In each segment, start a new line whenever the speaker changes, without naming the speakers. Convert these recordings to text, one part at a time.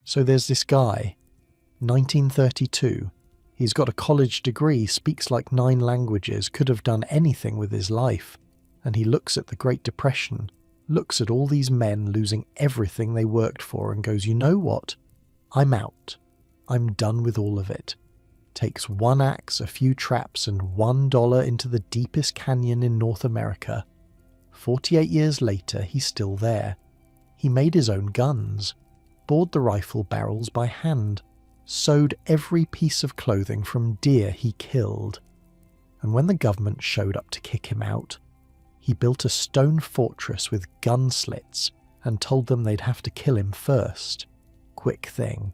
So there's this guy, 1932. He's got a college degree, speaks like 9 languages, could have done anything with his life. And he looks at the Great Depression, looks at all these men losing everything they worked for and goes, you know what? I'm out. I'm done with all of it. Takes 1 axe, a few traps, and $1 into the deepest canyon in North America. 48 years later, he's still there. He made his own guns, bored the rifle barrels by hand, sewed every piece of clothing from deer he killed. And when the government showed up to kick him out, he built a stone fortress with gun slits and told them they'd have to kill him first. Quick thing.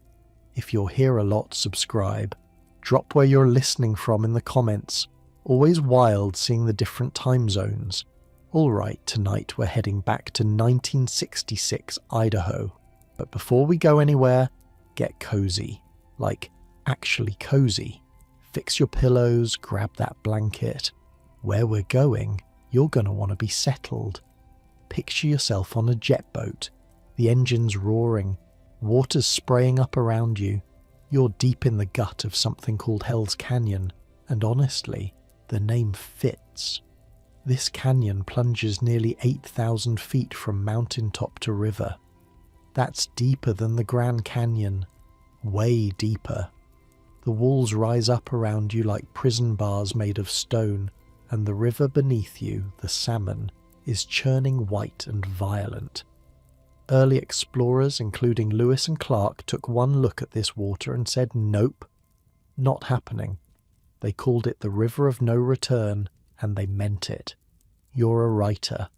If you're here a lot, subscribe. Drop where you're listening from in the comments. Always wild seeing the different time zones. Alright, tonight we're heading back to 1966 Idaho. But before we go anywhere, get cozy. Like, actually cozy. Fix your pillows, grab that blanket. Where we're going, you're gonna want to be settled. Picture yourself on a jet boat. The engine's roaring. Water's spraying up around you. You're deep in the gut of something called Hell's Canyon. And honestly, the name fits. This canyon plunges nearly 8,000 feet from mountaintop to river. That's deeper than the Grand Canyon. Way deeper. The walls rise up around you like prison bars made of stone, and the river beneath you, the salmon, is churning white and violent. Early explorers, including Lewis and Clark, took one look at this water and said, nope, not happening. They called it the River of No Return, and they meant it. You're a writer.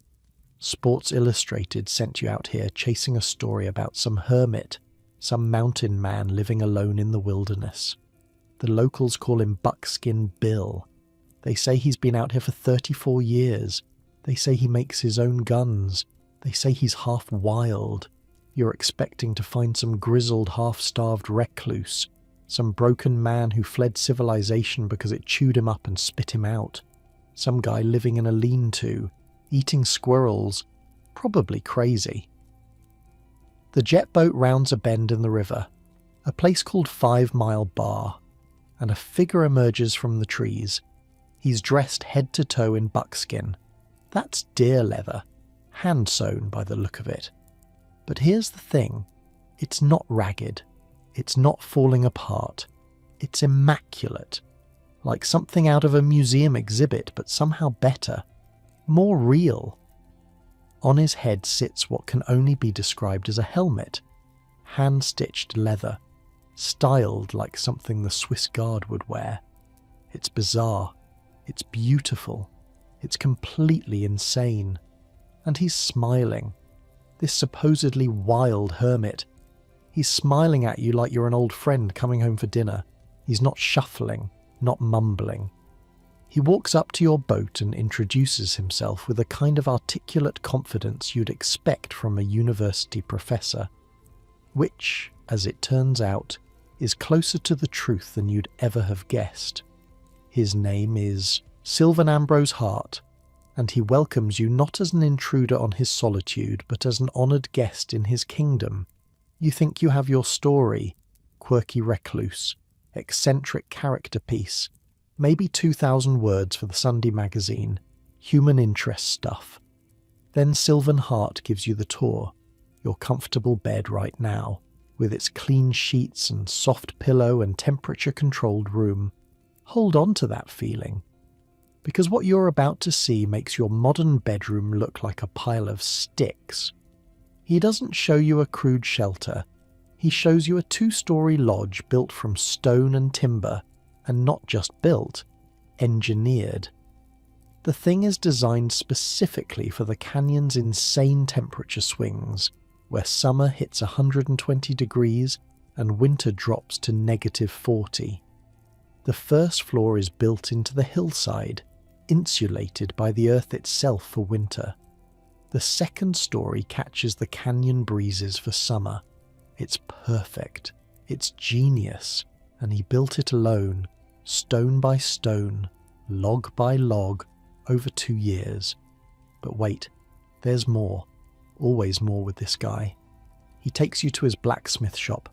Sports Illustrated sent you out here chasing a story about some hermit, some mountain man living alone in the wilderness. The locals call him Buckskin Bill. They say he's been out here for 34 years. They say he makes his own guns. They say he's half wild. You're expecting to find some grizzled, half-starved recluse, some broken man who fled civilization because it chewed him up and spit him out, some guy living in a lean-to, eating squirrels, probably crazy. The jet boat rounds a bend in the river, a place called 5 Mile Bar, and a figure emerges from the trees. He's dressed head to toe in buckskin. That's deer leather, hand-sewn by the look of it. But here's the thing, it's not ragged, it's not falling apart, it's immaculate, like something out of a museum exhibit, but somehow better, more real. On his head sits what can only be described as a helmet, hand-stitched leather, styled like something the Swiss Guard would wear. It's bizarre, it's beautiful, it's completely insane. And he's smiling. This supposedly wild hermit. He's smiling at you like you're an old friend coming home for dinner. He's not shuffling, not mumbling. He walks up to your boat and introduces himself with a kind of articulate confidence you'd expect from a university professor, which, as it turns out, is closer to the truth than you'd ever have guessed. His name is Sylvan Hart, and he welcomes you not as an intruder on his solitude, but as an honoured guest in his kingdom. You think you have your story, quirky recluse, eccentric character piece, maybe 2,000 words for the Sunday magazine, human interest stuff. Then Sylvan Hart gives you the tour, your comfortable bed right now, with its clean sheets and soft pillow and temperature-controlled room. Hold on to that feeling, because what you're about to see makes your modern bedroom look like a pile of sticks. He doesn't show you a crude shelter. He shows you a 2-story lodge built from stone and timber, and not just built, engineered. The thing is designed specifically for the canyon's insane temperature swings, where summer hits 120 degrees and winter drops to -40. The first floor is built into the hillside, insulated by the earth itself for winter. The second story catches the canyon breezes for summer. It's perfect, it's genius, and he built it alone, stone by stone, log by log, over 2 years. But wait, there's more. Always more with this guy. He takes you to his blacksmith shop,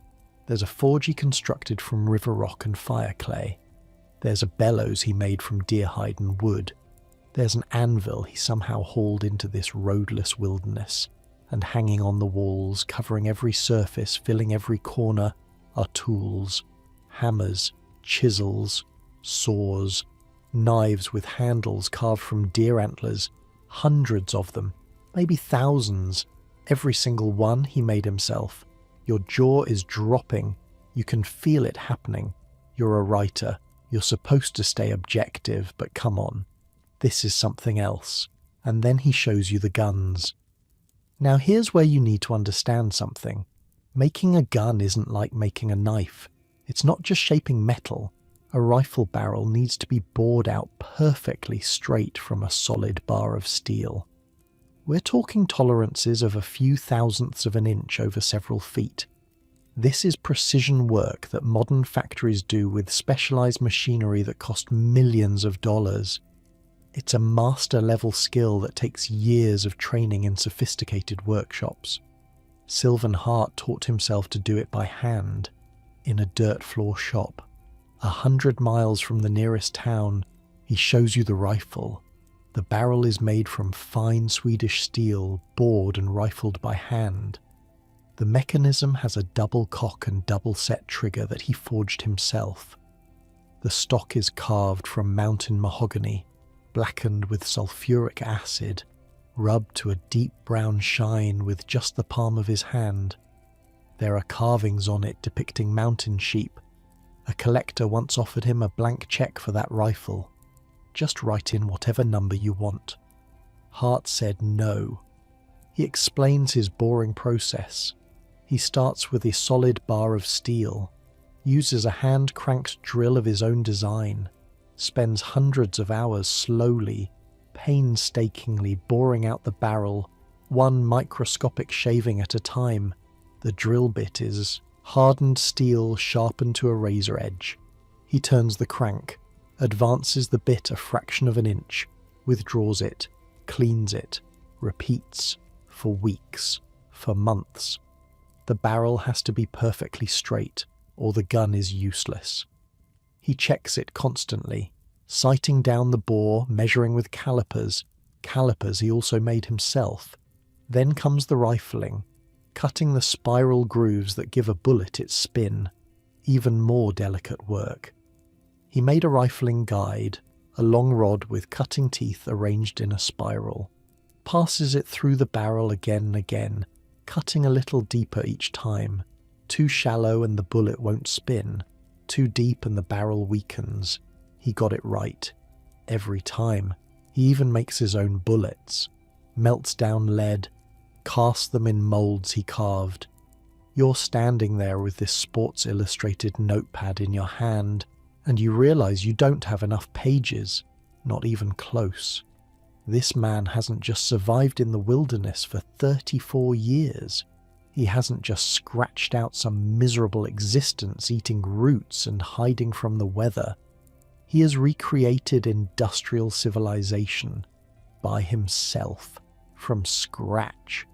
There's a forge he constructed from river rock and fire clay. There's a bellows he made from deer hide and wood. There's an anvil he somehow hauled into this roadless wilderness, and hanging on the walls, covering every surface, filling every corner, are tools, hammers, chisels, saws, knives with handles carved from deer antlers, hundreds of them, maybe thousands. Every single one he made himself. Your jaw is dropping. You can feel it happening. You're a writer. You're supposed to stay objective, but come on. This is something else. And then he shows you the guns. Now here's where you need to understand something. Making a gun isn't like making a knife. It's not just shaping metal. A rifle barrel needs to be bored out perfectly straight from a solid bar of steel. We're talking tolerances of a few thousandths of an inch over several feet. This is precision work that modern factories do with specialized machinery that cost millions of dollars. It's a master-level skill that takes years of training in sophisticated workshops. Sylvan Hart taught himself to do it by hand, in a dirt floor shop. 100 miles from the nearest town, he shows you the rifle. The barrel is made from fine Swedish steel, bored and rifled by hand. The mechanism has a double cock and double set trigger that he forged himself. The stock is carved from mountain mahogany, blackened with sulfuric acid, rubbed to a deep brown shine with just the palm of his hand. There are carvings on it depicting mountain sheep. A collector once offered him a blank check for that rifle. Just write in whatever number you want. Hart said no. He explains his boring process. He starts with a solid bar of steel, uses a hand-cranked drill of his own design, spends hundreds of hours slowly, painstakingly boring out the barrel, one microscopic shaving at a time. The drill bit is hardened steel sharpened to a razor edge. He turns the crank, advances the bit a fraction of an inch, withdraws it, cleans it, repeats, for weeks, for months. The barrel has to be perfectly straight, or the gun is useless. He checks it constantly, sighting down the bore, measuring with calipers he also made himself. Then comes the rifling, cutting the spiral grooves that give a bullet its spin, even more delicate work. He made a rifling guide, a long rod with cutting teeth arranged in a spiral, passes it through the barrel again and again, cutting a little deeper each time. Too shallow and the bullet won't spin, too deep and the barrel weakens. He got it right. Every time. He even makes his own bullets, melts down lead, casts them in moulds he carved. You're standing there with this Sports Illustrated notepad in your hand, and you realize you don't have enough pages, not even close. This man hasn't just survived in the wilderness for 34 years. He hasn't just scratched out some miserable existence eating roots and hiding from the weather. He has recreated industrial civilization by himself, from scratch,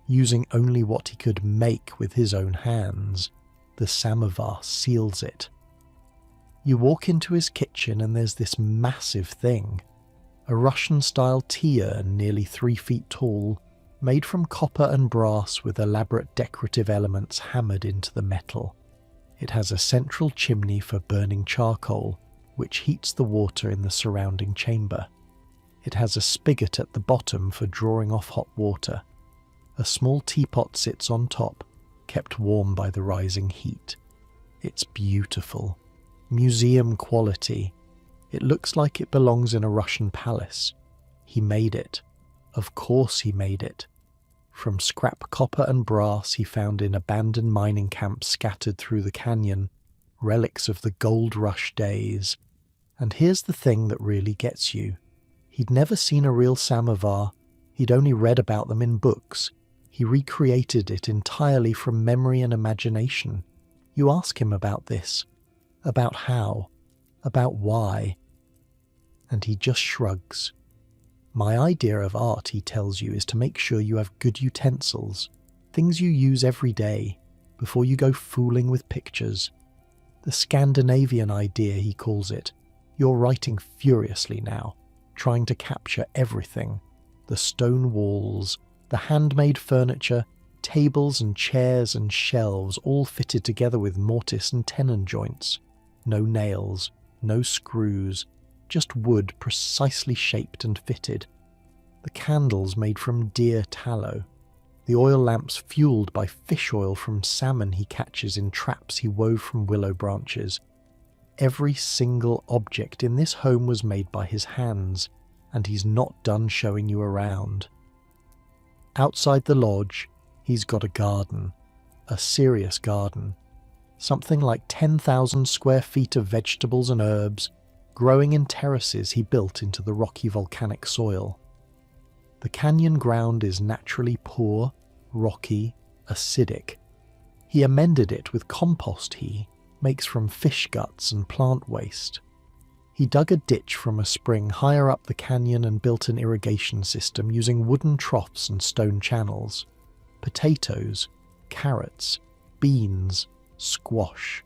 using only what he could make with his own hands. The samovar seals it. You walk into his kitchen and there's this massive thing, a Russian-style tea urn nearly 3 feet tall, made from copper and brass with elaborate decorative elements hammered into the metal. It has a central chimney for burning charcoal, which heats the water in the surrounding chamber. It has a spigot at the bottom for drawing off hot water. A small teapot sits on top, kept warm by the rising heat. It's beautiful. Museum quality. It looks like it belongs in a Russian palace. He made it. Of course he made it. From scrap copper and brass he found in abandoned mining camps scattered through the canyon, relics of the gold rush days. And here's the thing that really gets you. He'd never seen a real samovar. He'd only read about them in books. He recreated it entirely from memory and imagination. You ask him about this, about how, about why, and he just shrugs. My idea of art, he tells you, is to make sure you have good utensils, things you use every day, before you go fooling with pictures. The Scandinavian idea, he calls it. You're writing furiously now, trying to capture everything. The stone walls, the handmade furniture, tables and chairs and shelves all fitted together with mortise and tenon joints. No nails, no screws, just wood precisely shaped and fitted. The candles made from deer tallow. The oil lamps fueled by fish oil from salmon he catches in traps he wove from willow branches. Every single object in this home was made by his hands, and he's not done showing you around. Outside the lodge, he's got a garden, a serious garden. Something like 10,000 square feet of vegetables and herbs, growing in terraces he built into the rocky volcanic soil. The canyon ground is naturally poor, rocky, acidic. He amended it with compost he makes from fish guts and plant waste. He dug a ditch from a spring higher up the canyon and built an irrigation system using wooden troughs and stone channels. Potatoes, carrots, beans, squash.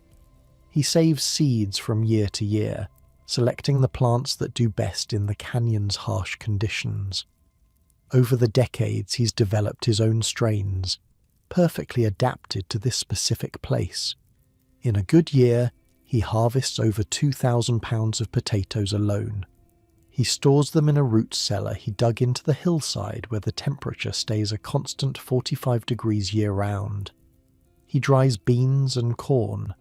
He saves seeds from year to year, selecting the plants that do best in the canyon's harsh conditions. Over the decades, he's developed his own strains, perfectly adapted to this specific place. In a good year, he harvests over 2,000 pounds of potatoes alone. He stores them in a root cellar he dug into the hillside where the temperature stays a constant 45 degrees year-round. He dries beans and corn,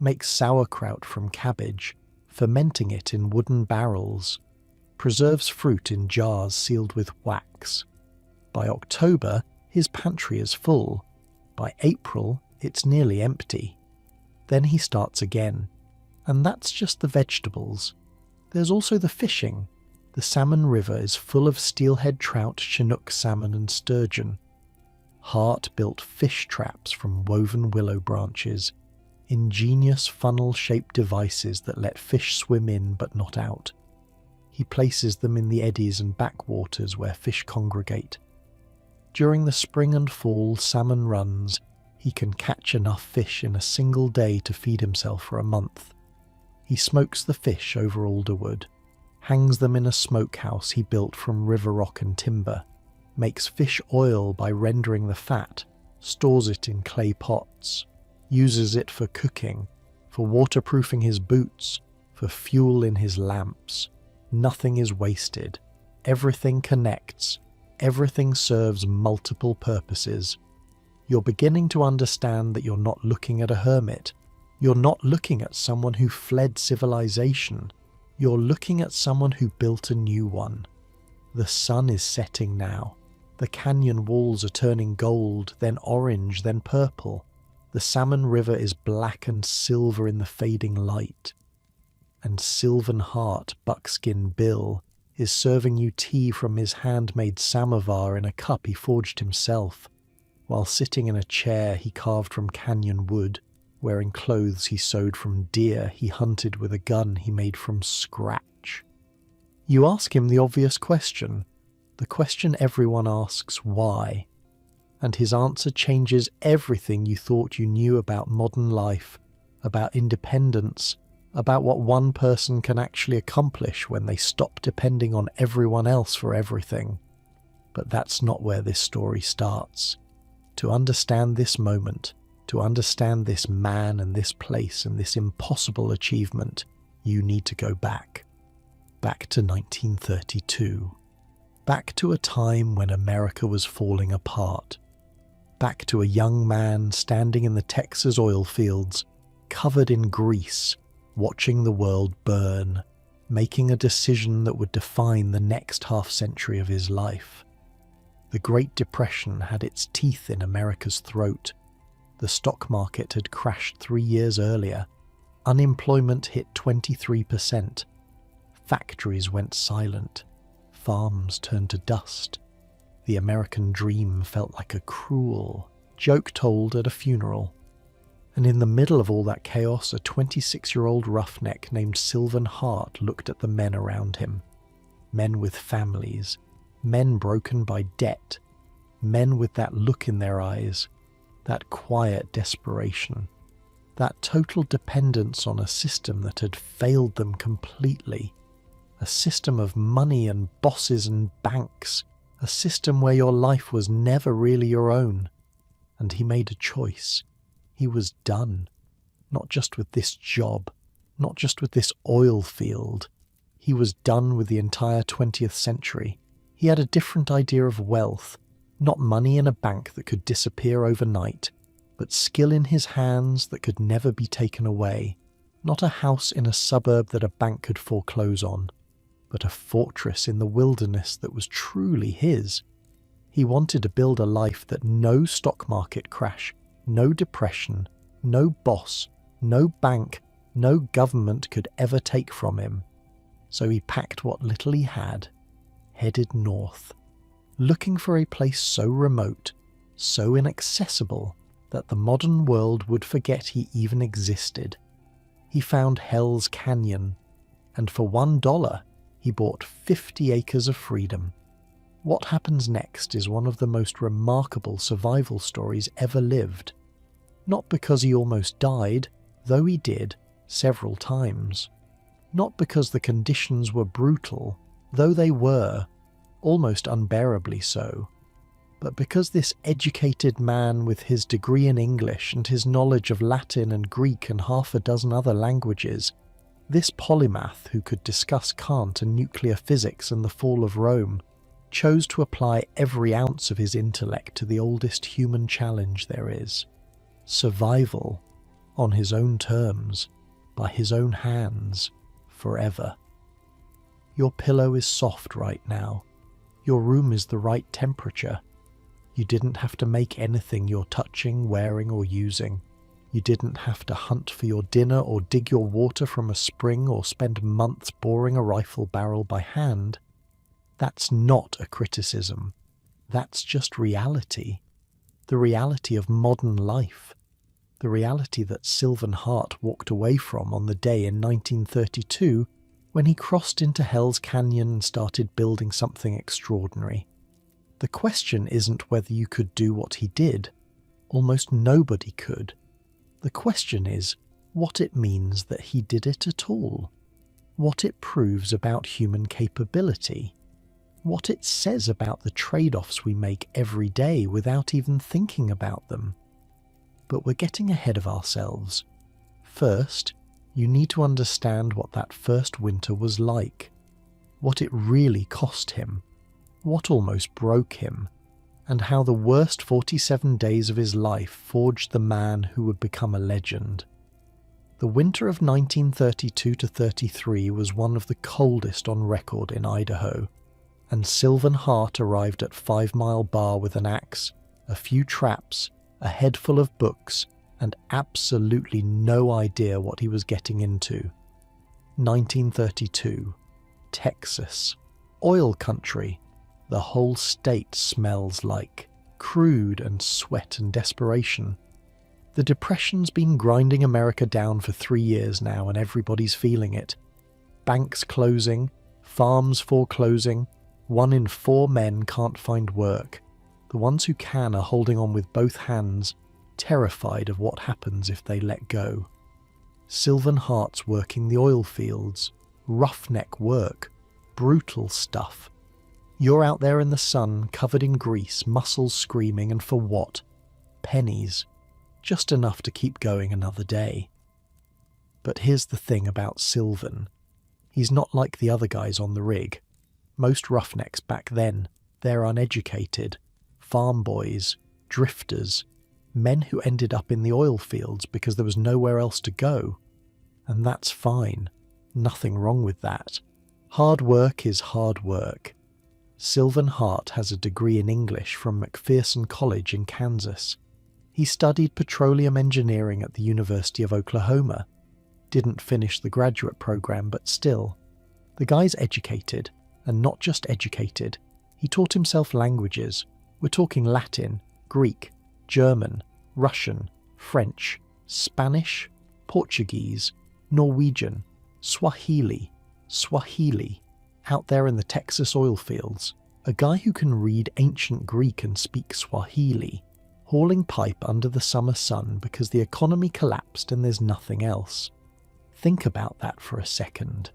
makes sauerkraut from cabbage, fermenting it in wooden barrels, preserves fruit in jars sealed with wax. By October, his pantry is full. By April, it's nearly empty. Then he starts again. And that's just the vegetables. There's also the fishing. The salmon river is full of steelhead trout, chinook salmon and sturgeon. Hart built fish traps from woven willow branches, ingenious funnel-shaped devices that let fish swim in but not out. He places them in the eddies and backwaters where fish congregate. During the spring and fall salmon runs, he can catch enough fish in a single day to feed himself for a month. He smokes the fish over alderwood, hangs them in a smokehouse he built from river rock and timber, makes fish oil by rendering the fat, stores it in clay pots, uses it for cooking, for waterproofing his boots, for fuel in his lamps. Nothing is wasted. Everything connects. Everything serves multiple purposes. You're beginning to understand that you're not looking at a hermit. You're not looking at someone who fled civilization. You're looking at someone who built a new one. The sun is setting now. The canyon walls are turning gold, then orange, then purple. The salmon river is black and silver in the fading light. And Sylvan Hart, Buckskin Bill, is serving you tea from his handmade samovar in a cup he forged himself, while sitting in a chair he carved from canyon wood, wearing clothes he sewed from deer he hunted with a gun he made from scratch. You ask him the obvious question, the question everyone asks, why? And his answer changes everything you thought you knew about modern life, about independence, about what one person can actually accomplish when they stop depending on everyone else for everything. But that's not where this story starts. To understand this moment, to understand this man and this place and this impossible achievement, you need to go back. Back to 1932. Back to a time when America was falling apart. Back to a young man standing in the Texas oil fields, covered in grease, watching the world burn, making a decision that would define the next half-century of his life. The Great Depression had its teeth in America's throat. The stock market had crashed 3 years earlier. Unemployment hit 23%. Factories went silent. Farms turned to dust. The American dream felt like a cruel joke told at a funeral. And in the middle of all that chaos, a 26-year-old roughneck named Sylvan Hart looked at the men around him. Men with families. Men broken by debt. Men with that look in their eyes. that quiet desperation, that total dependence on a system that had failed them completely, a system of money and bosses and banks, a system where your life was never really your own. And he made a choice. He was done. Not just with this job, not just with this oil field. He was done with the entire 20th century. He had a different idea of wealth, not money in a bank that could disappear overnight, but skill in his hands that could never be taken away, not a house in a suburb that a bank could foreclose on, but a fortress in the wilderness that was truly his. He wanted to build a life that no stock market crash, no depression, no boss, no bank, no government could ever take from him. So he packed what little he had, headed north, looking for a place so remote, so inaccessible, that the modern world would forget he even existed. He found Hell's Canyon, and for $1, he bought 50 acres of freedom. What happens next is one of the most remarkable survival stories ever lived. Not because he almost died, though he did, several times. Not because the conditions were brutal, though they were, almost unbearably so. But because this educated man with his degree in English and his knowledge of Latin and Greek and half a dozen other languages, this polymath who could discuss Kant and nuclear physics and the fall of Rome, chose to apply every ounce of his intellect to the oldest human challenge there is. Survival, on his own terms, by his own hands, forever. Your pillow is soft right now. Your room is the right temperature. You didn't have to make anything you're touching, wearing, or using. You didn't have to hunt for your dinner or dig your water from a spring or spend months boring a rifle barrel by hand. That's not a criticism. That's just reality. The reality of modern life. The reality that Sylvan Hart walked away from on the day in 1932 when he crossed into Hell's Canyon and started building something extraordinary. The question isn't whether you could do what he did. Almost nobody could. The question is what it means that he did it at all. What it proves about human capability. What it says about the trade-offs we make every day without even thinking about them. But we're getting ahead of ourselves. First, you need to understand what that first winter was like. What it really cost him. What almost broke him, and how the worst 47 days of his life forged the man who would become a legend. The winter of 1932 to 33 was one of the coldest on record in Idaho, and Sylvan Hart arrived at 5 Mile Bar with an axe, a few traps, a head full of books, and absolutely no idea what he was getting into. 1932, Texas, oil country. The whole state smells like crude and sweat and desperation. The Depression's been grinding America down for 3 years now and everybody's feeling it. Banks closing, farms foreclosing, 1 in 4 men can't find work. The ones who can are holding on with both hands, terrified of what happens if they let go. Sylvan Hart's working the oil fields, roughneck work, brutal stuff. You're out there in the sun, covered in grease, muscles screaming, and for what? Pennies. Just enough to keep going another day. But here's the thing about Sylvan. He's not like the other guys on the rig. Most roughnecks back then, they're uneducated. Farm boys, drifters, men who ended up in the oil fields because there was nowhere else to go. And that's fine. Nothing wrong with that. Hard work is hard work. Sylvan Hart has a degree in English from McPherson College in Kansas. He studied petroleum engineering at the University of Oklahoma. Didn't finish the graduate program, but still. The guy's educated, and not just educated. He taught himself languages. We're talking Latin, Greek, German, Russian, French, Spanish, Portuguese, Norwegian, Swahili, out there in the Texas oil fields. A guy who can read ancient Greek and speak Swahili, hauling pipe under the summer sun because the economy collapsed and there's nothing else. Think about that for a second.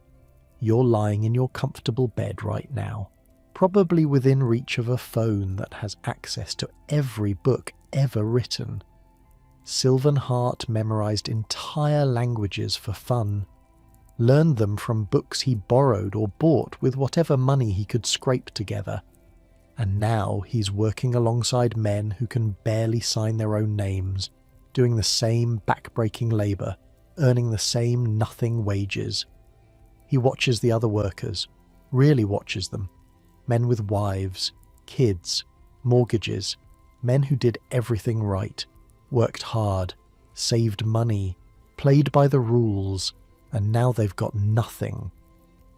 You're lying in your comfortable bed right now, probably within reach of a phone that has access to every book ever written. Sylvan Hart memorized entire languages for fun, learned them from books he borrowed or bought with whatever money he could scrape together. And now he's working alongside men who can barely sign their own names, doing the same back-breaking labour, earning the same nothing wages. He watches the other workers, really watches them. Men with wives, kids, mortgages, men who did everything right, worked hard, saved money, played by the rules, and now they've got nothing.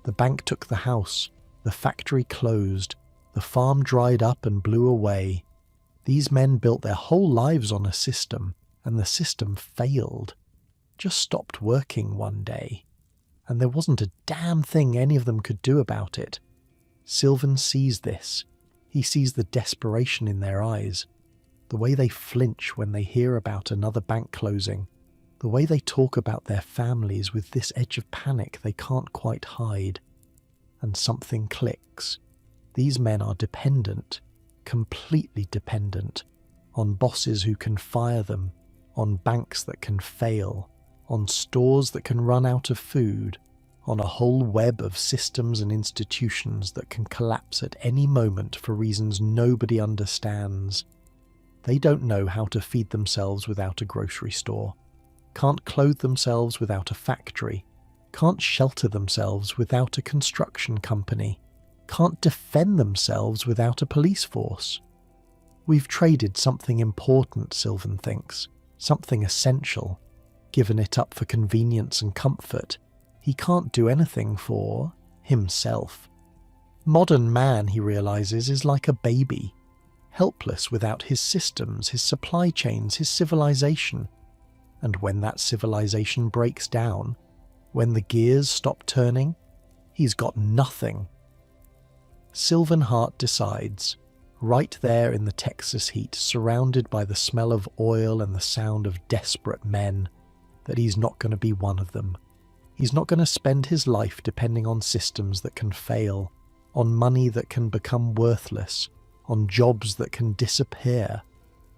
The bank took the house, the factory closed, the farm dried up and blew away. These men built their whole lives on a system, and the system failed. Just stopped working one day. And there wasn't a damn thing any of them could do about it. Sylvan sees this. He sees the desperation in their eyes, the way they flinch when they hear about another bank closing, the way they talk about their families with this edge of panic they can't quite hide. And something clicks. These men are dependent, completely dependent, on bosses who can fire them, on banks that can fail, on stores that can run out of food, on a whole web of systems and institutions that can collapse at any moment for reasons nobody understands. They don't know how to feed themselves without a grocery store, can't clothe themselves without a factory, can't shelter themselves without a construction company, can't defend themselves without a police force. We've traded something important, Sylvan thinks, something essential, given it up for convenience and comfort. He can't do anything for himself. Modern man, he realizes, is like a baby, helpless without his systems, his supply chains, his civilization. And when that civilization breaks down, when the gears stop turning, he's got nothing. Sylvan Hart decides, right there in the Texas heat, surrounded by the smell of oil and the sound of desperate men, that he's not going to be one of them. He's not going to spend his life depending on systems that can fail, on money that can become worthless, on jobs that can disappear.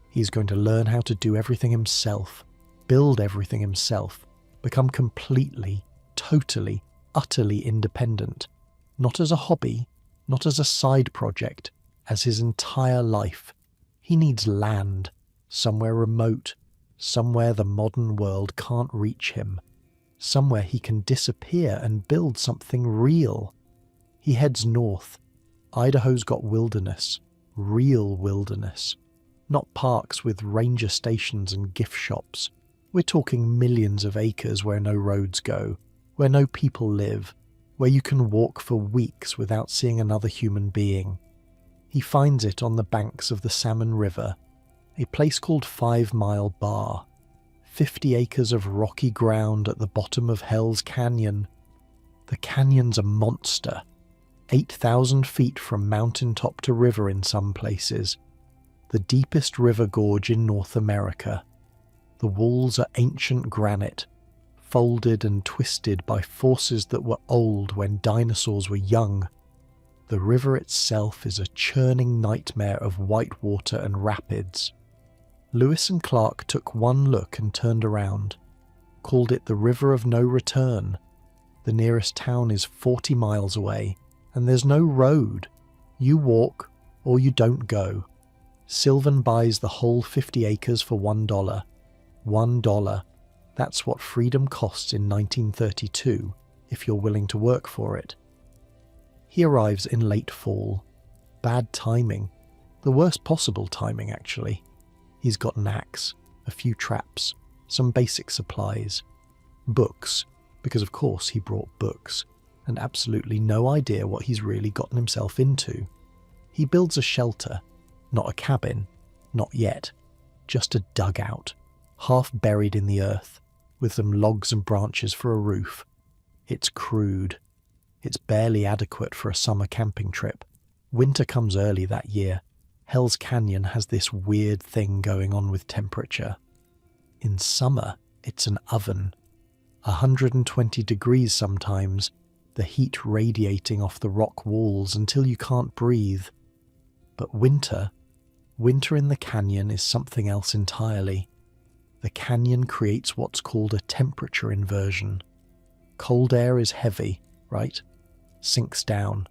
He's going to learn how to do everything himself, build everything himself, become completely, totally, utterly independent, not as a hobby, not as a side project, as his entire life. He needs land, somewhere remote, somewhere the modern world can't reach him, somewhere he can disappear and build something real. He heads north. Idaho's got wilderness, real wilderness, not parks with ranger stations and gift shops. We're talking millions of acres where no roads go, where no people live, where you can walk for weeks without seeing another human being. He finds it on the banks of the Salmon River, a place called 5 Mile Bar, 50 acres of rocky ground at the bottom of Hell's Canyon. The canyon's a monster, 8,000 feet from mountaintop to river in some places, the deepest river gorge in North America. The walls are ancient granite, folded and twisted by forces that were old when dinosaurs were young. The river itself is a churning nightmare of white water and rapids. Lewis and Clark took one look and turned around, called it the River of No Return. The nearest town is 40 miles away, and there's no road. You walk, or you don't go. Sylvan buys the whole 50 acres for $1. $1. That's what freedom costs in 1932, if you're willing to work for it. He arrives in late fall. Bad timing. The worst possible timing, actually. He's got an axe, a few traps, some basic supplies. Books, because of course he brought books, and absolutely no idea what he's really gotten himself into. He builds a shelter, not a cabin, not yet, just a dugout, half buried in the earth, with some logs and branches for a roof. It's crude. It's barely adequate for a summer camping trip. Winter comes early that year. Hell's Canyon has this weird thing going on with temperature. In summer, it's an oven. 120 degrees sometimes, the heat radiating off the rock walls until you can't breathe. But winter in the canyon is something else entirely. The canyon creates what's called a temperature inversion. Cold air is heavy, right? Sinks down.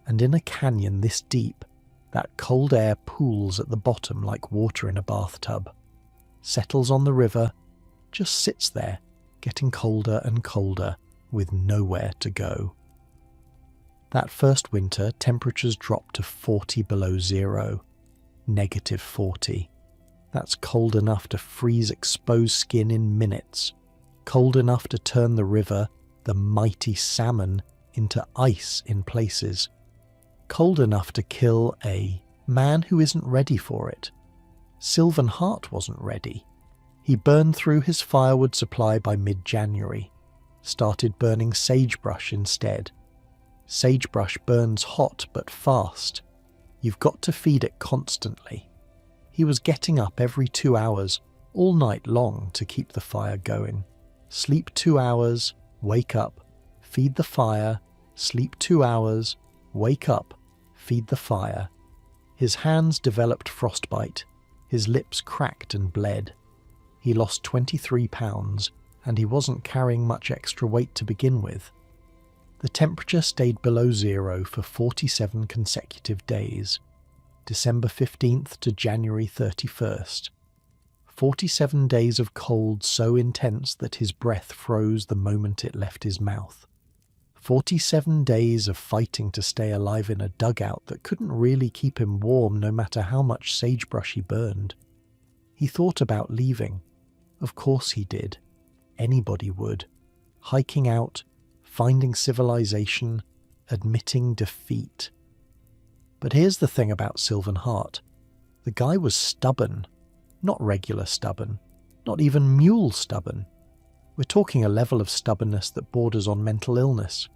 And in a canyon this deep, that cold air pools at the bottom like water in a bathtub. Settles on the river, just sits there, getting colder and colder, with nowhere to go. That first winter, temperatures dropped to 40 below zero, -40. That's cold enough to freeze exposed skin in minutes, cold enough to turn the river, the mighty salmon, into ice in places, cold enough to kill a man who isn't ready for it. Sylvan Hart wasn't ready. He burned through his firewood supply by mid-January, started burning sagebrush instead. Sagebrush burns hot but fast. You've got to feed it constantly. He was getting up every 2 hours, all night long, to keep the fire going. Sleep 2 hours, wake up, feed the fire, sleep 2 hours, wake up, feed the fire. His hands developed frostbite. His lips cracked and bled. He lost 23 pounds, and he wasn't carrying much extra weight to begin with. The temperature stayed below zero for 47 consecutive days, December 15th to January 31st. 47 days of cold so intense that his breath froze the moment it left his mouth. 47 days of fighting to stay alive in a dugout that couldn't really keep him warm no matter how much sagebrush he burned. He thought about leaving. Of course he did. Anybody would. Hiking out, finding civilization, admitting defeat. But here's the thing about Sylvan Hart. The guy was stubborn. Not regular stubborn. Not even mule stubborn. We're talking a level of stubbornness that borders on mental illness.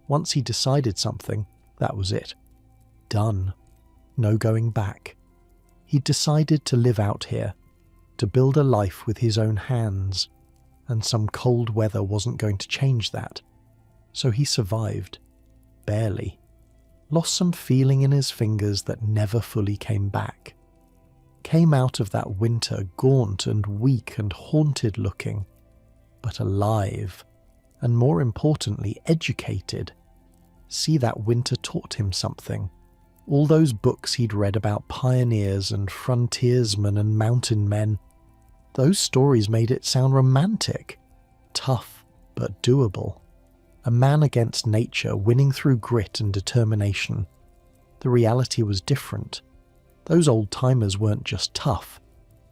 Once he decided something, that was it. Done. No going back. He decided to live out here, to build a life with his own hands, and some cold weather wasn't going to change that. So he survived. Barely. Lost some feeling in his fingers that never fully came back. Came out of that winter gaunt and weak and haunted looking, but alive, and more importantly, educated. See, that winter taught him something. All those books he'd read about pioneers and frontiersmen and mountain men, those stories made it sound romantic, tough but doable. A man against nature winning through grit and determination. The reality was different. Those old-timers weren't just tough.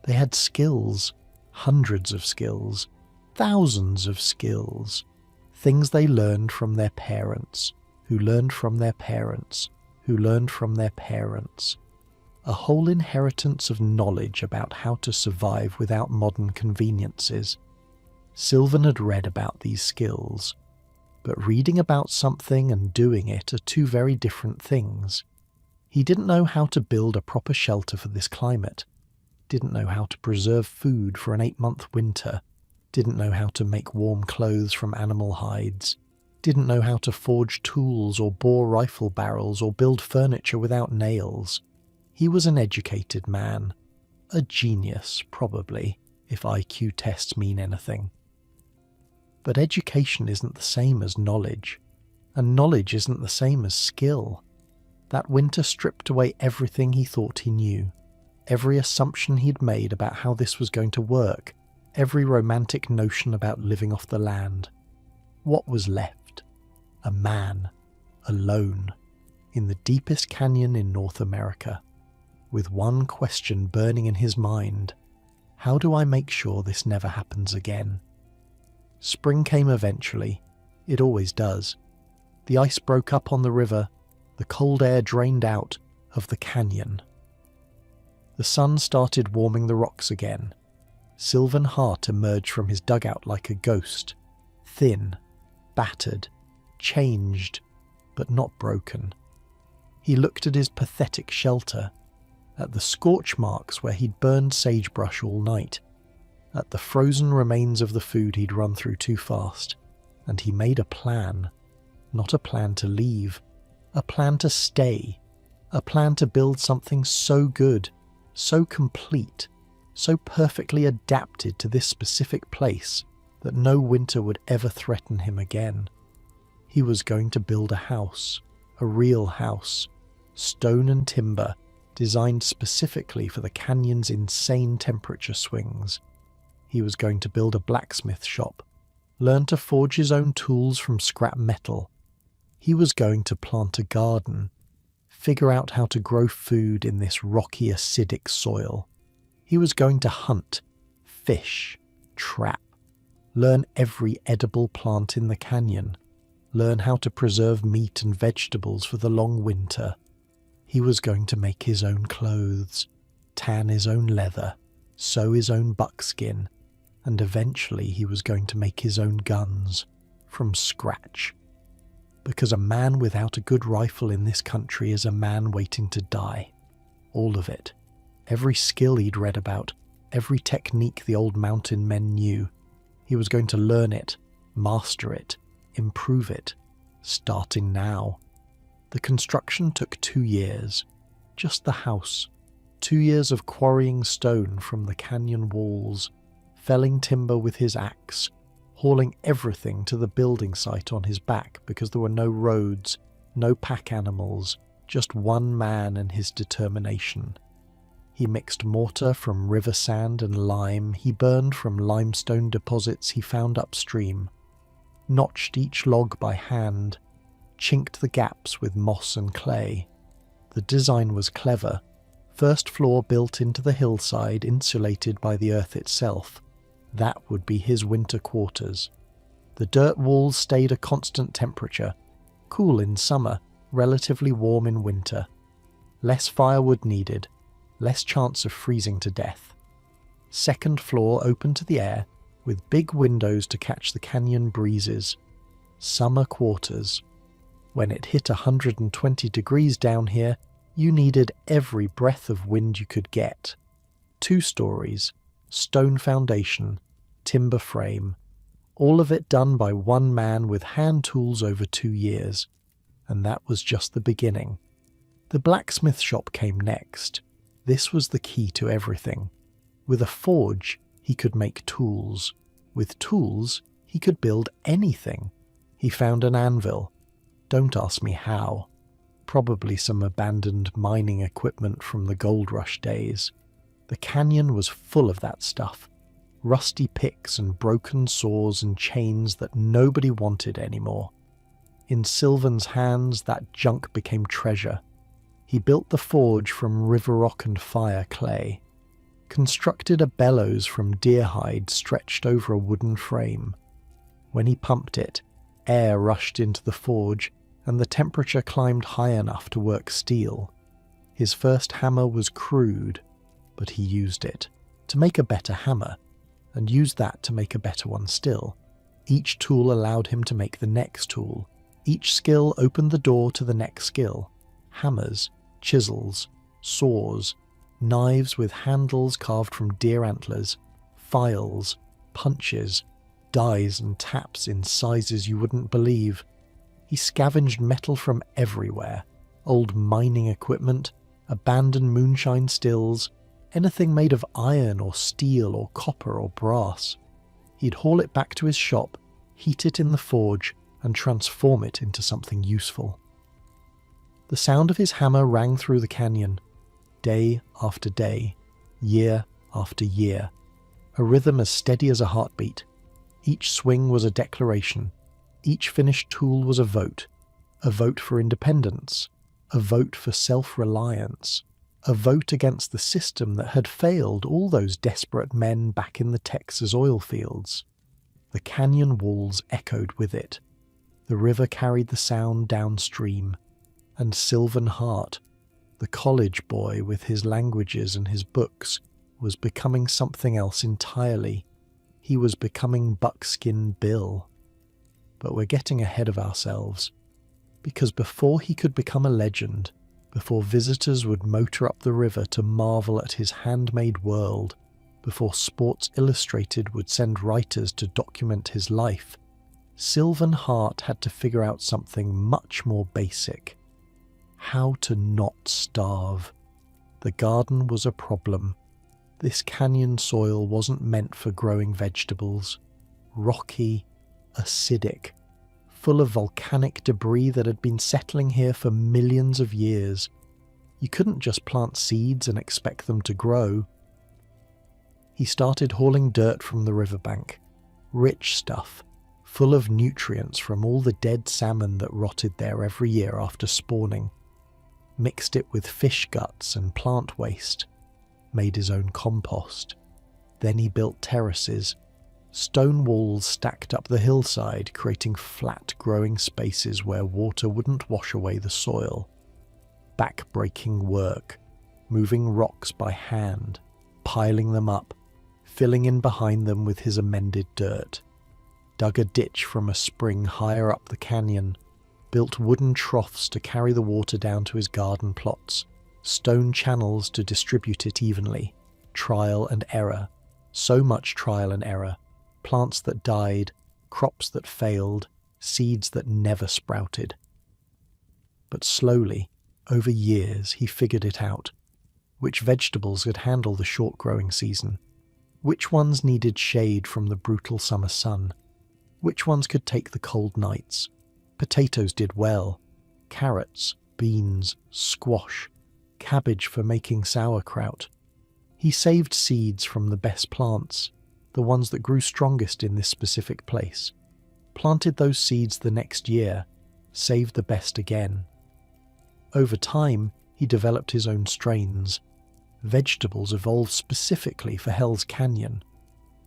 They had skills, hundreds of skills, thousands of skills, things they learned from their parents, who learned from their parents, who learned from their parents. A whole inheritance of knowledge about how to survive without modern conveniences. Sylvan had read about these skills, but reading about something and doing it are two very different things. He didn't know how to build a proper shelter for this climate, didn't know how to preserve food for an 8-month winter, didn't know how to make warm clothes from animal hides, didn't know how to forge tools or bore rifle barrels or build furniture without nails. He was an educated man. A genius, probably, if IQ tests mean anything. But education isn't the same as knowledge, and knowledge isn't the same as skill. That winter stripped away everything he thought he knew, every assumption he'd made about how this was going to work, every romantic notion about living off the land. What was left? A man, alone, in the deepest canyon in North America, with one question burning in his mind: how do I make sure this never happens again? Spring came eventually. It always does. The ice broke up on the river. The cold air drained out of the canyon. The sun started warming the rocks again. Sylvan Hart emerged from his dugout like a ghost, thin, battered, changed, but not broken. He looked at his pathetic shelter. at the scorch marks where he'd burned sagebrush all night, at the frozen remains of the food he'd run through too fast. And he made a plan. Not a plan to leave, a plan to stay, a plan to build something so good, so complete, so perfectly adapted to this specific place that no winter would ever threaten him again. He was going to build a house, a real house, stone and timber, designed specifically for the canyon's insane temperature swings. He was going to build a blacksmith shop, learn to forge his own tools from scrap metal. He was going to plant a garden, figure out how to grow food in this rocky, acidic soil. He was going to hunt, fish, trap, learn every edible plant in the canyon, learn how to preserve meat and vegetables for the long winter. He was going to make his own clothes, tan his own leather, sew his own buckskin, and eventually he was going to make his own guns, from scratch. Because a man without a good rifle in this country is a man waiting to die. All of it. Every skill he'd read about, every technique the old mountain men knew. He was going to learn it, master it, improve it, starting now. The construction took 2 years. Just the house. 2 years of quarrying stone from the canyon walls, felling timber with his axe, hauling everything to the building site on his back because there were no roads, no pack animals, just one man and his determination. He mixed mortar from river sand and lime he burned from limestone deposits he found upstream, notched each log by hand, chinked the gaps with moss and clay. The design was clever. First floor built into the hillside, insulated by the earth itself. That would be his winter quarters. The dirt walls stayed a constant temperature, cool in summer, relatively warm in winter. Less firewood needed, less chance of freezing to death. Second floor open to the air, with big windows to catch the canyon breezes. Summer quarters. When it hit 120 degrees down here, you needed every breath of wind you could get. 2 stories, stone foundation, timber frame, all of it done by one man with hand tools over 2 years. And that was just the beginning. The blacksmith shop came next. This was the key to everything. With a forge, he could make tools. With tools, he could build anything. He found an anvil. Don't ask me how. Probably some abandoned mining equipment from the gold rush days. The canyon was full of that stuff. Rusty picks and broken saws and chains that nobody wanted anymore. In Sylvan's hands, that junk became treasure. He built the forge from river rock and fire clay, constructed a bellows from deer hide stretched over a wooden frame. When he pumped it, air rushed into the forge and the temperature climbed high enough to work steel. His first hammer was crude, but he used it to make a better hammer, and used that to make a better one still. Each tool allowed him to make the next tool. Each skill opened the door to the next skill. Hammers, chisels, saws, knives with handles carved from deer antlers, files, punches, dies and taps in sizes you wouldn't believe. He scavenged metal from everywhere, old mining equipment, abandoned moonshine stills, anything made of iron or steel or copper or brass. He'd haul it back to his shop, heat it in the forge, and transform it into something useful. The sound of his hammer rang through the canyon, day after day, year after year, a rhythm as steady as a heartbeat. Each swing was a declaration. Each finished tool was a vote for independence, a vote for self-reliance, a vote against the system that had failed all those desperate men back in the Texas oil fields. The canyon walls echoed with it. The river carried the sound downstream, and Sylvan Hart, the college boy with his languages and his books, was becoming something else entirely. He was becoming Buckskin Bill. But we're getting ahead of ourselves, because before he could become a legend, before visitors would motor up the river to marvel at his handmade world, before Sports Illustrated would send writers to document his life, Sylvan Hart had to figure out something much more basic. How to not starve. The garden was a problem. This canyon soil wasn't meant for growing vegetables. Rocky, acidic, full of volcanic debris that had been settling here for millions of years. You couldn't just plant seeds and expect them to grow. He started hauling dirt from the riverbank, rich stuff, full of nutrients from all the dead salmon that rotted there every year after spawning, mixed it with fish guts and plant waste, made his own compost. Then he built terraces, stone walls stacked up the hillside, creating flat growing spaces where water wouldn't wash away the soil. Back-breaking work, moving rocks by hand, piling them up, filling in behind them with his amended dirt. Dug a ditch from a spring higher up the canyon, built wooden troughs to carry the water down to his garden plots, stone channels to distribute it evenly, trial and error, so much trial and error, plants that died, crops that failed, seeds that never sprouted. But slowly, over years, he figured it out. Which vegetables could handle the short growing season? Which ones needed shade from the brutal summer sun? Which ones could take the cold nights? Potatoes did well. Carrots, beans, squash, cabbage for making sauerkraut. He saved seeds from the best plants, the ones that grew strongest in this specific place. Planted those seeds the next year, saved the best again. Over time, he developed his own strains. Vegetables evolved specifically for Hell's Canyon.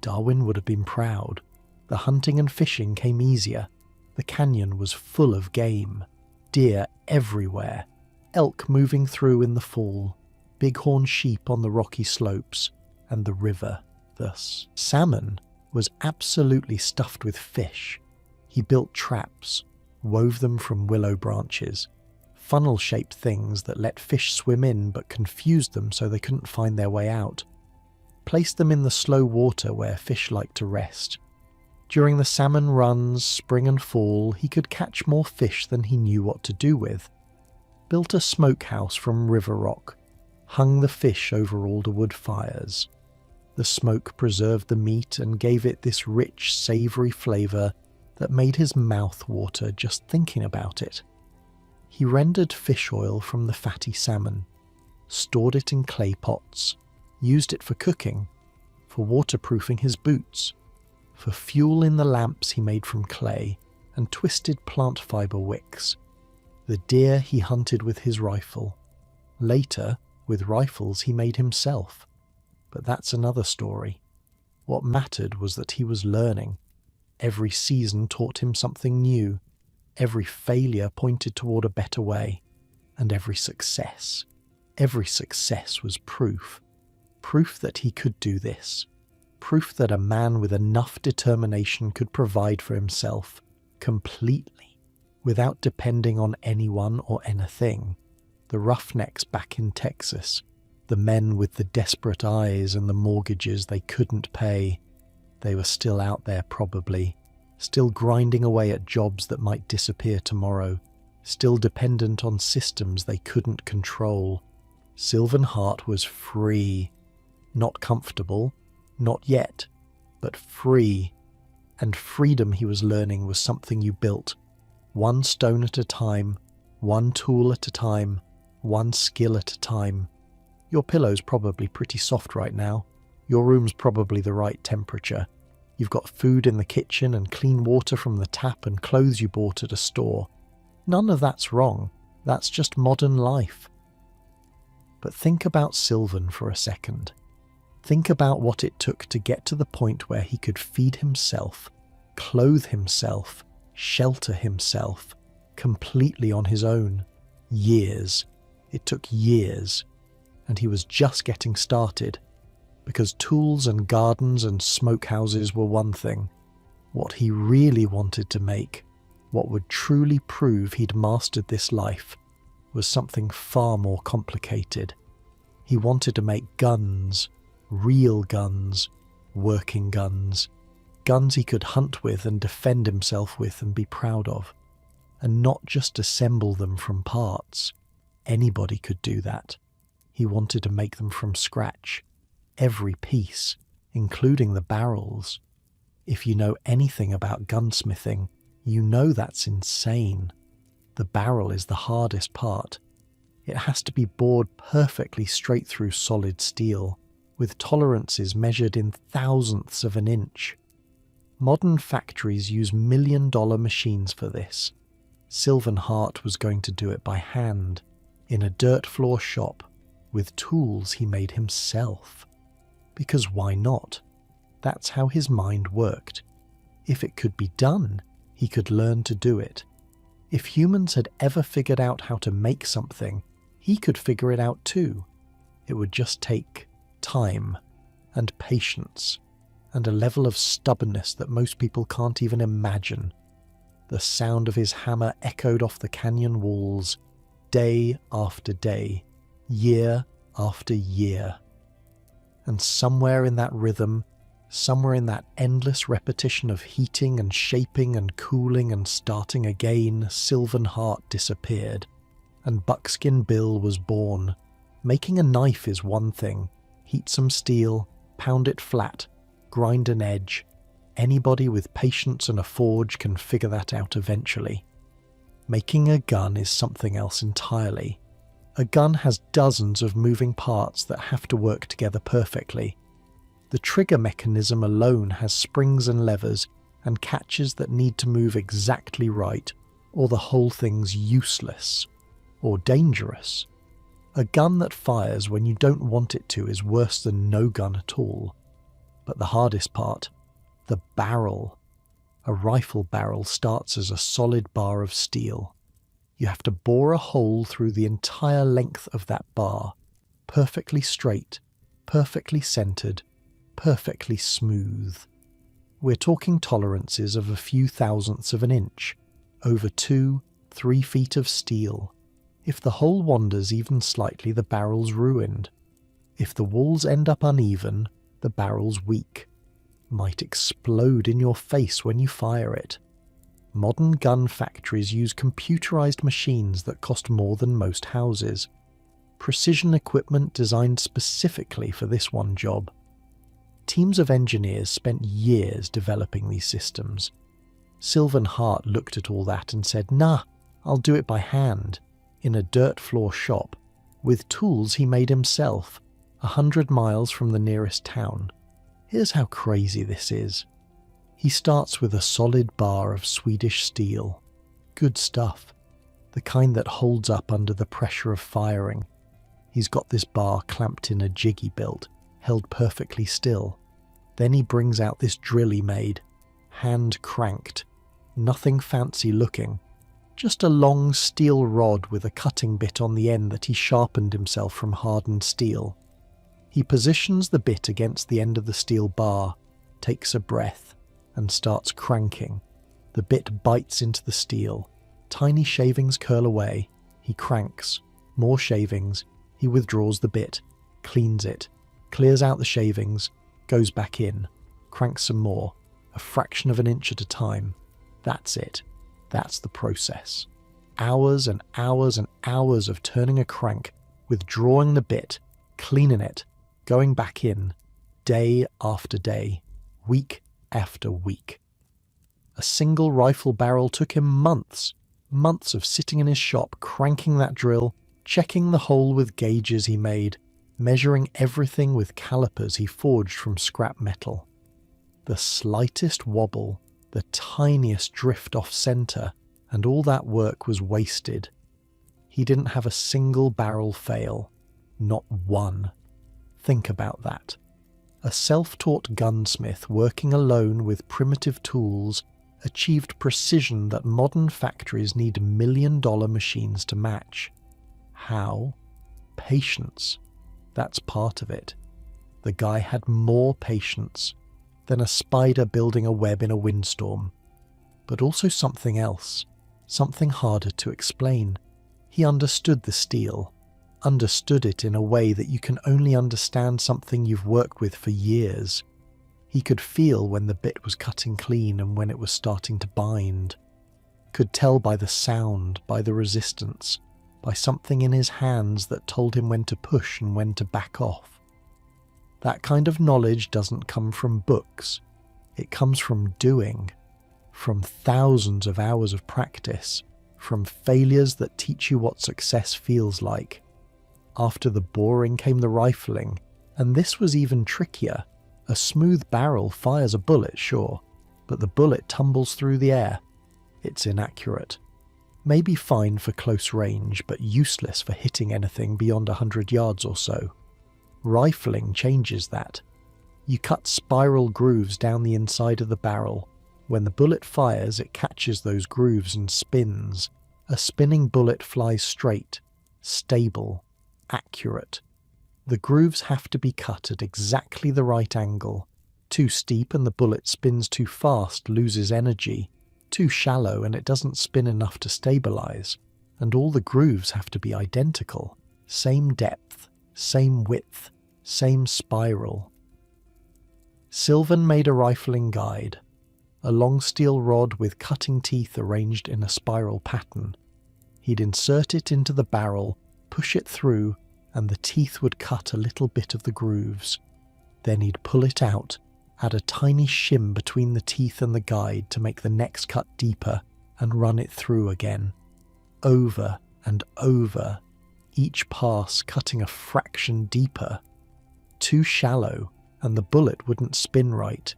Darwin would have been proud. The hunting and fishing came easier. The canyon was full of game. Deer everywhere. Elk moving through in the fall. Bighorn sheep on the rocky slopes. And the river, thus. Salmon was absolutely stuffed with fish. He built traps, wove them from willow branches. Funnel-shaped things that let fish swim in but confused them so they couldn't find their way out. Placed them in the slow water where fish like to rest. During the salmon runs, spring and fall, he could catch more fish than he knew what to do with. Built a smokehouse from river rock, hung the fish over alderwood fires. The smoke preserved the meat and gave it this rich, savoury flavour that made his mouth water just thinking about it. He rendered fish oil from the fatty salmon, stored it in clay pots, used it for cooking, for waterproofing his boots, for fuel in the lamps he made from clay, and twisted plant fibre wicks. The deer he hunted with his rifle. Later, with rifles he made himself. But that's another story. What mattered was that he was learning. Every season taught him something new. Every failure pointed toward a better way, and every success was proof. Proof that he could do this. Proof that a man with enough determination could provide for himself, completely, without depending on anyone or anything. The roughnecks back in Texas, the men with the desperate eyes and the mortgages they couldn't pay, they were still out there probably, still grinding away at jobs that might disappear tomorrow, still dependent on systems they couldn't control. Sylvan Hart was free. Not comfortable, not yet, but free. And freedom, he was learning, was something you built. One stone at a time, one tool at a time, one skill at a time. Your pillow's probably pretty soft right now. Your room's probably the right temperature. You've got food in the kitchen and clean water from the tap and clothes you bought at a store. None of that's wrong. That's just modern life. But think about Sylvan for a second. Think about what it took to get to the point where he could feed himself, clothe himself, shelter himself, completely on his own. Years. It took years. And he was just getting started. Because tools and gardens and smokehouses were one thing. What he really wanted to make, what would truly prove he'd mastered this life, was something far more complicated. He wanted to make guns, real guns, working guns, guns he could hunt with and defend himself with and be proud of, and not just assemble them from parts. Anybody could do that. He wanted to make them from scratch, every piece, including the barrels. If you know anything about gunsmithing, you know that's insane. The barrel is the hardest part. It has to be bored perfectly straight through solid steel, with tolerances measured in thousandths of an inch. Modern factories use million-dollar machines for this. Sylvan Hart was going to do it by hand, in a dirt floor shop, with tools he made himself. Because why not? That's how his mind worked. If it could be done, he could learn to do it. If humans had ever figured out how to make something, he could figure it out too. It would just take time and patience and a level of stubbornness that most people can't even imagine. The sound of his hammer echoed off the canyon walls, day after day, year after year. And somewhere in that rhythm, somewhere in that endless repetition of heating and shaping and cooling and starting again, Sylvan Hart disappeared, and Buckskin Bill was born. Making a knife is one thing. Heat some steel, pound it flat, grind an edge. Anybody with patience and a forge can figure that out eventually. Making a gun is something else entirely. A gun has dozens of moving parts that have to work together perfectly. The trigger mechanism alone has springs and levers and catches that need to move exactly right, or the whole thing's useless or dangerous. A gun that fires when you don't want it to is worse than no gun at all. But the hardest part, the barrel. A rifle barrel starts as a solid bar of steel. You have to bore a hole through the entire length of that bar, perfectly straight, perfectly centered, perfectly smooth. We're talking tolerances of a few thousandths of an inch, over 2-3 feet of steel. If the hole wanders even slightly, the barrel's ruined. If the walls end up uneven, the barrel's weak. Might explode in your face when you fire it. Modern gun factories use computerized machines that cost more than most houses. Precision equipment designed specifically for this one job. Teams of engineers spent years developing these systems. Sylvan Hart looked at all that and said, "Nah, I'll do it by hand, in a dirt floor shop, with tools he made himself, 100 miles from the nearest town." Here's how crazy this is. He starts with a solid bar of Swedish steel. Good stuff. The kind that holds up under the pressure of firing. He's got this bar clamped in a jig he built, held perfectly still. Then he brings out this drill he made, hand cranked, nothing fancy looking, just a long steel rod with a cutting bit on the end that he sharpened himself from hardened steel. He positions the bit against the end of the steel bar, takes a breath, and starts cranking. The bit bites into the steel. Tiny shavings curl away. He cranks. More shavings. He withdraws the bit, cleans it, clears out the shavings, goes back in, cranks some more, a fraction of an inch at a time. That's it. That's the process. Hours and hours and hours of turning a crank, withdrawing the bit, cleaning it, going back in, day after day, week after week. A single rifle barrel took him months of sitting in his shop, cranking that drill, checking the hole with gauges he made, measuring everything with calipers he forged from scrap metal. The slightest wobble, the tiniest drift off center, and all that work was wasted. He didn't have a single barrel fail, not one. Think about that. A self-taught gunsmith working alone with primitive tools achieved precision that modern factories need million-dollar machines to match. How? Patience. That's part of it. The guy had more patience than a spider building a web in a windstorm. But also something else, something harder to explain. He understood the steel, understood it in a way that you can only understand something you've worked with for years. He could feel when the bit was cutting clean and when it was starting to bind. Could tell by the sound, by the resistance, by something in his hands that told him when to push and when to back off. That kind of knowledge doesn't come from books. It comes from doing, from thousands of hours of practice, from failures that teach you what success feels like. After the boring came the rifling, and this was even trickier. A smooth barrel fires a bullet, sure, but the bullet tumbles through the air. It's inaccurate. Maybe fine for close range, but useless for hitting anything beyond 100 yards or so. Rifling changes that. You cut spiral grooves down the inside of the barrel. When the bullet fires, it catches those grooves and spins. A spinning bullet flies straight, stable, accurate. The grooves have to be cut at exactly the right angle. Too steep and the bullet spins too fast, loses energy. Too shallow and it doesn't spin enough to stabilize. And all the grooves have to be identical. Same depth, same width, same spiral. Sylvan made a rifling guide. A long steel rod with cutting teeth arranged in a spiral pattern. He'd insert it into the barrel, push it through, and the teeth would cut a little bit of the grooves. Then he'd pull it out, add a tiny shim between the teeth and the guide to make the next cut deeper, and run it through again. Over and over, each pass cutting a fraction deeper. Too shallow, and the bullet wouldn't spin right.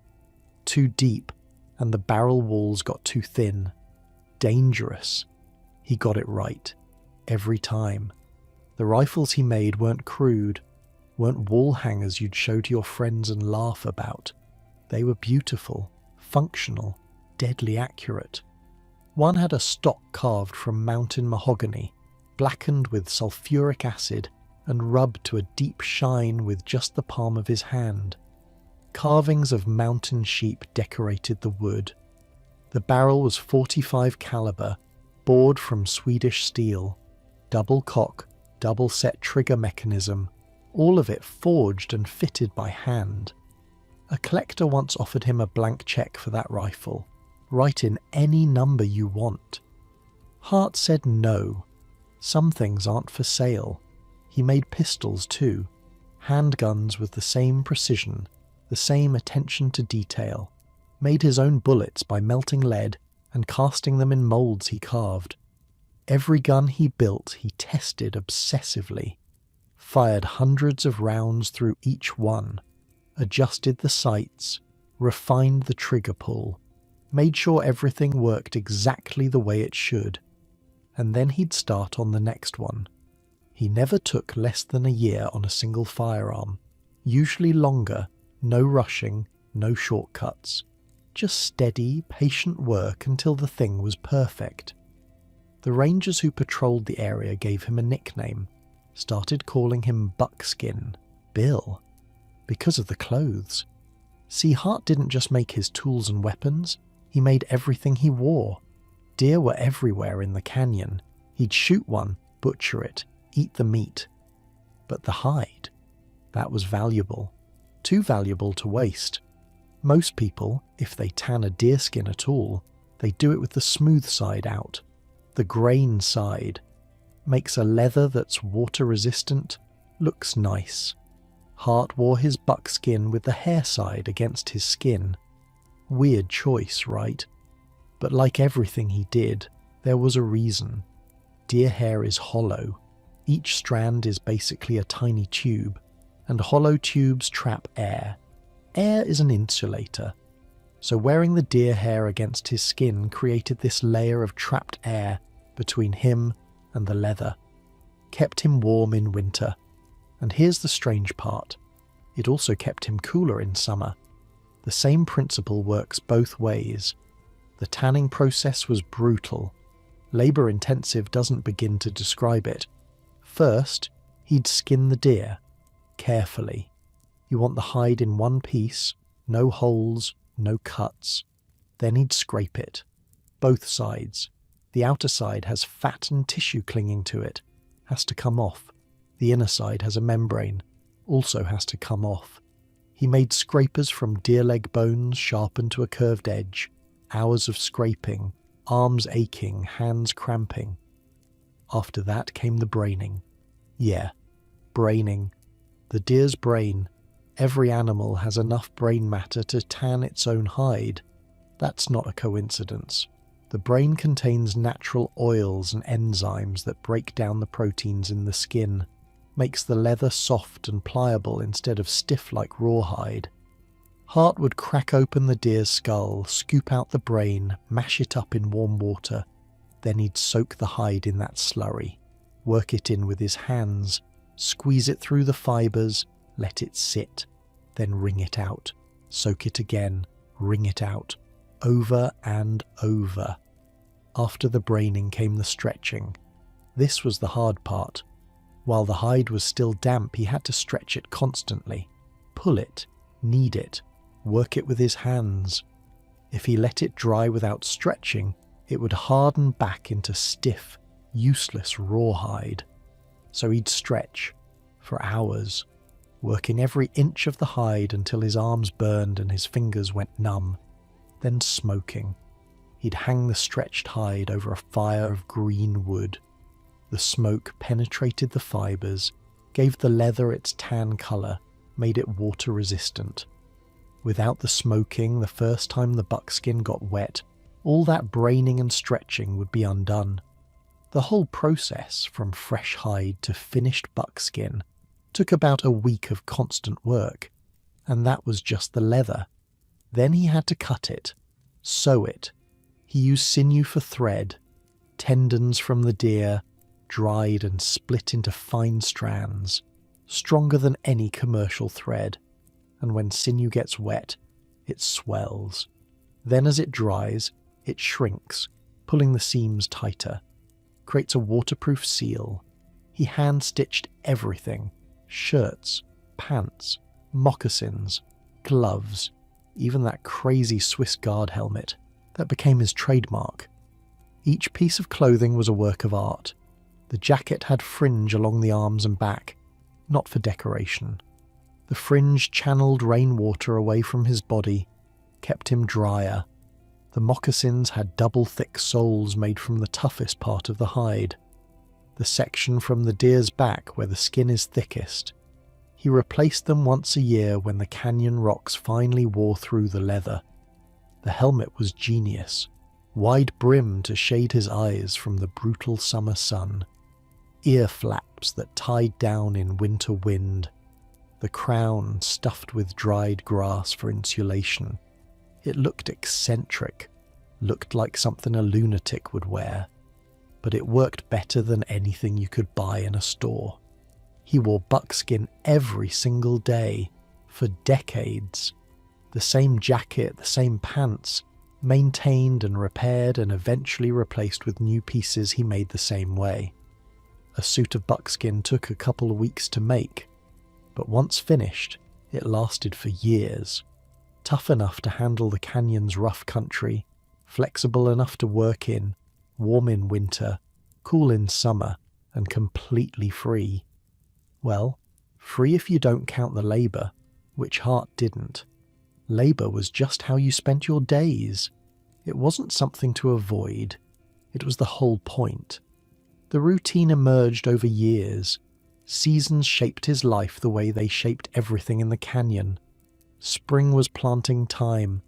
Too deep, and the barrel walls got too thin. Dangerous. He got it right. Every time. The rifles he made weren't crude, weren't wall hangers you'd show to your friends and laugh about. They were beautiful, functional, deadly accurate. One had a stock carved from mountain mahogany, blackened with sulfuric acid and rubbed to a deep shine with just the palm of his hand. Carvings of mountain sheep decorated the wood. The barrel was .45 caliber, bored from Swedish steel, double cock, double set trigger mechanism, all of it forged and fitted by hand. A collector once offered him a blank check for that rifle. Write in any number you want. Hart said no. Some things aren't for sale. He made pistols too, handguns with the same precision, the same attention to detail, made his own bullets by melting lead and casting them in moulds he carved. Every gun he built he tested obsessively, fired hundreds of rounds through each one, adjusted the sights, refined the trigger pull, made sure everything worked exactly the way it should, and then he'd start on the next one. He never took less than a year on a single firearm, usually longer, no rushing, no shortcuts, just steady, patient work until the thing was perfect. The rangers who patrolled the area gave him a nickname, started calling him Buckskin, Bill, because of the clothes. See, Hart didn't just make his tools and weapons, he made everything he wore. Deer were everywhere in the canyon. He'd shoot one, butcher it, eat the meat. But the hide, that was valuable. Too valuable to waste. Most people, if they tan a deerskin at all, they do it with the smooth side out. The grain side makes a leather that's water resistant, looks nice. Hart wore his buckskin with the hair side against his skin. Weird choice, right? But like everything he did, there was a reason. Deer hair is hollow. Each strand is basically a tiny tube, and hollow tubes trap air. Air is an insulator. So wearing the deer hair against his skin created this layer of trapped air between him and the leather, kept him warm in winter. And here's the strange part. It also kept him cooler in summer. The same principle works both ways. The tanning process was brutal. Labor-intensive doesn't begin to describe it. First, he'd skin the deer, carefully. You want the hide in one piece, no holes, no cuts. Then he'd scrape it, both sides. The outer side has fat and tissue clinging to it, has to come off. The inner side has a membrane, also has to come off. He made scrapers from deer leg bones sharpened to a curved edge, hours of scraping, arms aching, hands cramping. After that came the braining. Yeah, braining. The deer's brain. Every animal has enough brain matter to tan its own hide. That's not a coincidence. The brain contains natural oils and enzymes that break down the proteins in the skin, makes the leather soft and pliable instead of stiff like rawhide. Hart would crack open the deer's skull, scoop out the brain, mash it up in warm water. Then he'd soak the hide in that slurry, work it in with his hands, squeeze it through the fibres, let it sit, then wring it out, soak it again, wring it out, over and over. After the braining came the stretching. This was the hard part. While the hide was still damp, he had to stretch it constantly, pull it, knead it, work it with his hands. If he let it dry without stretching, it would harden back into stiff, useless rawhide. So he'd stretch, for hours, working every inch of the hide until his arms burned and his fingers went numb, then smoking. He'd hang the stretched hide over a fire of green wood. The smoke penetrated the fibres, gave the leather its tan colour, made it water resistant. Without the smoking, the first time the buckskin got wet, all that braining and stretching would be undone. The whole process, from fresh hide to finished buckskin, took about a week of constant work, and that was just the leather. Then he had to cut it, sew it. He used sinew for thread, tendons from the deer, dried and split into fine strands, stronger than any commercial thread, and when sinew gets wet, it swells. Then as it dries, it shrinks, pulling the seams tighter, creates a waterproof seal. He hand-stitched everything, shirts, pants, moccasins, gloves, even that crazy Swiss Guard helmet that became his trademark. Each piece of clothing was a work of art. The jacket had fringe along the arms and back, not for decoration. The fringe channeled rainwater away from his body, kept him drier. The moccasins had double-thick soles made from the toughest part of the hide, the section from the deer's back where the skin is thickest. He replaced them once a year when the canyon rocks finally wore through the leather. The helmet was genius, wide-brimmed to shade his eyes from the brutal summer sun, ear flaps that tied down in winter wind, the crown stuffed with dried grass for insulation. It looked eccentric, looked like something a lunatic would wear, but it worked better than anything you could buy in a store. He wore buckskin every single day, for decades. The same jacket, the same pants, maintained and repaired and eventually replaced with new pieces he made the same way. A suit of buckskin took a couple of weeks to make, but once finished, it lasted for years. Tough enough to handle the canyon's rough country, flexible enough to work in, warm in winter, cool in summer, and completely free. Well, free if you don't count the labour, which Hart didn't. Labour was just how you spent your days. It wasn't something to avoid. It was the whole point. The routine emerged over years. Seasons shaped his life the way they shaped everything in the canyon. Spring was planting time,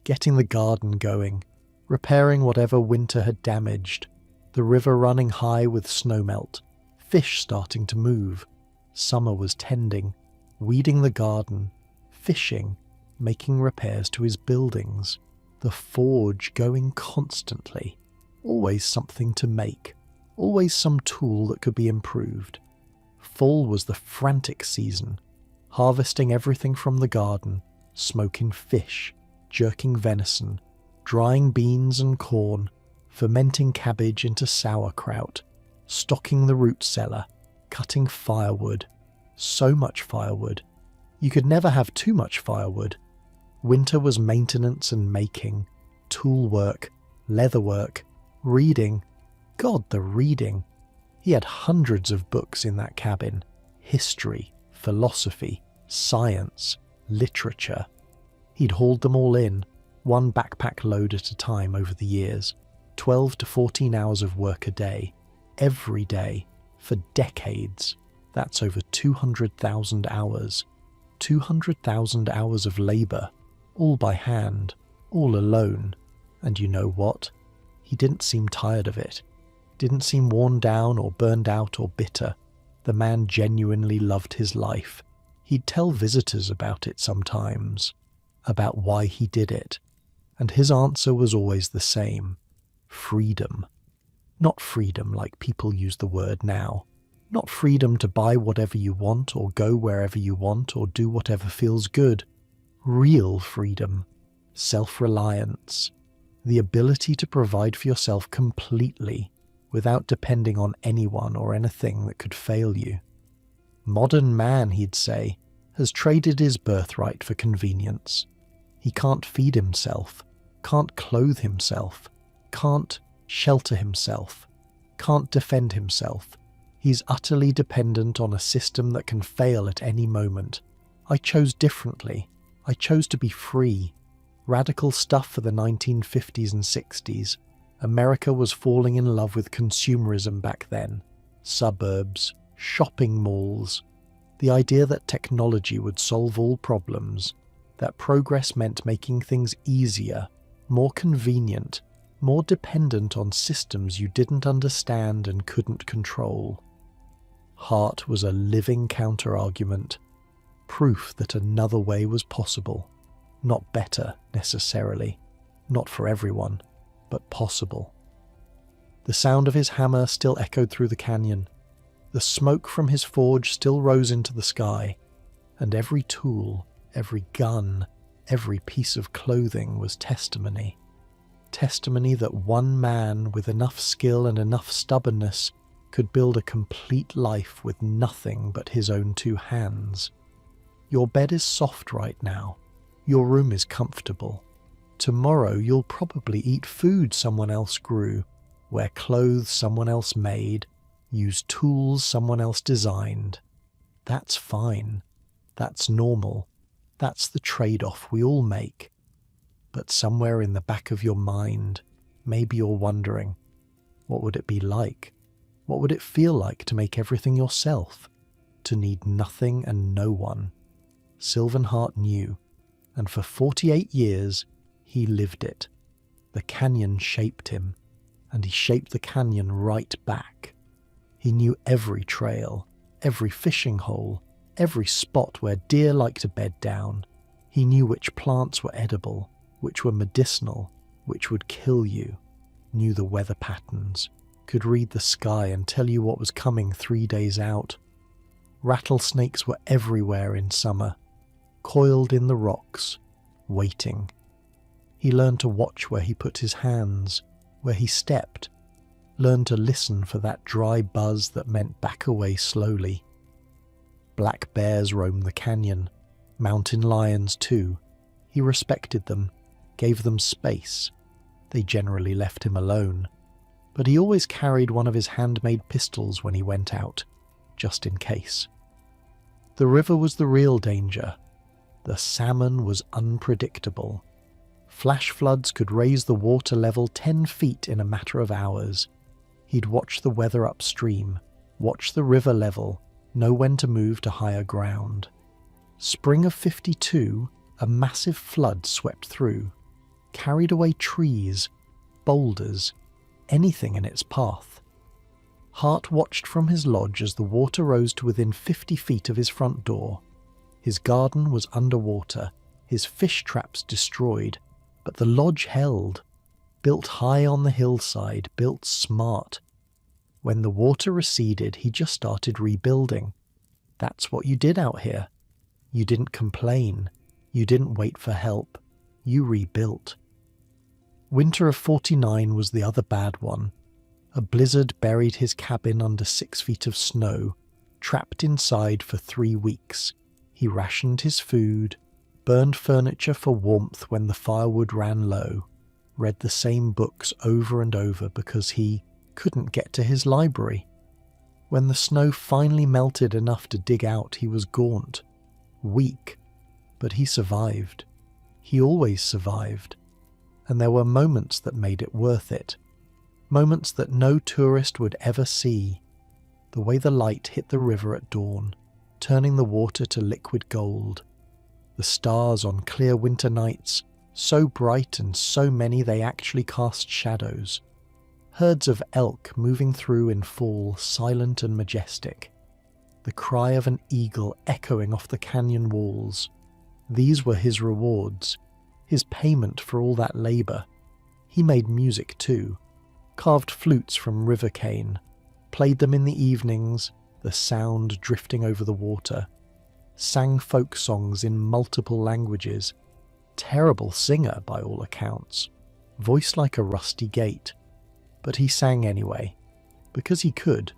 getting the garden going, repairing whatever winter had damaged, the river running high with snowmelt, fish starting to move. Summer was tending, weeding the garden, fishing, making repairs to his buildings, the forge going constantly, always something to make, always some tool that could be improved. Fall was the frantic season, harvesting everything from the garden, smoking fish, jerking venison, drying beans and corn, fermenting cabbage into sauerkraut, stocking the root cellar, cutting firewood. So much firewood. You could never have too much firewood. Winter was maintenance and making, tool work, leather work, reading, God, the reading. He had hundreds of books in that cabin. History, philosophy, science, literature. He'd hauled them all in, one backpack load at a time over the years. 12 to 14 hours of work a day, every day, for decades. That's over 200,000 hours. 200,000 hours of labour, all by hand, all alone. And you know what? He didn't seem tired of it. Didn't seem worn down or burned out or bitter. The man genuinely loved his life. He'd tell visitors about it sometimes, about why he did it. And his answer was always the same. Freedom. Not freedom like people use the word now. Not freedom to buy whatever you want or go wherever you want or do whatever feels good. Real freedom. Self-reliance. The ability to provide for yourself completely without depending on anyone or anything that could fail you. Modern man, he'd say, has traded his birthright for convenience. He can't feed himself, can't clothe himself, can't shelter himself, can't defend himself. He's utterly dependent on a system that can fail at any moment. I chose differently. I chose to be free. Radical stuff for the 1950s and 60s. America was falling in love with consumerism back then. Suburbs, shopping malls. The idea that technology would solve all problems, that progress meant making things easier, more convenient, more dependent on systems you didn't understand and couldn't control. Hart was a living counter-argument, proof that another way was possible. Not better, necessarily. Not for everyone, but possible. The sound of his hammer still echoed through the canyon. The smoke from his forge still rose into the sky, and every tool, every gun, every piece of clothing was testimony. Testimony that one man with enough skill and enough stubbornness could build a complete life with nothing but his own two hands. Your bed is soft right now. Your room is comfortable. Tomorrow you'll probably eat food someone else grew, wear clothes someone else made, use tools someone else designed. That's fine. That's normal. That's the trade-off we all make. But somewhere in the back of your mind, maybe you're wondering, what would it be like? What would it feel like to make everything yourself? To need nothing and no one? Sylvan Hart knew, and for 48 years, he lived it. The canyon shaped him, and he shaped the canyon right back. He knew every trail, every fishing hole, every spot where deer like to bed down. He knew which plants were edible, which were medicinal, which would kill you, knew the weather patterns, could read the sky and tell you what was coming 3 days out. Rattlesnakes were everywhere in summer, coiled in the rocks, waiting. He learned to watch where he put his hands, where he stepped, learned to listen for that dry buzz that meant back away slowly. Black bears roamed the canyon, mountain lions too. He respected them, gave them space. They generally left him alone, but he always carried one of his handmade pistols when he went out, just in case. The river was the real danger. The salmon was unpredictable. Flash floods could raise the water level 10 feet in a matter of hours. He'd watch the weather upstream, watch the river level, know when to move to higher ground. Spring of 52, a massive flood swept through, carried away trees, boulders, anything in its path. Hart watched from his lodge as the water rose to within 50 feet of his front door. His garden was underwater, his fish traps destroyed, but the lodge held. Built high on the hillside, built smart. When the water receded, he just started rebuilding. That's what you did out here. You didn't complain. You didn't wait for help. You rebuilt. Winter of 49 was the other bad one. A blizzard buried his cabin under 6 feet of snow, trapped inside for 3 weeks. He rationed his food, burned furniture for warmth when the firewood ran low, read the same books over and over because he couldn't get to his library. When the snow finally melted enough to dig out, he was gaunt, weak, but he survived. He always survived. And there were moments that made it worth it. Moments that no tourist would ever see. The way the light hit the river at dawn, turning the water to liquid gold. The stars on clear winter nights, so bright and so many they actually cast shadows. Herds of elk moving through in fall, silent and majestic. The cry of an eagle echoing off the canyon walls. These were his rewards, his payment for all that labour. He made music too, carved flutes from river cane, played them in the evenings, the sound drifting over the water, sang folk songs in multiple languages. Terrible singer by all accounts, voice like a rusty gate. But he sang anyway, because he could,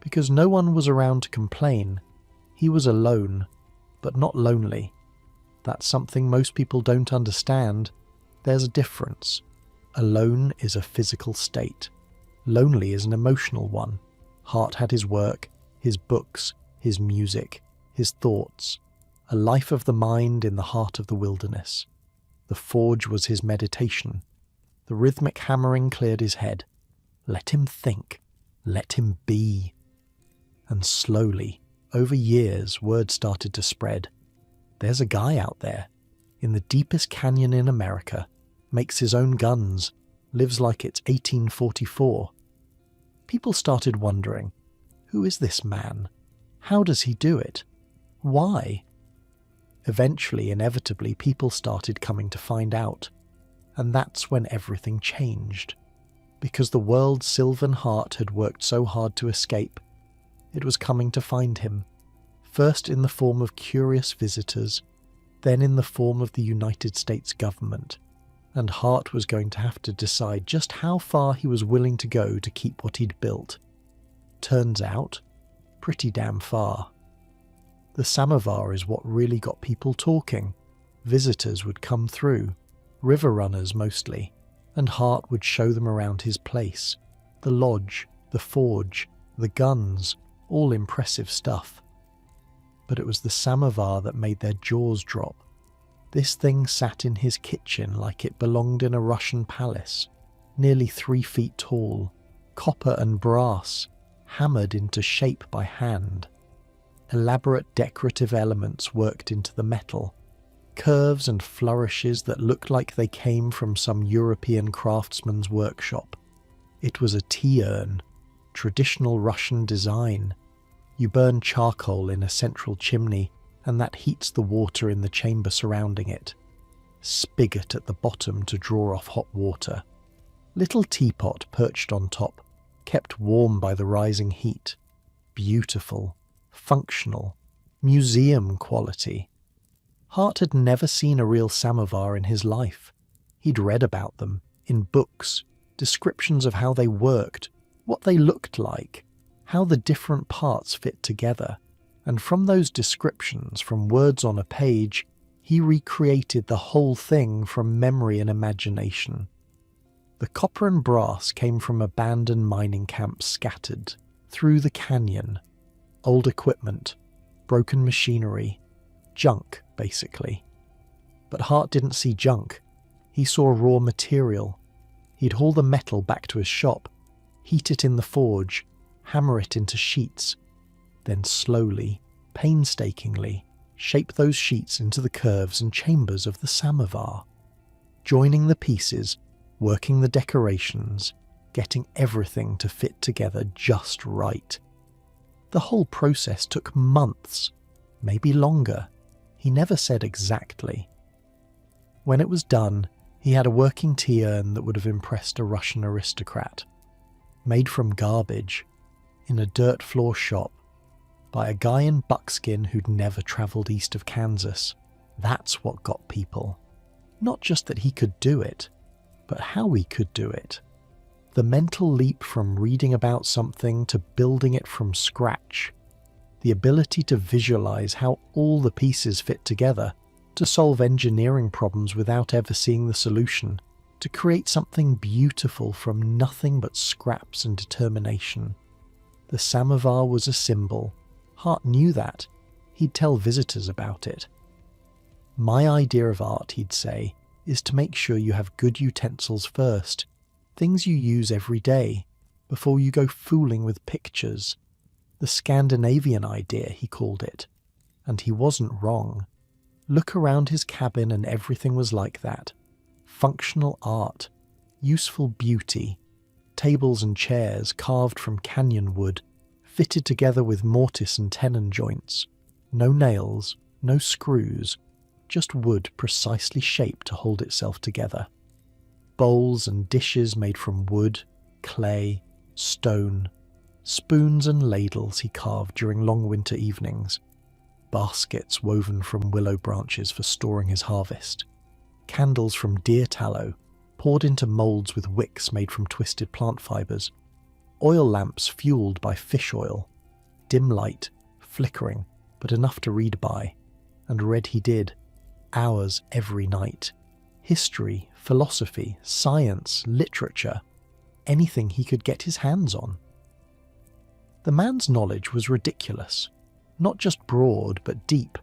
because no one was around to complain. He was alone, but not lonely. That's something most people don't understand. There's a difference. Alone is a physical state. Lonely is an emotional one. Hart had his work, his books, his music, his thoughts, a life of the mind in the heart of the wilderness. The forge was his meditation. The rhythmic hammering cleared his head. Let him think. Let him be. And slowly, over years, word started to spread. There's a guy out there, in the deepest canyon in America, makes his own guns, lives like it's 1844. People started wondering, who is this man? How does he do it? Why? Eventually, inevitably, people started coming to find out. And that's when everything changed. Because the world Sylvan Hart had worked so hard to escape, it was coming to find him. First in the form of curious visitors, then in the form of the United States government, and Hart was going to have to decide just how far he was willing to go to keep what he'd built. Turns out, pretty damn far. The samovar is what really got people talking. Visitors would come through, river runners mostly, and Hart would show them around his place, the lodge, the forge, the guns, all impressive stuff. But it was the samovar that made their jaws drop. This thing sat in his kitchen like it belonged in a Russian palace, nearly 3 feet tall, copper and brass, hammered into shape by hand. Elaborate decorative elements worked into the metal, curves and flourishes that looked like they came from some European craftsman's workshop. It was a tea urn, traditional Russian design. You burn charcoal in a central chimney, and that heats the water in the chamber surrounding it. Spigot at the bottom to draw off hot water. Little teapot perched on top, kept warm by the rising heat. Beautiful, functional, museum quality. Hart had never seen a real samovar in his life. He'd read about them, in books, descriptions of how they worked, what they looked like, how the different parts fit together, and from those descriptions, from words on a page, he recreated the whole thing from memory and imagination. The copper and brass came from abandoned mining camps scattered through the canyon. Old equipment, broken machinery, junk, basically. But Hart didn't see junk. He saw raw material. He'd haul the metal back to his shop, heat it in the forge, hammer it into sheets, then slowly, painstakingly, shape those sheets into the curves and chambers of the samovar, joining the pieces, working the decorations, getting everything to fit together just right. The whole process took months, maybe longer. He never said exactly. When it was done, he had a working tea urn that would have impressed a Russian aristocrat. Made from garbage, in a dirt floor shop, by a guy in buckskin who'd never travelled east of Kansas. That's what got people. Not just that he could do it, but how he could do it. The mental leap from reading about something to building it from scratch. The ability to visualize how all the pieces fit together, to solve engineering problems without ever seeing the solution, to create something beautiful from nothing but scraps and determination. The samovar was a symbol. Hart knew that. He'd tell visitors about it. "My idea of art," he'd say, "is to make sure you have good utensils first, things you use every day, before you go fooling with pictures." The Scandinavian idea, he called it. And he wasn't wrong. Look around his cabin and everything was like that. Functional art, useful beauty, tables and chairs carved from canyon wood, fitted together with mortise and tenon joints. No nails, no screws, just wood precisely shaped to hold itself together. Bowls and dishes made from wood, clay, stone, spoons and ladles he carved during long winter evenings, baskets woven from willow branches for storing his harvest, candles from deer tallow poured into moulds with wicks made from twisted plant fibres, oil lamps fueled by fish oil, dim light, flickering, but enough to read by, and read he did, hours every night. History, philosophy, science, literature, anything he could get his hands on. The man's knowledge was ridiculous, not just broad but deep.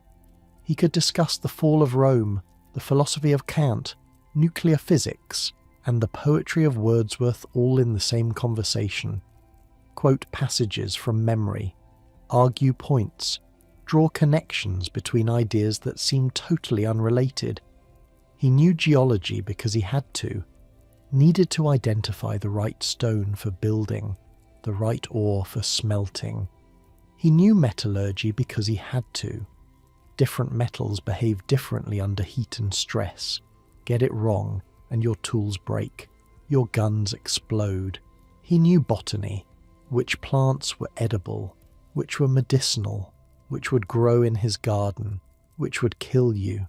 He could discuss the fall of Rome, the philosophy of Kant, nuclear physics, and the poetry of Wordsworth all in the same conversation. Quote passages from memory, argue points, draw connections between ideas that seemed totally unrelated. He knew geology because he had to, needed to identify the right stone for building, the right ore for smelting. He knew metallurgy because he had to. Different metals behave differently under heat and stress. Get it wrong, and your tools break. Your guns explode. He knew botany, which plants were edible, which were medicinal, which would grow in his garden, which would kill you.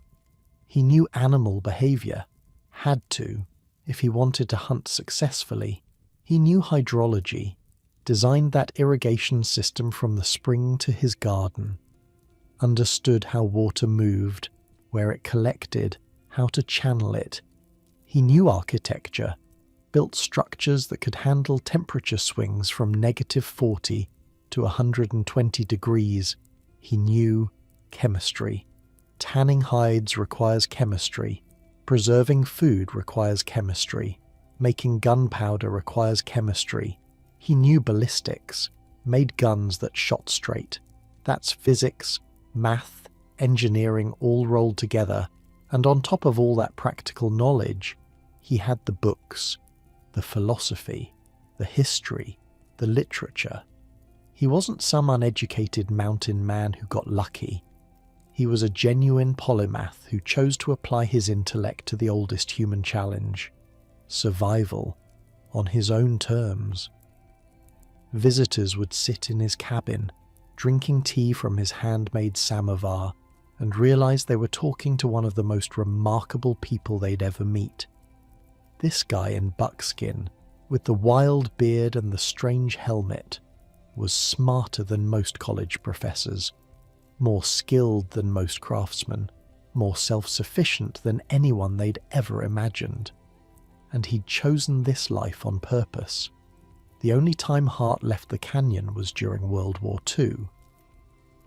He knew animal behaviour, had to, if he wanted to hunt successfully. He knew hydrology, designed that irrigation system from the spring to his garden, understood how water moved, where it collected, how to channel it. He knew architecture, built structures that could handle temperature swings from -40 to 120 degrees. He knew chemistry. Tanning hides requires chemistry. Preserving food requires chemistry. Making gunpowder requires chemistry. He knew ballistics, made guns that shot straight. That's physics, math, engineering all rolled together. And on top of all that practical knowledge, he had the books, the philosophy, the history, the literature. He wasn't some uneducated mountain man who got lucky. He was a genuine polymath who chose to apply his intellect to the oldest human challenge, survival, on his own terms. Visitors would sit in his cabin, drinking tea from his handmade samovar, and realize they were talking to one of the most remarkable people they'd ever meet. This guy in buckskin, with the wild beard and the strange helmet, was smarter than most college professors, more skilled than most craftsmen, more self-sufficient than anyone they'd ever imagined. And he'd chosen this life on purpose. The only time Hart left the canyon was during World War II.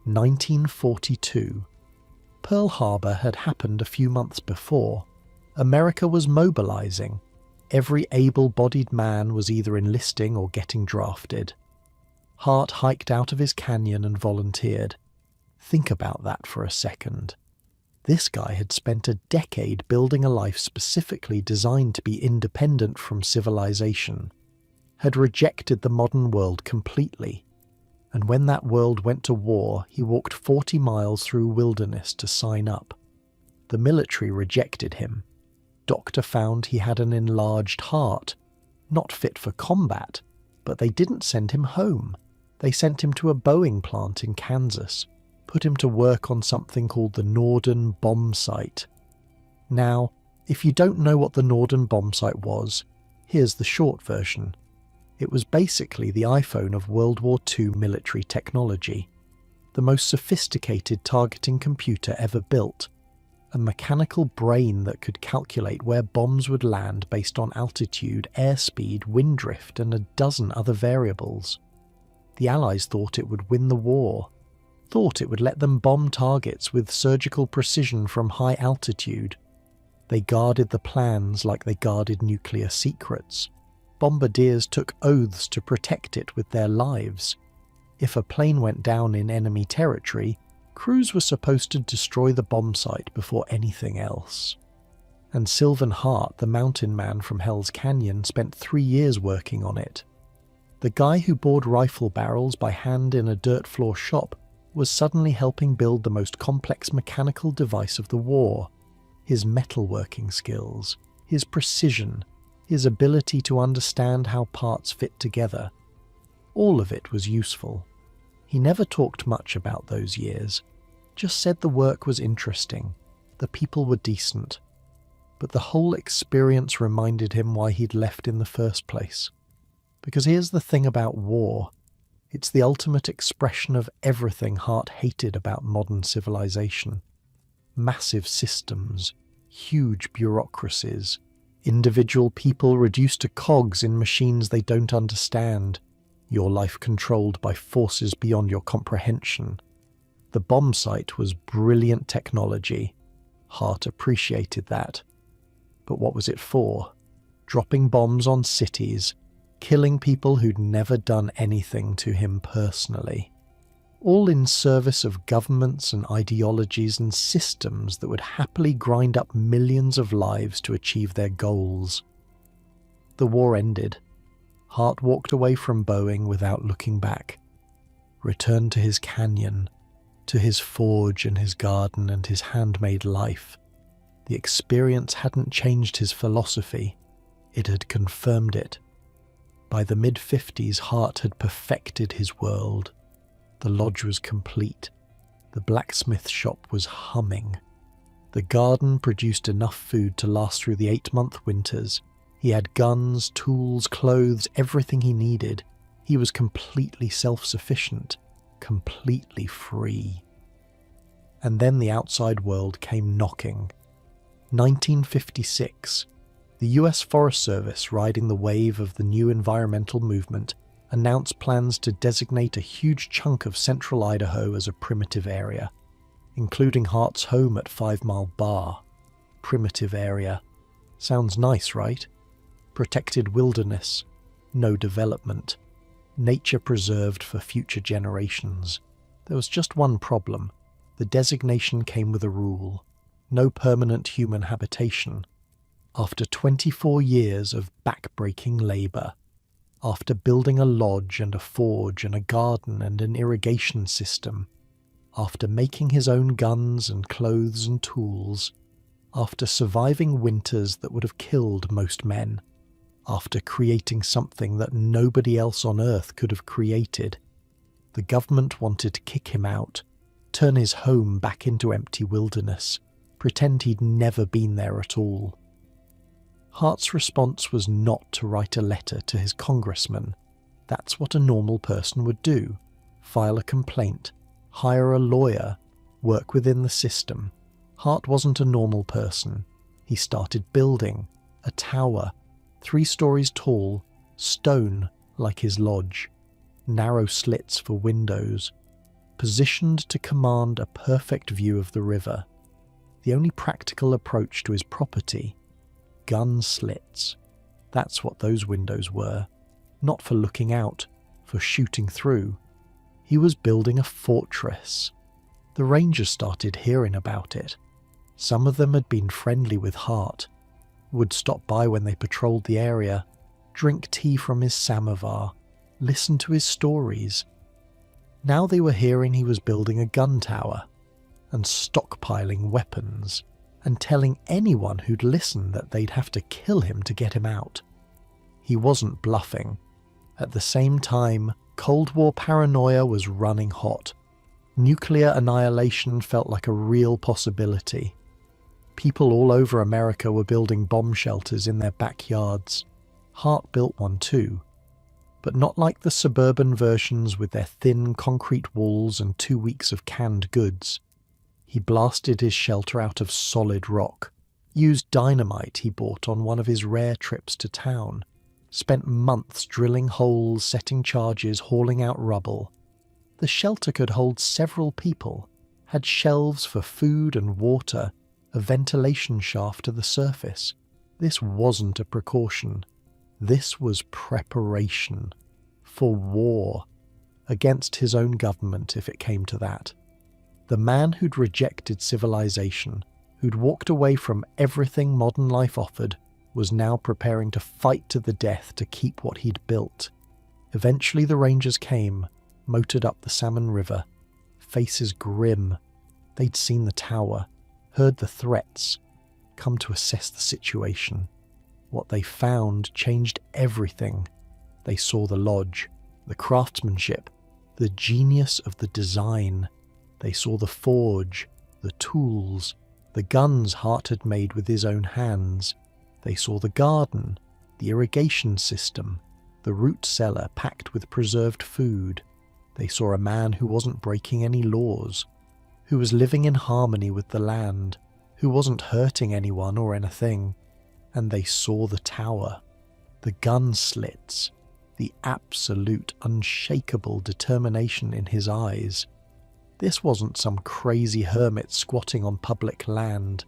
1942. Pearl Harbor had happened a few months before. America was mobilizing. Every able-bodied man was either enlisting or getting drafted. Hart hiked out of his canyon and volunteered. Think about that for a second. This guy had spent a decade building a life specifically designed to be independent from civilization, had rejected the modern world completely, and when that world went to war, he walked 40 miles through wilderness to sign up. The military rejected him. Doctor found he had an enlarged heart, not fit for combat, but they didn't send him home. They sent him to a Boeing plant in Kansas, put him to work on something called the Norden bomb sight. Now, if you don't know what the Norden bomb sight was, here's the short version. It was basically the iPhone of World War II military technology, the most sophisticated targeting computer ever built, a mechanical brain that could calculate where bombs would land based on altitude, airspeed, wind drift, and a dozen other variables. The Allies thought it would win the war, thought it would let them bomb targets with surgical precision from high altitude. They guarded the plans like they guarded nuclear secrets. Bombardiers took oaths to protect it with their lives. If a plane went down in enemy territory, crews were supposed to destroy the bomb site before anything else. And Sylvan Hart, the mountain man from Hell's Canyon, spent 3 years working on it. The guy who bored rifle barrels by hand in a dirt floor shop was suddenly helping build the most complex mechanical device of the war. His metalworking skills, his precision, his ability to understand how parts fit together. All of it was useful. He never talked much about those years, just said the work was interesting, the people were decent. But the whole experience reminded him why he'd left in the first place. Because here's the thing about war. It's the ultimate expression of everything Hart hated about modern civilization. Massive systems, huge bureaucracies, individual people reduced to cogs in machines they don't understand, your life controlled by forces beyond your comprehension. The bomb site was brilliant technology. Hart appreciated that. But what was it for? Dropping bombs on cities, killing people who'd never done anything to him personally. All in service of governments and ideologies and systems that would happily grind up millions of lives to achieve their goals. The war ended. Hart walked away from Boeing without looking back, returned to his canyon, to his forge and his garden and his handmade life. The experience hadn't changed his philosophy, it had confirmed it. By the mid-50s, Hart had perfected his world. The lodge was complete. The blacksmith shop was humming. The garden produced enough food to last through the 8-month winters. He had guns, tools, clothes, everything he needed. He was completely self-sufficient, completely free. And then the outside world came knocking. 1956. The US Forest Service, riding the wave of the new environmental movement, announced plans to designate a huge chunk of central Idaho as a primitive area, including Hart's home at 5 Mile Bar. Primitive area. Sounds nice, right? Protected wilderness, no development, nature preserved for future generations. There was just one problem. The designation came with a rule: no permanent human habitation. After 24 years of back-breaking labour, after building a lodge and a forge and a garden and an irrigation system, after making his own guns and clothes and tools, after surviving winters that would have killed most men, after creating something that nobody else on Earth could have created, the government wanted to kick him out, turn his home back into empty wilderness, pretend he'd never been there at all. Hart's response was not to write a letter to his congressman. That's what a normal person would do. File a complaint, hire a lawyer, work within the system. Hart wasn't a normal person. He started building a tower, 3 stories tall, stone like his lodge, narrow slits for windows, positioned to command a perfect view of the river. The only practical approach to his property: gun slits. That's what those windows were. Not for looking out, for shooting through. He was building a fortress. The rangers started hearing about it. Some of them had been friendly with Hart, would stop by when they patrolled the area, drink tea from his samovar, listen to his stories. Now they were hearing he was building a gun tower and stockpiling weapons, and telling anyone who'd listen that they'd have to kill him to get him out. He wasn't bluffing. At the same time, Cold War paranoia was running hot. Nuclear annihilation felt like a real possibility. People all over America were building bomb shelters in their backyards. Hart built one too, but not like the suburban versions with their thin concrete walls and 2 weeks of canned goods. He blasted his shelter out of solid rock, used dynamite he bought on one of his rare trips to town, spent months drilling holes, setting charges, hauling out rubble. The shelter could hold several people, had shelves for food and water, a ventilation shaft to the surface. This wasn't a precaution. This was preparation. For war. Against his own government, if it came to that. The man who'd rejected civilization, who'd walked away from everything modern life offered, was now preparing to fight to the death to keep what he'd built. Eventually the Rangers came, motored up the Salmon River, faces grim. They'd seen the tower, heard the threats, come to assess the situation. What they found changed everything. They saw the lodge, the craftsmanship, the genius of the design. They saw the forge, the tools, the guns Hart had made with his own hands. They saw the garden, the irrigation system, the root cellar packed with preserved food. They saw a man who wasn't breaking any laws, who was living in harmony with the land, who wasn't hurting anyone or anything. And they saw the tower, the gun slits, the absolute unshakable determination in his eyes. This wasn't some crazy hermit squatting on public land.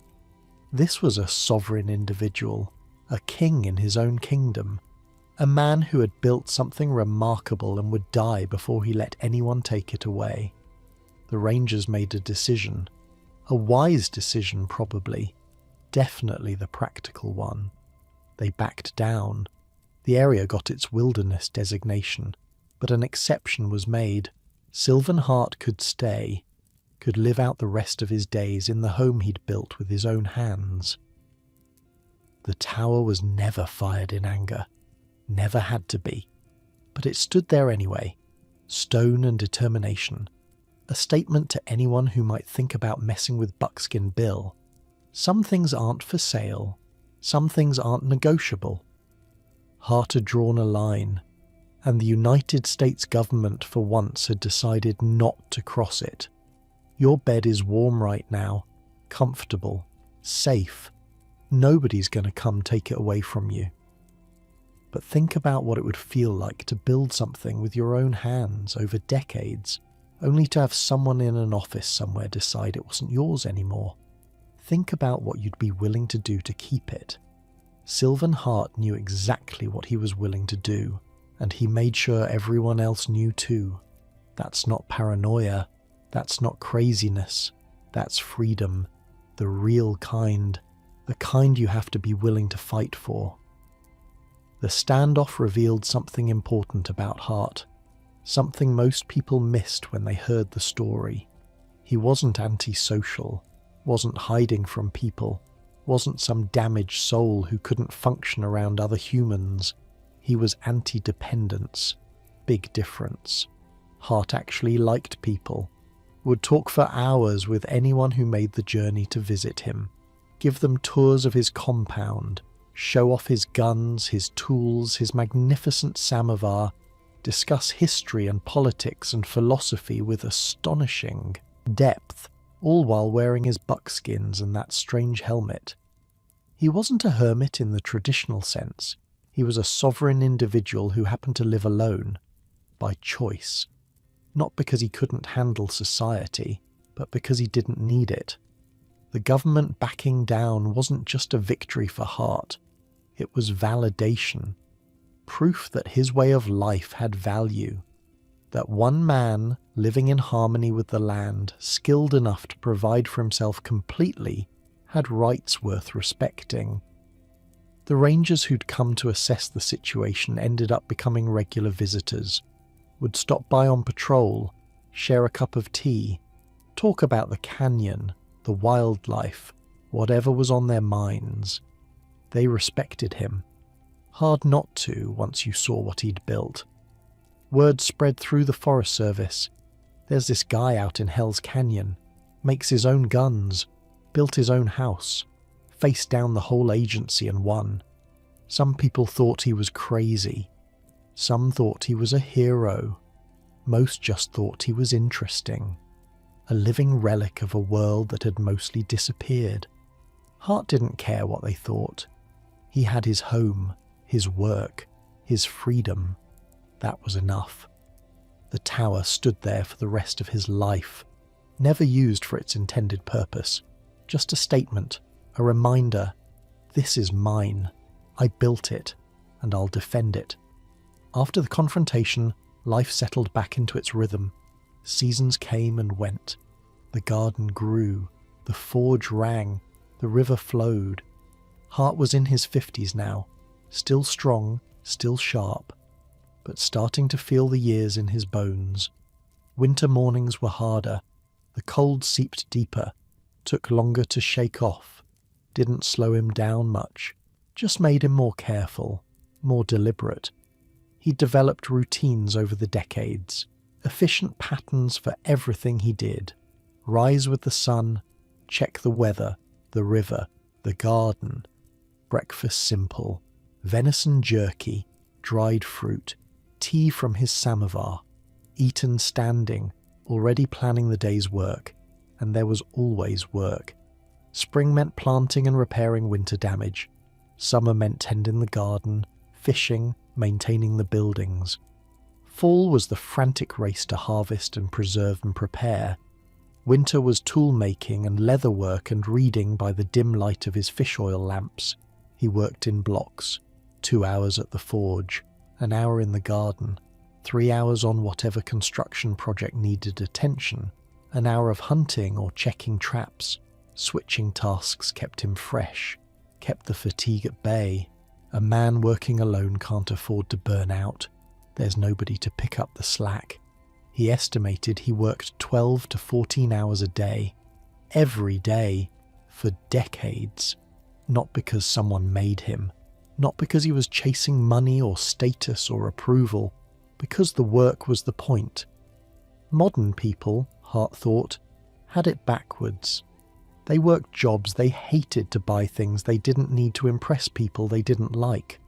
This was a sovereign individual, a king in his own kingdom, a man who had built something remarkable and would die before he let anyone take it away. The Rangers made a decision, a wise decision probably, definitely the practical one. They backed down. The area got its wilderness designation, but an exception was made. Sylvan Hart could stay, could live out the rest of his days in the home he'd built with his own hands. The tower was never fired in anger, never had to be, but it stood there anyway, stone and determination, a statement to anyone who might think about messing with Buckskin Bill. Some things aren't for sale, some things aren't negotiable. Hart had drawn a line, and the United States government for once had decided not to cross it. Your bed is warm right now, comfortable, safe. Nobody's going to come take it away from you. But think about what it would feel like to build something with your own hands over decades, only to have someone in an office somewhere decide it wasn't yours anymore. Think about what you'd be willing to do to keep it. Sylvan Hart knew exactly what he was willing to do, and he made sure everyone else knew too. That's not paranoia, that's not craziness, that's freedom, the real kind, the kind you have to be willing to fight for. The standoff revealed something important about Hart, something most people missed when they heard the story. He wasn't antisocial, wasn't hiding from people, wasn't some damaged soul who couldn't function around other humans. He was anti-dependence. Big difference. Hart actually liked people, would talk for hours with anyone who made the journey to visit him, give them tours of his compound, show off his guns, his tools, his magnificent samovar, discuss history and politics and philosophy with astonishing depth, all while wearing his buckskins and that strange helmet. He wasn't a hermit in the traditional sense. He was a sovereign individual who happened to live alone, by choice. Not because he couldn't handle society, but because he didn't need it. The government backing down wasn't just a victory for Hart. It was validation. Proof that his way of life had value. That one man, living in harmony with the land, skilled enough to provide for himself completely, had rights worth respecting. The Rangers who'd come to assess the situation ended up becoming regular visitors, would stop by on patrol, share a cup of tea, talk about the canyon, the wildlife, whatever was on their minds. They respected him. Hard not to once you saw what he'd built. Word spread through the Forest Service. There's this guy out in Hell's Canyon, makes his own guns, built his own house, faced down the whole agency and won. Some people thought he was crazy. Some thought he was a hero. Most just thought he was interesting. a living relic of a world that had mostly disappeared. Hart didn't care what they thought. He had his home, his work, his freedom. That was enough. The tower stood there for the rest of his life, never used for its intended purpose, just a statement, a reminder, this is mine, I built it, and I'll defend it. After the confrontation, life settled back into its rhythm. Seasons came and went. The garden grew, the forge rang, the river flowed. Hart was in his 50s now, still strong, still sharp, but starting to feel the years in his bones. Winter mornings were harder, the cold seeped deeper, took longer to shake off, didn't slow him down much, just made him more careful, more deliberate. He'd developed routines over the decades, efficient patterns for everything he did. Rise with the sun, check the weather, the river, the garden. Breakfast simple, venison jerky, dried fruit, tea from his samovar, eaten standing, already planning the day's work, and there was always work. Spring meant planting and repairing winter damage. Summer meant tending the garden, fishing, maintaining the buildings. Fall was the frantic race to harvest and preserve and prepare. Winter was tool-making and leatherwork and reading by the dim light of his fish oil lamps. He worked in blocks, 2 hours at the forge, an hour in the garden, 3 hours on whatever construction project needed attention, an hour of hunting or checking traps. Switching tasks kept him fresh, kept the fatigue at bay. A man working alone can't afford to burn out. There's nobody to pick up the slack. He estimated he worked 12 to 14 hours a day, every day, for decades. Not because someone made him, not because he was chasing money or status or approval, because the work was the point. Modern people, Hart thought, had it backwards. They worked jobs they hated to buy things they didn't need to impress people they didn't like.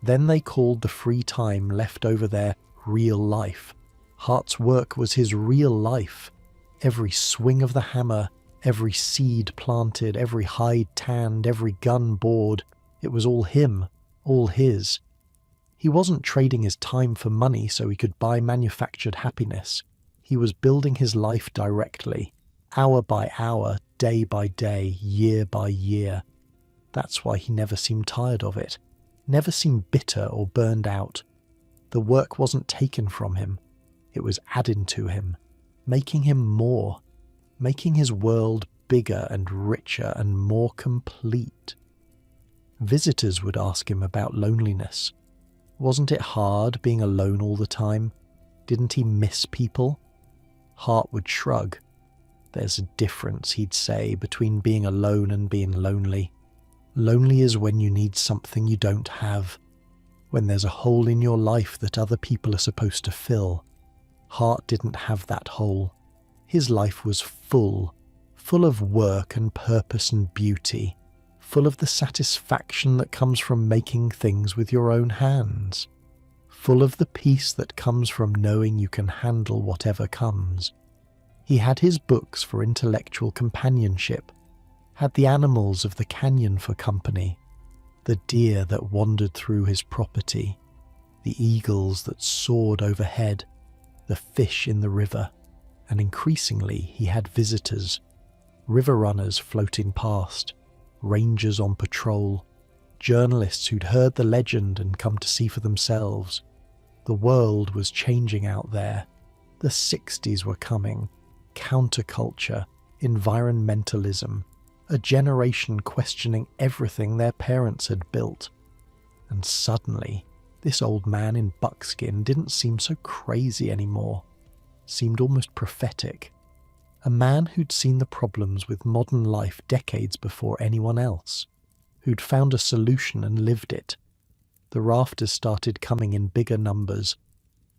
Then they called the free time left over their real life. Hart's work was his real life. Every swing of the hammer, every seed planted, every hide tanned, every gun bored, it was all him, all his. He wasn't trading his time for money so he could buy manufactured happiness. He was building his life directly, hour by hour, day by day, year by year. That's why he never seemed tired of it, never seemed bitter or burned out. The work wasn't taken from him, it was added to him, making him more, making his world bigger and richer and more complete. Visitors would ask him about loneliness. Wasn't it hard being alone all the time? Didn't he miss people? Hart would shrug. There's a difference, he'd say, between being alone and being lonely. Lonely is when you need something you don't have, when there's a hole in your life that other people are supposed to fill. Hart didn't have that hole. His life was full of work and purpose and beauty, full of the satisfaction that comes from making things with your own hands, full of the peace that comes from knowing you can handle whatever comes. He had his books for intellectual companionship, had the animals of the canyon for company, the deer that wandered through his property, the eagles that soared overhead, the fish in the river, and increasingly he had visitors, river runners floating past, rangers on patrol, journalists who'd heard the legend and come to see for themselves. The world was changing out there. The 60s were coming. Counterculture, environmentalism, a generation questioning everything their parents had built. And suddenly, this old man in buckskin didn't seem so crazy anymore, seemed almost prophetic. A man who'd seen the problems with modern life decades before anyone else, who'd found a solution and lived it. The rafters started coming in bigger numbers.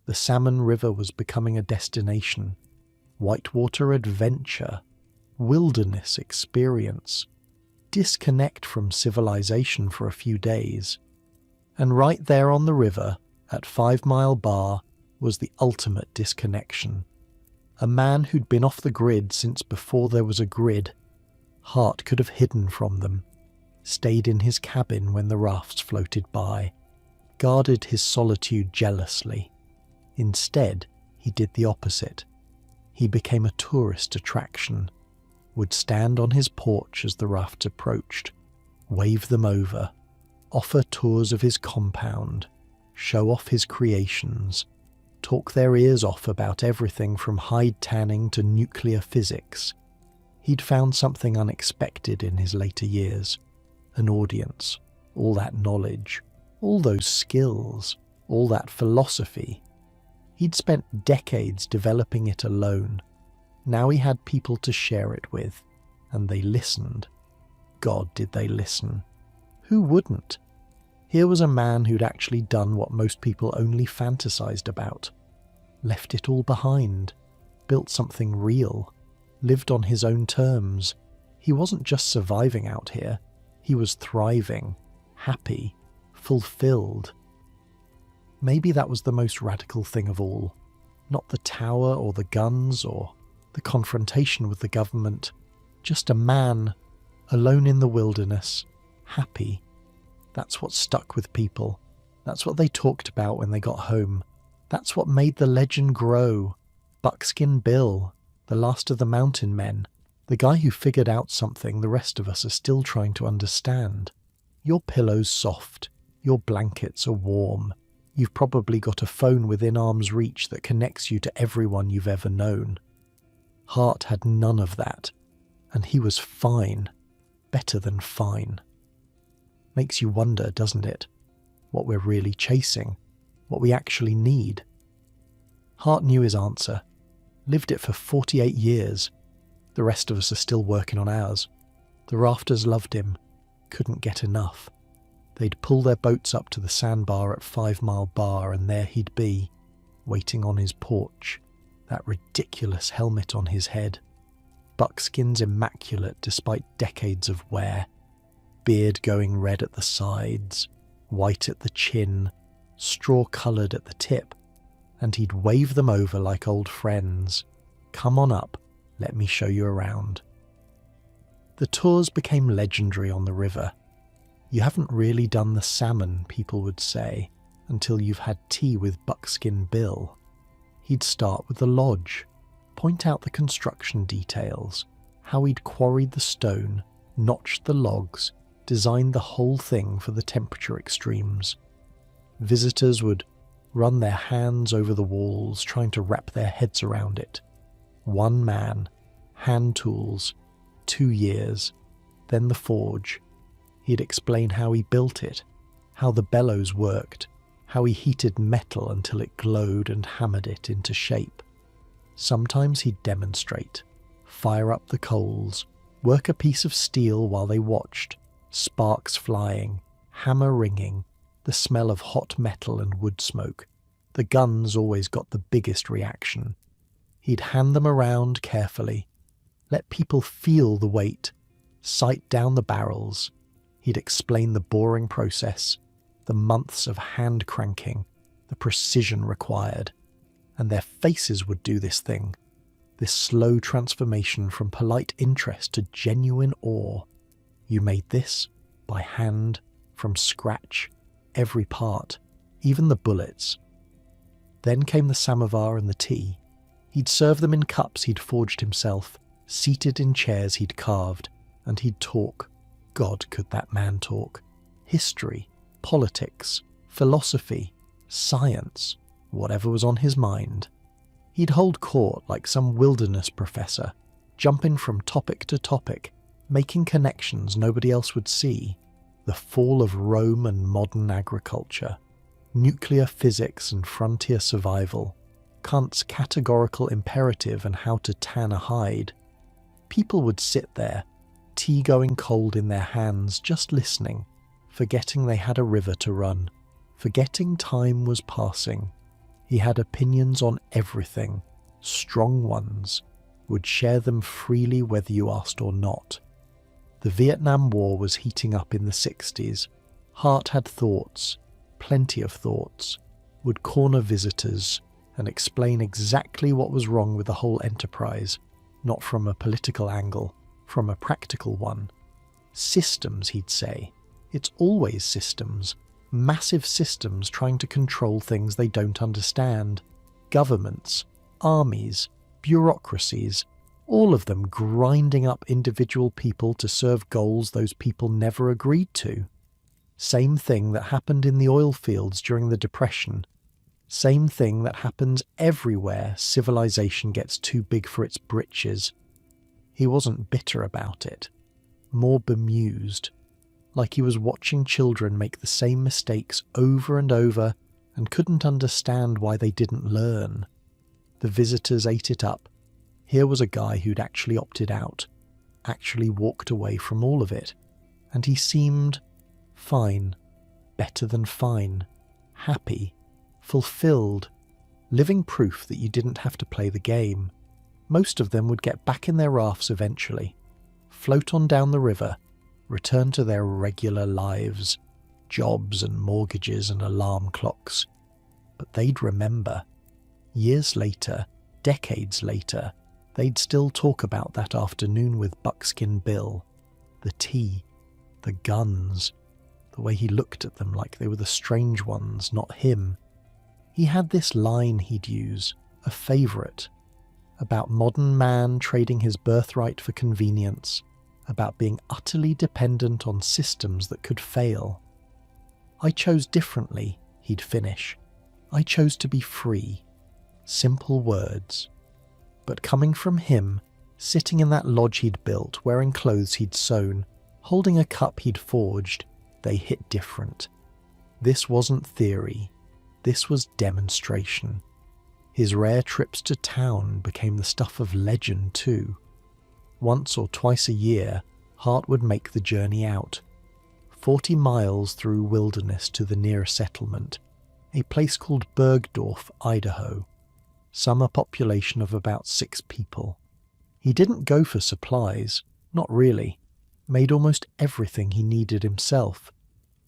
The Salmon River was becoming a destination. Whitewater adventure, wilderness experience, disconnect from civilization for a few days. And right there on the river, at 5 Mile Bar, was the ultimate disconnection. A man who'd been off the grid since before there was a grid. Hart could have hidden from them, stayed in his cabin when the rafts floated by, guarded his solitude jealously. Instead, he did the opposite. He became a tourist attraction, would stand on his porch as the rafts approached, wave them over, offer tours of his compound, show off his creations, talk their ears off about everything from hide tanning to nuclear physics. He'd found something unexpected in his later years. An audience, all that knowledge, all those skills, all that philosophy. He'd spent decades developing it alone. Now he had people to share it with, and they listened. God, did they listen. Who wouldn't? Here was a man who'd actually done what most people only fantasized about. Left it all behind, built something real, lived on his own terms. He wasn't just surviving out here, he was thriving, happy, fulfilled. Maybe that was the most radical thing of all. Not the tower or the guns or the confrontation with the government. Just a man, alone in the wilderness, happy. That's what stuck with people. That's what they talked about when they got home. That's what made the legend grow. Buckskin Bill, the last of the mountain men, the guy who figured out something the rest of us are still trying to understand. Your pillow's soft. Your blankets are warm. You've probably got a phone within arm's reach that connects you to everyone you've ever known. Hart had none of that, and he was fine. Better than fine. Makes you wonder, doesn't it? What we're really chasing. What we actually need. Hart knew his answer. Lived it for 48 years. The rest of us are still working on ours. The rafters loved him. Couldn't get enough. They'd pull their boats up to the sandbar at 5 Mile Bar, and there he'd be, waiting on his porch, that ridiculous helmet on his head. Buckskin's immaculate despite decades of wear. Beard going red at the sides, white at the chin, straw-coloured at the tip, and he'd wave them over like old friends. Come on up, let me show you around. The tours became legendary on the river. You haven't really done the salmon, people would say, until you've had tea with Buckskin Bill. He'd start with the lodge, point out the construction details, how he'd quarried the stone, notched the logs, designed the whole thing for the temperature extremes. Visitors would run their hands over the walls, trying to wrap their heads around it. One man, hand tools, 2 years, then the forge. He'd explain how he built it, how the bellows worked, how he heated metal until it glowed and hammered it into shape. Sometimes he'd demonstrate, fire up the coals, work a piece of steel while they watched, sparks flying, hammer ringing, the smell of hot metal and wood smoke. The guns always got the biggest reaction. He'd hand them around carefully, let people feel the weight, sight down the barrels. He'd explain the boring process, the months of hand cranking, the precision required. And their faces would do this thing, this slow transformation from polite interest to genuine awe. You made this by hand, from scratch, every part, even the bullets. Then came the samovar and the tea. He'd serve them in cups he'd forged himself, seated in chairs he'd carved, and he'd talk. God, could that man talk. History, politics, philosophy, science, whatever was on his mind. He'd hold court like some wilderness professor, jumping from topic to topic, making connections nobody else would see. The fall of Rome and modern agriculture, nuclear physics and frontier survival, Kant's categorical imperative and how to tan a hide. People would sit there, tea going cold in their hands, just listening, forgetting they had a river to run, forgetting time was passing. He had opinions on everything, strong ones, would share them freely whether you asked or not. The Vietnam War was heating up in the 60s. Hart had thoughts, plenty of thoughts, would corner visitors, and explain exactly what was wrong with the whole enterprise, not from a political angle, from a practical one. Systems, he'd say. It's always systems. Massive systems trying to control things they don't understand. Governments, armies, bureaucracies, all of them grinding up individual people to serve goals those people never agreed to. Same thing that happened in the oil fields during the Depression. Same thing that happens everywhere civilization gets too big for its britches. He wasn't bitter about it, more bemused, like he was watching children make the same mistakes over and over and couldn't understand why they didn't learn. The visitors ate it up. Here was a guy who'd actually opted out, actually walked away from all of it, and he seemed fine, better than fine, happy, fulfilled, living proof that you didn't have to play the game. Most of them would get back in their rafts eventually, float on down the river, return to their regular lives, jobs and mortgages and alarm clocks. But they'd remember. Years later, decades later, they'd still talk about that afternoon with Buckskin Bill, the tea, the guns, the way he looked at them like they were the strange ones, not him. He had this line he'd use, a favourite, about modern man trading his birthright for convenience, about being utterly dependent on systems that could fail. I chose differently, he'd finish. I chose to be free. Simple words. But coming from him, sitting in that lodge he'd built, wearing clothes he'd sewn, holding a cup he'd forged, they hit different. This wasn't theory. This was demonstration. His rare trips to town became the stuff of legend too. Once or twice a year, Hart would make the journey out. 40 miles through wilderness to the nearest settlement, a place called Bergdorf, Idaho. Summer population of about 6 people. He didn't go for supplies, not really. Made almost everything he needed himself.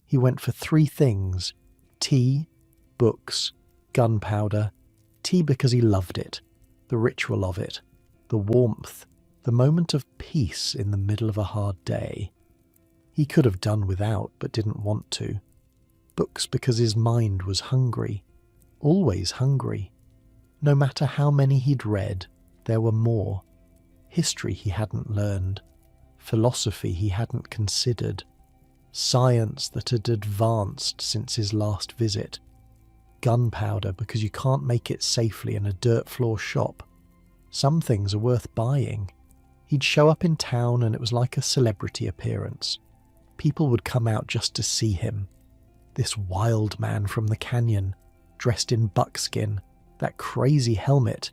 He went for 3 things: tea, books, gunpowder. Tea because he loved it, the ritual of it, the warmth, the moment of peace in the middle of a hard day. He could have done without, but didn't want to. Books because his mind was hungry, always hungry. No matter how many he'd read, there were more. History he hadn't learned, philosophy he hadn't considered, science that had advanced since his last visit. Gunpowder because you can't make it safely in a dirt floor shop. Some things are worth buying. He'd show up in town and it was like a celebrity appearance. People would come out just to see him. This wild man from the canyon, dressed in buckskin, that crazy helmet,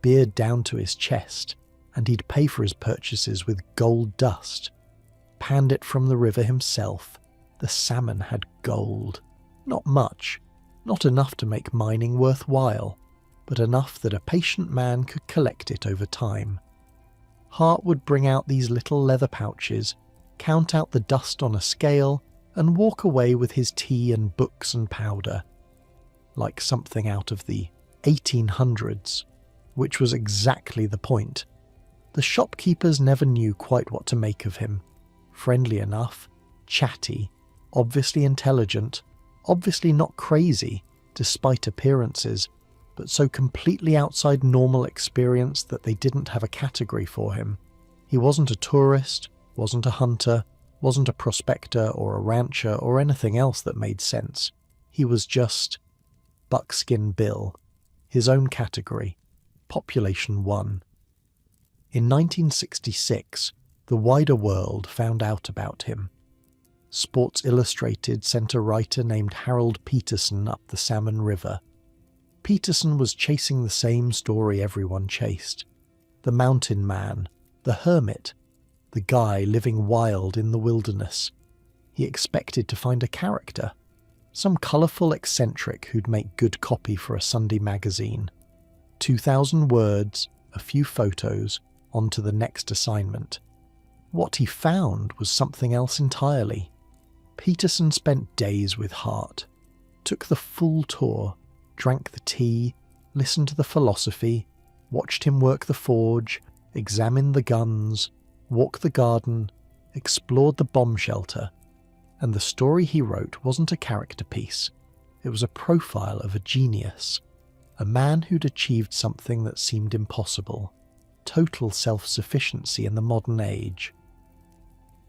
beard down to his chest, and he'd pay for his purchases with gold dust. Panned it from the river himself. The salmon had gold. Not much. Not enough to make mining worthwhile, but enough that a patient man could collect it over time. Hart would bring out these little leather pouches, count out the dust on a scale, and walk away with his tea and books and powder. Like something out of the 1800s, which was exactly the point. The shopkeepers never knew quite what to make of him. Friendly enough, chatty, obviously intelligent, obviously not crazy, despite appearances, but so completely outside normal experience that they didn't have a category for him. He wasn't a tourist, wasn't a hunter, wasn't a prospector or a rancher or anything else that made sense. He was just Buckskin Bill, his own category, population 1. In 1966, the wider world found out about him. Sports Illustrated sent a writer named Harold Peterson up the Salmon River. Peterson was chasing the same story everyone chased. The mountain man, the hermit, the guy living wild in the wilderness. He expected to find a character, some colourful eccentric who'd make good copy for a Sunday magazine. 2,000 words, a few photos, on to the next assignment. What he found was something else entirely. Peterson spent days with Hart, took the full tour, drank the tea, listened to the philosophy, watched him work the forge, examined the guns, walked the garden, explored the bomb shelter, and the story he wrote wasn't a character piece. It was a profile of a genius, a man who'd achieved something that seemed impossible, total self-sufficiency in the modern age.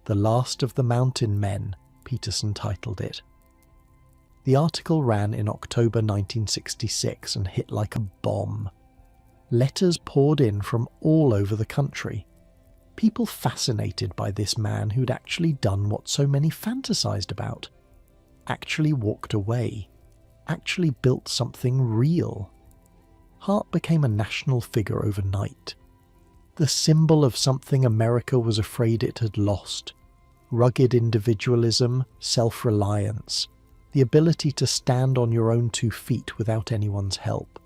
The Last of the Mountain Men, Peterson titled it. The article ran in October 1966 and hit like a bomb. Letters poured in from all over the country. People fascinated by this man who'd actually done what so many fantasized about. Actually walked away. Actually built something real. Hart became a national figure overnight. The symbol of something America was afraid it had lost. Rugged individualism, self-reliance, the ability to stand on your own 2 feet without anyone's help.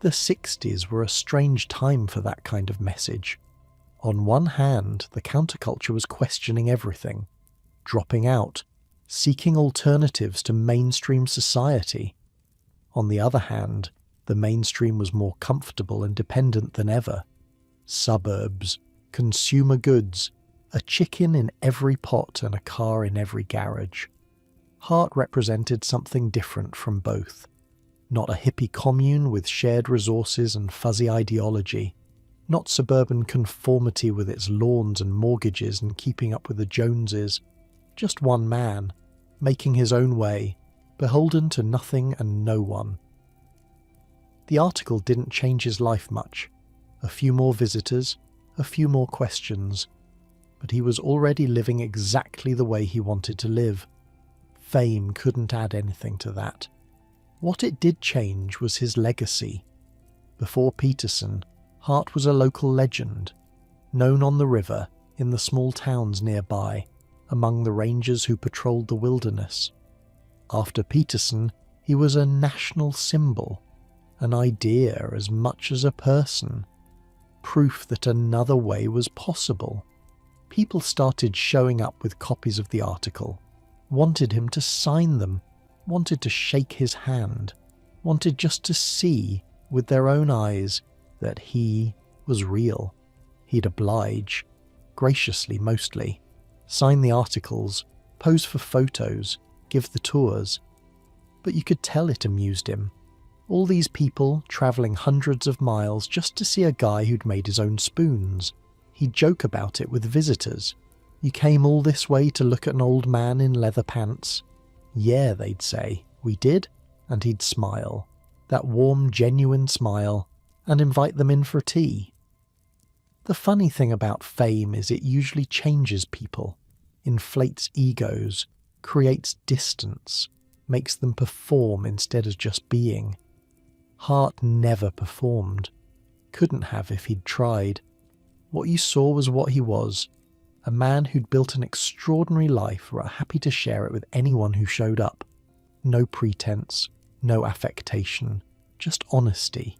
The 60s were a strange time for that kind of message. On one hand, the counterculture was questioning everything, dropping out, seeking alternatives to mainstream society. On the other hand, the mainstream was more comfortable and dependent than ever. Suburbs, consumer goods, a chicken in every pot and a car in every garage. Hart represented something different from both. Not a hippie commune with shared resources and fuzzy ideology. Not suburban conformity with its lawns and mortgages and keeping up with the Joneses. Just one man, making his own way, beholden to nothing and no one. The article didn't change his life much. A few more visitors, a few more questions. But he was already living exactly the way he wanted to live. Fame couldn't add anything to that. What it did change was his legacy. Before Peterson, Hart was a local legend, known on the river, in the small towns nearby, among the rangers who patrolled the wilderness. After Peterson, he was a national symbol, an idea as much as a person, proof that another way was possible. People started showing up with copies of the article, wanted him to sign them, wanted to shake his hand, wanted just to see, with their own eyes, that he was real. He'd oblige, graciously mostly, sign the articles, pose for photos, give the tours. But you could tell it amused him. All these people travelling hundreds of miles just to see a guy who'd made his own spoons. He'd joke about it with visitors. You came all this way to look at an old man in leather pants? Yeah, they'd say. We did? And he'd smile. That warm, genuine smile, and invite them in for tea. The funny thing about fame is it usually changes people, inflates egos, creates distance, makes them perform instead of just being. Hart never performed. Couldn't have if he'd tried. What you saw was what he was, a man who'd built an extraordinary life, were happy to share it with anyone who showed up. No pretense, no affectation, just honesty.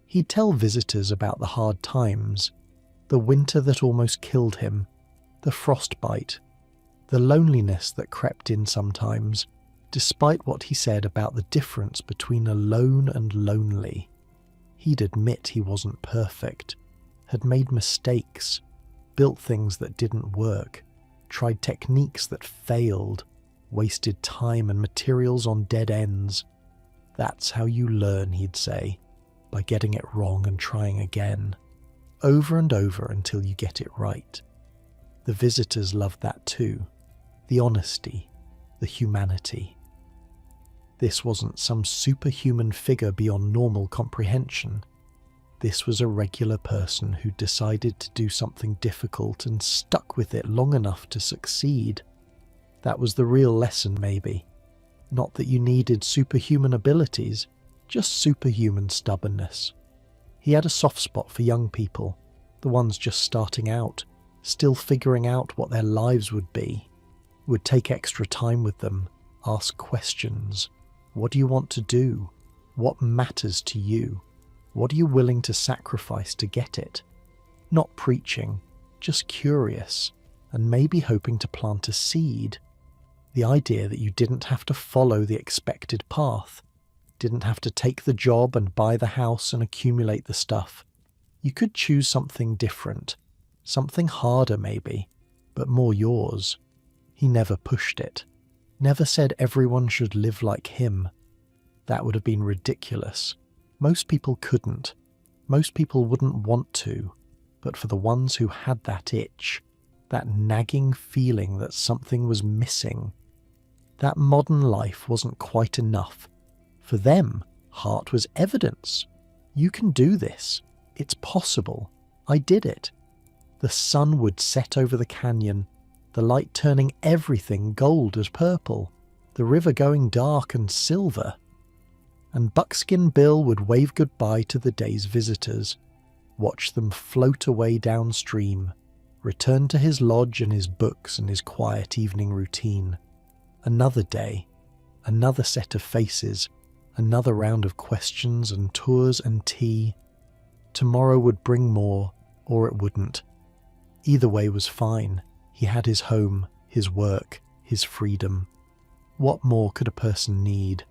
He'd tell visitors about the hard times, the winter that almost killed him, the frostbite, the loneliness that crept in sometimes, despite what he said about the difference between alone and lonely. He'd admit he wasn't perfect, had made mistakes, built things that didn't work, tried techniques that failed, wasted time and materials on dead ends. That's how you learn, he'd say, by getting it wrong and trying again, over and over until you get it right. The visitors loved that too, the honesty, the humanity. This wasn't some superhuman figure beyond normal comprehension. This was a regular person who decided to do something difficult and stuck with it long enough to succeed. That was the real lesson, maybe. Not that you needed superhuman abilities, just superhuman stubbornness. He had a soft spot for young people, the ones just starting out, still figuring out what their lives would be. Would take extra time with them, ask questions. What do you want to do? What matters to you? What are you willing to sacrifice to get it? Not preaching, just curious, and maybe hoping to plant a seed. The idea that you didn't have to follow the expected path. Didn't have to take the job and buy the house and accumulate the stuff. You could choose something different, something harder maybe, but more yours. He never pushed it. Never said everyone should live like him. That would have been ridiculous. Most people couldn't. Most people wouldn't want to. But for the ones who had that itch, that nagging feeling that something was missing, that modern life wasn't quite enough. For them, Hart was evidence. You can do this. It's possible. I did it. The sun would set over the canyon, the light turning everything gold as purple, the river going dark and silver. And Buckskin Bill would wave goodbye to the day's visitors, watch them float away downstream, return to his lodge and his books and his quiet evening routine. Another day, another set of faces, another round of questions and tours and tea. Tomorrow would bring more, or it wouldn't. Either way was fine. He had his home, his work, his freedom. What more could a person need?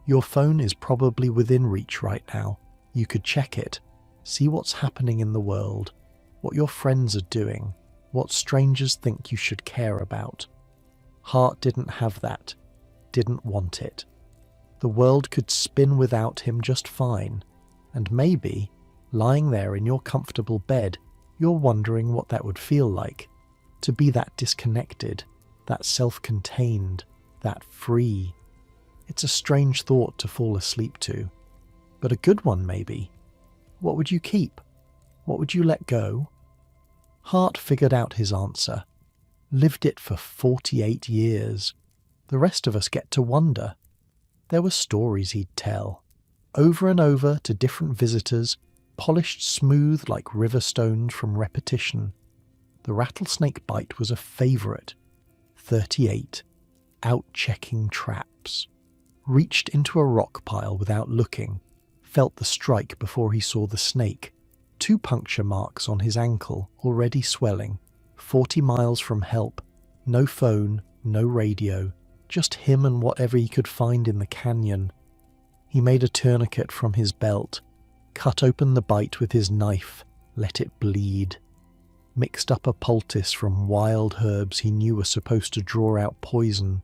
Your phone is probably within reach right now. You could check it, see what's happening in the world, what your friends are doing, what strangers think you should care about. Hart didn't have that, didn't want it. The world could spin without him just fine, and maybe, lying there in your comfortable bed, you're wondering what that would feel like, to be that disconnected, that self-contained, that free. It's a strange thought to fall asleep to, but a good one maybe. What would you keep? What would you let go? Hart figured out his answer. Lived it for 48 years. The rest of us get to wonder. There were stories he'd tell, over and over to different visitors, polished smooth like river stones from repetition. The rattlesnake bite was a favourite. 38. Out checking traps. Reached into a rock pile without looking. Felt the strike before he saw the snake. 2 puncture marks on his ankle, already swelling. 40 miles from help. No phone, no radio. Just him and whatever he could find in the canyon. He made a tourniquet from his belt. Cut open the bite with his knife. Let it bleed. Mixed up a poultice from wild herbs he knew were supposed to draw out poison.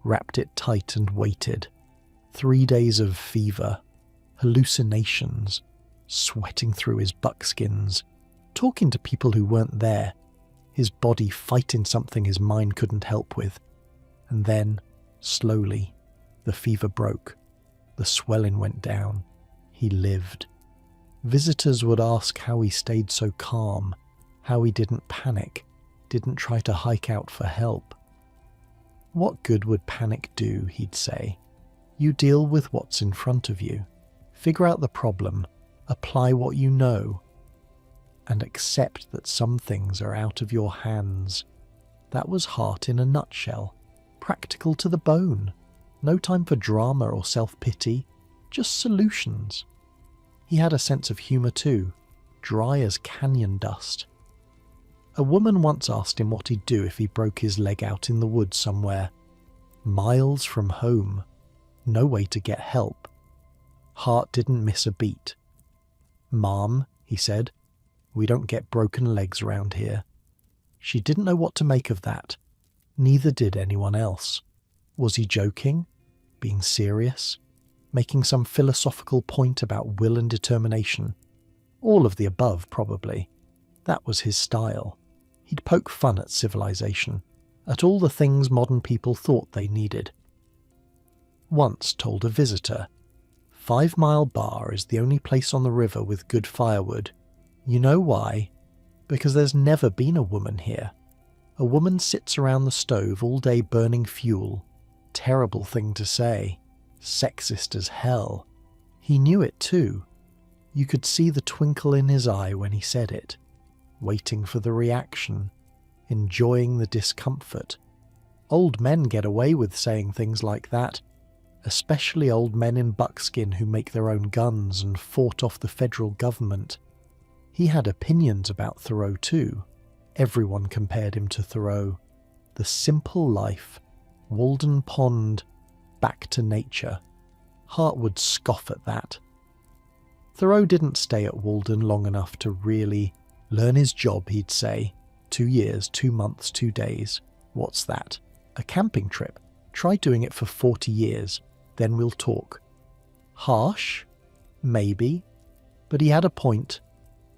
Wrapped it tight and waited. 3 days of fever. Hallucinations. Sweating through his buckskins. Talking to people who weren't there. His body fighting something his mind couldn't help with. And then, slowly, the fever broke. The swelling went down. He lived. Visitors would ask how he stayed so calm, how he didn't panic, didn't try to hike out for help. What good would panic do, he'd say. You deal with what's in front of you. Figure out the problem, apply what you know, and accept that some things are out of your hands. That was Hart in a nutshell. Practical to the bone. No time for drama or self-pity, just solutions. He had a sense of humour too, dry as canyon dust. A woman once asked him what he'd do if he broke his leg out in the woods somewhere. Miles from home. No way to get help. Hart didn't miss a beat. "Ma'am," he said, "we don't get broken legs round here." She didn't know what to make of that. Neither did anyone else. Was he joking? Being serious? Making some philosophical point about will and determination? All of the above, probably. That was his style. He'd poke fun at civilization, at all the things modern people thought they needed. Once told a visitor, 5 Mile Bar is the only place on the river with good firewood. You know why? Because there's never been a woman here. A woman sits around the stove all day burning fuel. Terrible thing to say. Sexist as hell. He knew it too. You could see the twinkle in his eye when he said it. Waiting for the reaction. Enjoying the discomfort. Old men get away with saying things like that. Especially old men in buckskin who make their own guns and fought off the federal government. He had opinions about Thoreau too. Everyone compared him to Thoreau. The simple life, Walden Pond, back to nature. Hart would scoff at that. Thoreau didn't stay at Walden long enough to really learn his job, he'd say. 2 years, 2 months, 2 days. What's that? A camping trip. Try doing it for 40 years, then we'll talk. Harsh? Maybe. But he had a point.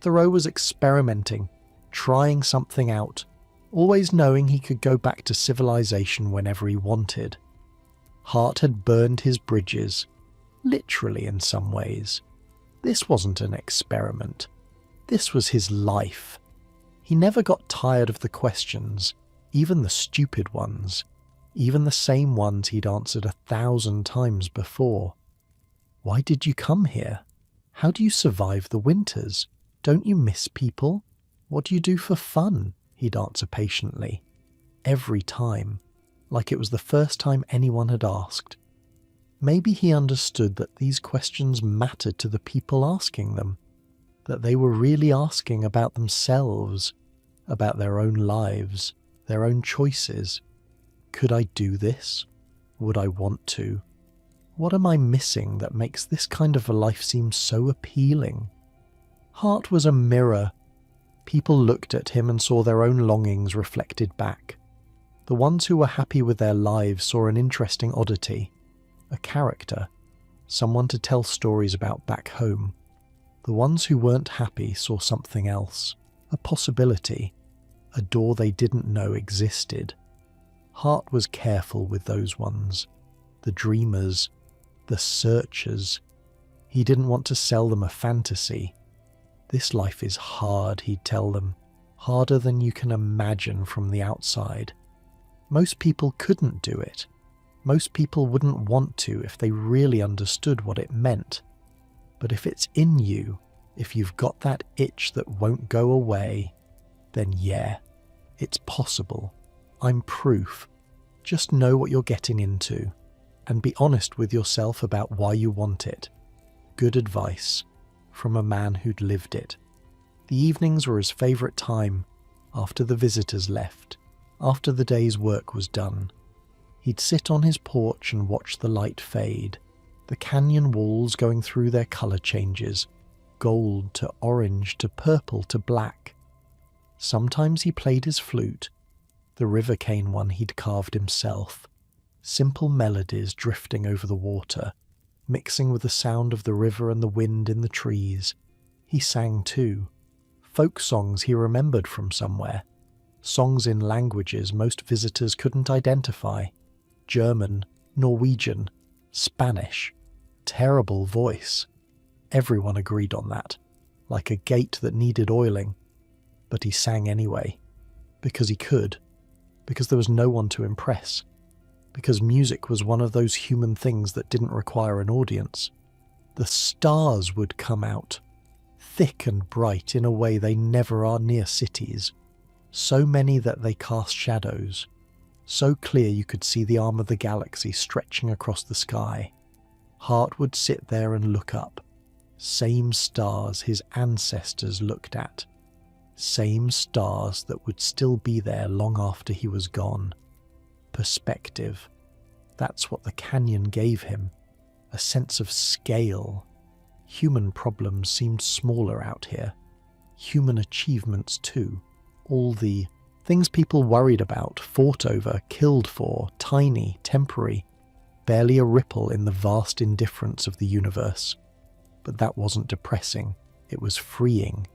Thoreau was experimenting, trying something out, always knowing he could go back to civilization whenever he wanted. Hart had burned his bridges, literally in some ways. This wasn't an experiment. This was his life. He never got tired of the questions, even the stupid ones, even the same ones he'd answered 1,000 times before. Why did you come here? How do you survive the winters? Don't you miss people? What do you do for fun? He'd answer patiently. Every time, like it was the first time anyone had asked. Maybe he understood that these questions mattered to the people asking them, that they were really asking about themselves, about their own lives, their own choices. Could I do this? Would I want to? What am I missing that makes this kind of a life seem so appealing? Hart was a mirror. People looked at him and saw their own longings reflected back. The ones who were happy with their lives saw an interesting oddity, a character, someone to tell stories about back home. The ones who weren't happy saw something else, a possibility, a door they didn't know existed. Hart was careful with those ones, the dreamers, the searchers. He didn't want to sell them a fantasy. This life is hard, he'd tell them, harder than you can imagine from the outside. Most people couldn't do it. Most people wouldn't want to if they really understood what it meant. But if it's in you, if you've got that itch that won't go away, then yeah, it's possible. I'm proof. Just know what you're getting into, and be honest with yourself about why you want it. Good advice from a man who'd lived it. The evenings were his favourite time, after the visitors left, after the day's work was done. He'd sit on his porch and watch the light fade, the canyon walls going through their colour changes, gold to orange to purple to black. Sometimes he played his flute, the river cane one he'd carved himself, simple melodies drifting over the water, mixing with the sound of the river and the wind in the trees. He sang too, folk songs he remembered from somewhere, songs in languages most visitors couldn't identify, German, Norwegian, Spanish. Terrible voice. Everyone agreed on that, like a gate that needed oiling. But he sang anyway, because he could, because there was no one to impress, because music was one of those human things that didn't require an audience. The stars would come out, thick and bright in a way they never are near cities, so many that they cast shadows, so clear you could see the arm of the galaxy stretching across the sky. Hart would sit there and look up, same stars his ancestors looked at, same stars that would still be there long after he was gone. Perspective. That's what the canyon gave him, a sense of scale. Human problems seemed smaller out here. Human achievements too. All the things people worried about, fought over, killed for, tiny, temporary, barely a ripple in the vast indifference of the universe. But that wasn't depressing. It was freeing.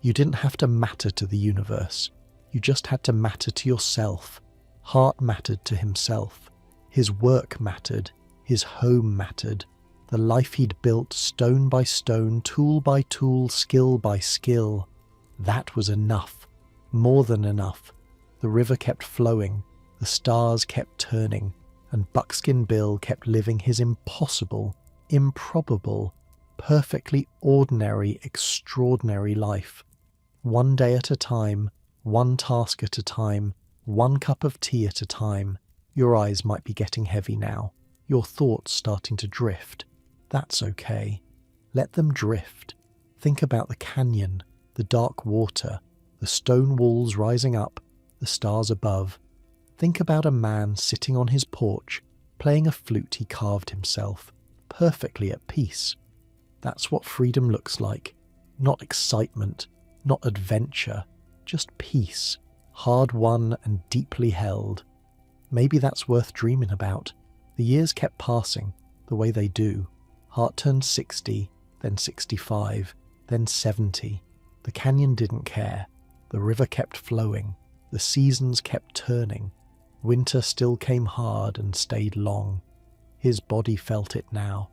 You didn't have to matter to the universe. You just had to matter to yourself. Hart mattered to himself. His work mattered. His home mattered. The life he'd built stone by stone, tool by tool, skill by skill. That was enough. More than enough. The river kept flowing. The stars kept turning. And Buckskin Bill kept living his impossible, improbable, perfectly ordinary, extraordinary life. One day at a time, one task at a time, one cup of tea at a time. Your eyes might be getting heavy now, your thoughts starting to drift. That's okay. Let them drift. Think about the canyon, the dark water, the stone walls rising up, the stars above. Think about a man sitting on his porch, playing a flute he carved himself, perfectly at peace. That's what freedom looks like. Not excitement, not adventure, just peace, hard-won and deeply held. Maybe that's worth dreaming about. The years kept passing, the way they do. Hart turned 60, then 65, then 70. The canyon didn't care. The river kept flowing. The seasons kept turning. Winter still came hard and stayed long. His body felt it now.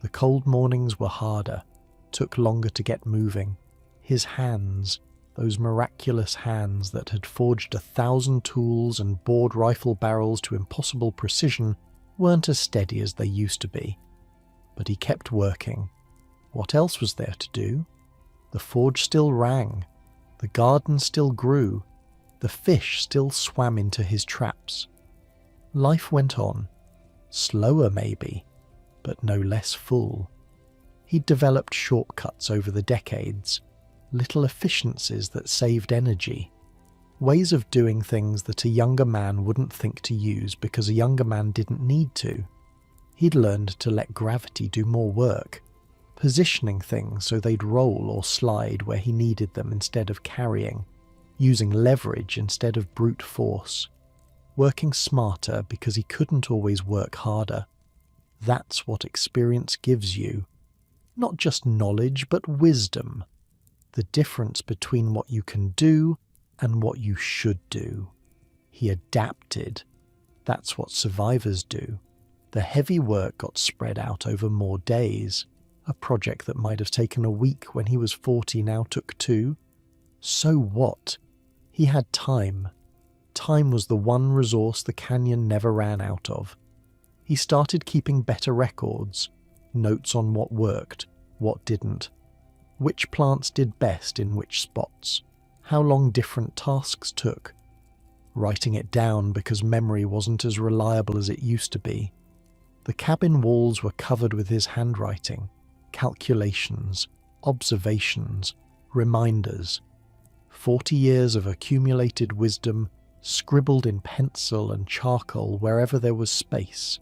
The cold mornings were harder, took longer to get moving. His hands, those miraculous hands that had forged 1,000 tools and bored rifle barrels to impossible precision, weren't as steady as they used to be. But he kept working. What else was there to do? The forge still rang. The garden still grew. The fish still swam into his traps. Life went on. Slower maybe, but no less full. He'd developed shortcuts over the decades, little efficiencies that saved energy, ways of doing things that a younger man wouldn't think to use because a younger man didn't need to. He'd learned to let gravity do more work, positioning things so they'd roll or slide where he needed them instead of carrying, using leverage instead of brute force, working smarter because he couldn't always work harder. That's what experience gives you. Not just knowledge, but wisdom. The difference between what you can do and what you should do. He adapted. That's what survivors do. The heavy work got spread out over more days. A project that might have taken a week when he was 40 now took 2. So what? He had time. Time was the one resource the canyon never ran out of. He started keeping better records, notes on what worked, what didn't, which plants did best in which spots, how long different tasks took, writing it down because memory wasn't as reliable as it used to be. The cabin walls were covered with his handwriting, calculations, observations, reminders. 40 years of accumulated wisdom scribbled in pencil and charcoal wherever there was space.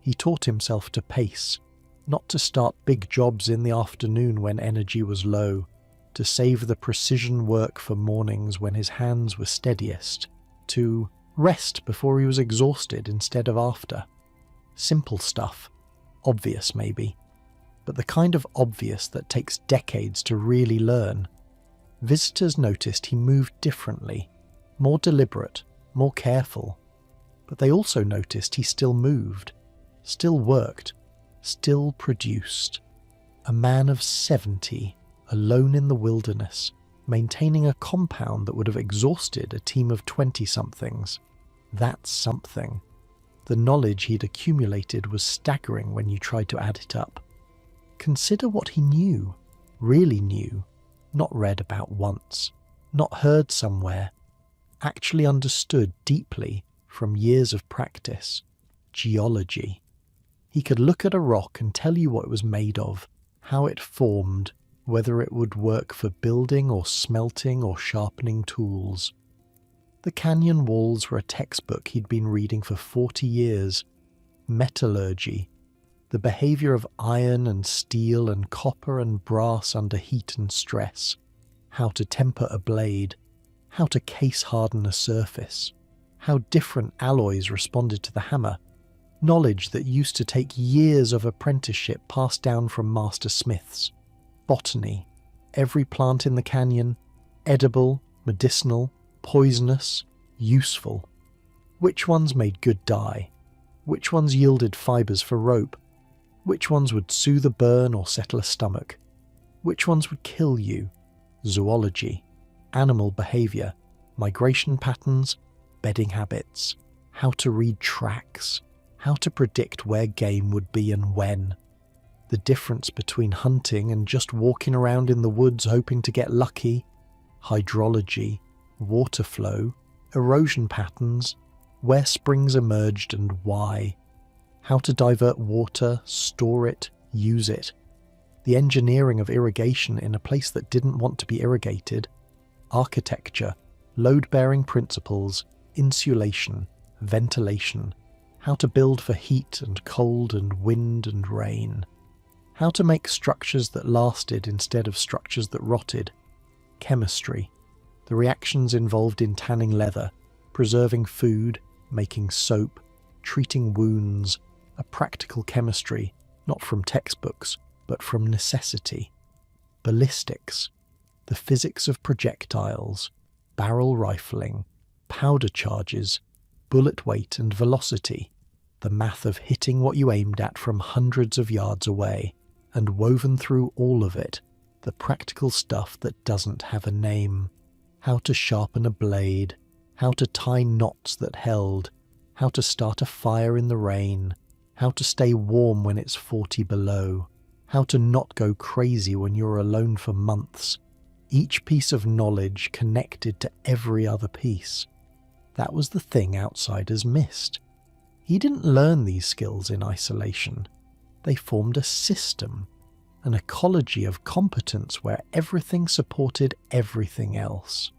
He taught himself to pace, not to start big jobs in the afternoon when energy was low, to save the precision work for mornings when his hands were steadiest, to rest before he was exhausted instead of after. Simple stuff, obvious maybe, but the kind of obvious that takes decades to really learn. Visitors noticed he moved differently, more deliberate, more careful, but they also noticed he still moved, still worked, still produced. A man of 70, alone in the wilderness, maintaining a compound that would have exhausted a team of 20-somethings. That's something. The knowledge he'd accumulated was staggering when you tried to add it up. Consider what he knew, really knew, not read about once, not heard somewhere, actually understood deeply from years of practice. Geology. He could look at a rock and tell you what it was made of, how it formed, whether it would work for building or smelting or sharpening tools. The canyon walls were a textbook he'd been reading for 40 years. Metallurgy, the behavior of iron and steel and copper and brass under heat and stress, how to temper a blade, how to case harden a surface, how different alloys responded to the hammer. Knowledge that used to take years of apprenticeship passed down from master smiths. Botany, every plant in the canyon, edible, medicinal, poisonous, useful. Which ones made good dye? Which ones yielded fibres for rope? Which ones would soothe a burn or settle a stomach? Which ones would kill you? Zoology, animal behaviour, migration patterns, bedding habits, how to read tracks, how to predict where game would be and when. The difference between hunting and just walking around in the woods hoping to get lucky. Hydrology, water flow, erosion patterns, where springs emerged and why. How to divert water, store it, use it. The engineering of irrigation in a place that didn't want to be irrigated. Architecture, load-bearing principles, insulation, ventilation. how to build for heat and cold and wind and rain, how to make structures that lasted instead of structures that rotted, chemistry, the reactions involved in tanning leather, preserving food, making soap, treating wounds, a practical chemistry, not from textbooks, but from necessity, ballistics, the physics of projectiles, barrel rifling, powder charges, bullet weight and velocity, the math of hitting what you aimed at from hundreds of yards away, and woven through all of it, the practical stuff that doesn't have a name, how to sharpen a blade, how to tie knots that held, how to start a fire in the rain, how to stay warm when it's 40 below, how to not go crazy when you're alone for months, each piece of knowledge connected to every other piece. That was the thing outsiders missed. He didn't learn these skills in isolation. They formed a system, an ecology of competence where everything supported everything else.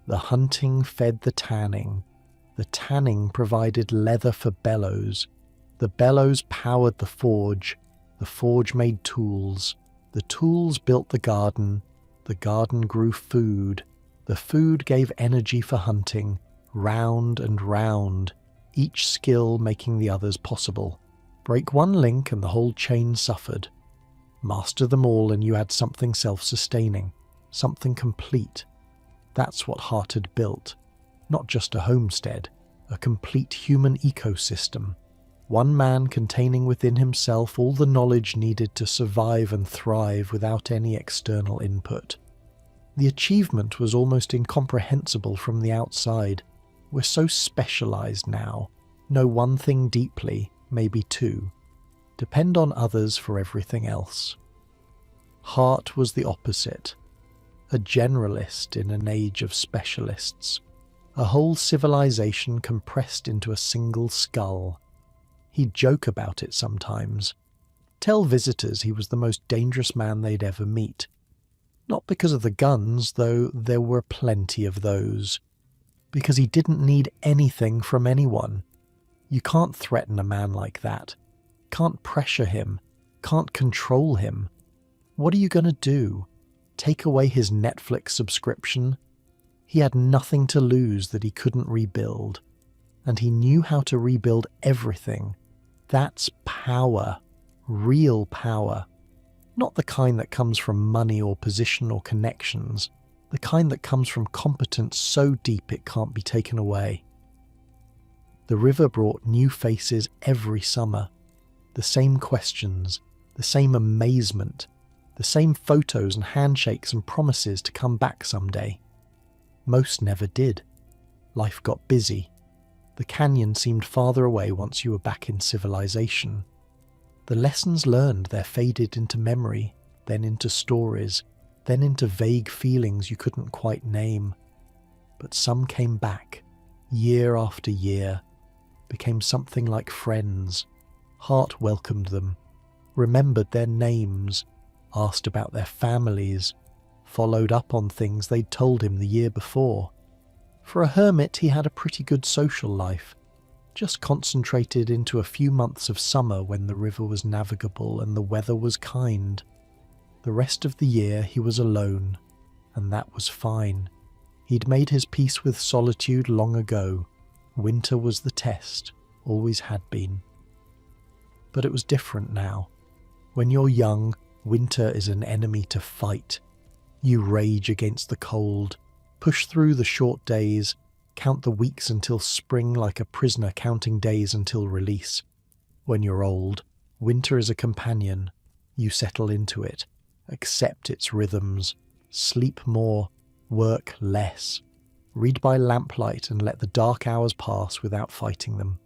The hunting fed the tanning provided leather for bellows, the bellows powered the forge made tools, the tools built the garden grew food, the food gave energy for hunting, round and round, each skill making the others possible. Break one link and the whole chain suffered. Master them all and you had something self-sustaining, something complete. That's what Hart had built. Not just a homestead, a complete human ecosystem. One man containing within himself all the knowledge needed to survive and thrive without any external input. The achievement was almost incomprehensible from the outside. We're so specialized now. Know one thing deeply, maybe two. Depend on others for everything else. Hart was the opposite. A generalist in an age of specialists. A whole civilization compressed into a single skull. He'd joke about it sometimes. Tell visitors he was the most dangerous man they'd ever meet. Not because of the guns, though there were plenty of those. Because he didn't need anything from anyone. You can't threaten a man like that. Can't pressure him. Can't control him. What are you going to do? Take away his Netflix subscription? He had nothing to lose that he couldn't rebuild. And he knew how to rebuild everything. That's power. Real power. Not the kind that comes from money or position or connections. The kind that comes from competence so deep it can't be taken away. The river brought new faces every summer. The same questions, the same amazement, the same photos and handshakes and promises to come back someday. Most never did. Life got busy. The canyon seemed farther away once you were back in civilization. The lessons learned there faded into memory, then into stories, then into vague feelings you couldn't quite name. But some came back, year after year, became something like friends. Hart welcomed them, remembered their names, asked about their families, followed up on things they'd told him the year before. For a hermit, he had a pretty good social life, just concentrated into a few months of summer when the river was navigable and the weather was kind. The rest of the year he was alone, and that was fine. He'd made his peace with solitude long ago. Winter was the test, always had been. But it was different now. When you're young, winter is an enemy to fight. You rage against the cold, push through the short days, count the weeks until spring like a prisoner counting days until release. When you're old, winter is a companion. You settle into it, accept its rhythms, sleep more, work less, read by lamplight and let the dark hours pass without fighting them.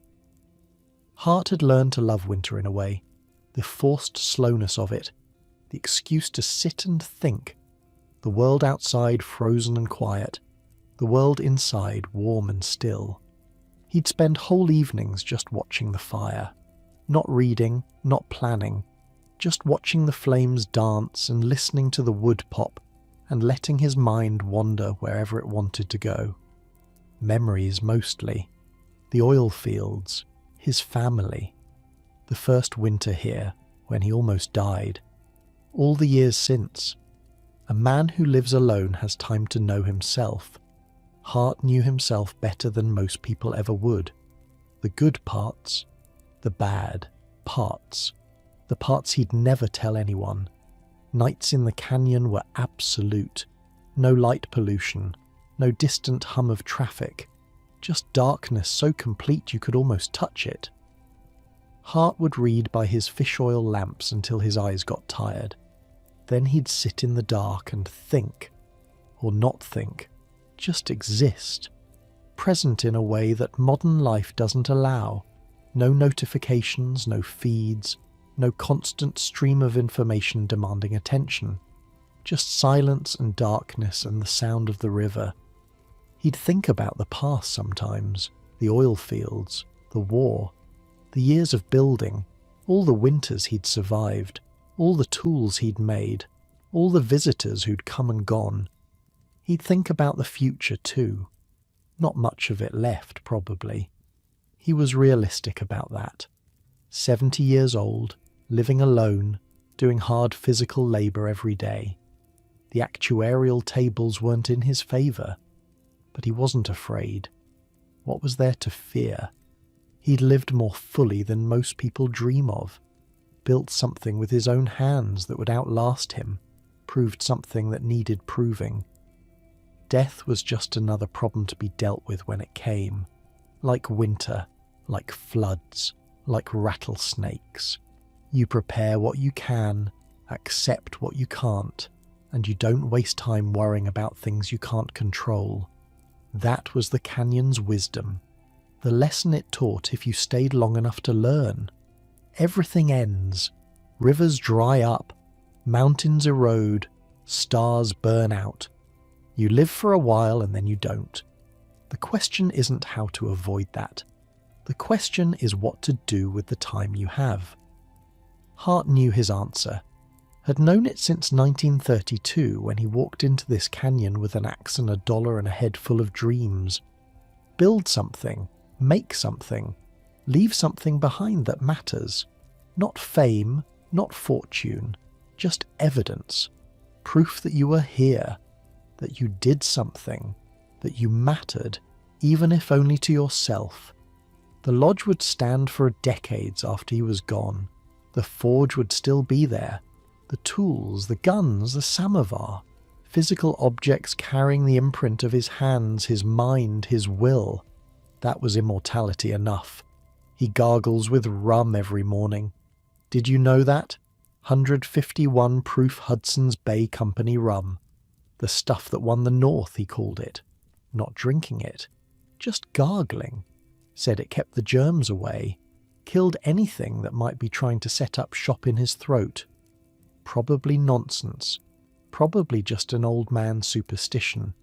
Hart had learned to love winter in a way, the forced slowness of it, the excuse to sit and think, the world outside frozen and quiet, the world inside warm and still. He'd spend whole evenings just watching the fire, not reading, not planning, just watching the flames dance and listening to the wood pop and letting his mind wander wherever it wanted to go. Memories mostly, the oil fields, his family. The first winter here, when he almost died. All the years since. A man who lives alone has time to know himself. Hart knew himself better than most people ever would. The good parts, the bad parts, the parts he'd never tell anyone. Nights in the canyon were absolute. No light pollution, no distant hum of traffic, just darkness so complete you could almost touch it. Hart would read by his fish oil lamps until his eyes got tired. Then he'd sit in the dark and think, or not think, just exist, present in a way that modern life doesn't allow. No notifications, no feeds, no constant stream of information demanding attention. Just silence and darkness and the sound of the river. He'd think about the past sometimes, the oil fields, the war, the years of building, all the winters he'd survived, all the tools he'd made, all the visitors who'd come and gone. He'd think about the future too. Not much of it left, probably. He was realistic about that. 70 years old, living alone, doing hard physical labour every day. The actuarial tables weren't in his favour, but he wasn't afraid. What was there to fear? He'd lived more fully than most people dream of, built something with his own hands that would outlast him, proved something that needed proving. Death was just another problem to be dealt with when it came, like winter, like floods, like rattlesnakes. You prepare what you can, accept what you can't, and you don't waste time worrying about things you can't control. That was the canyon's wisdom, the lesson it taught if you stayed long enough to learn. Everything ends, rivers dry up, mountains erode, stars burn out. You live for a while and then you don't. The question isn't how to avoid that. The question is what to do with the time you have. Hart knew his answer, had known it since 1932 when he walked into this canyon with an axe and $1 and a head full of dreams. Build something, make something, leave something behind that matters. Not fame, not fortune, just evidence, proof that you were here, that you did something, that you mattered, even if only to yourself. The lodge would stand for decades after he was gone. The forge would still be there. The tools, the guns, the samovar, physical objects carrying the imprint of his hands, his mind, his will. That was immortality enough. He gargles with rum every morning. Did you know that? 151 proof Hudson's Bay Company rum. The stuff that won the North, he called it. Not drinking it, just gargling. Said it kept the germs away, killed anything that might be trying to set up shop in his throat. Probably nonsense, probably just an old man's superstition.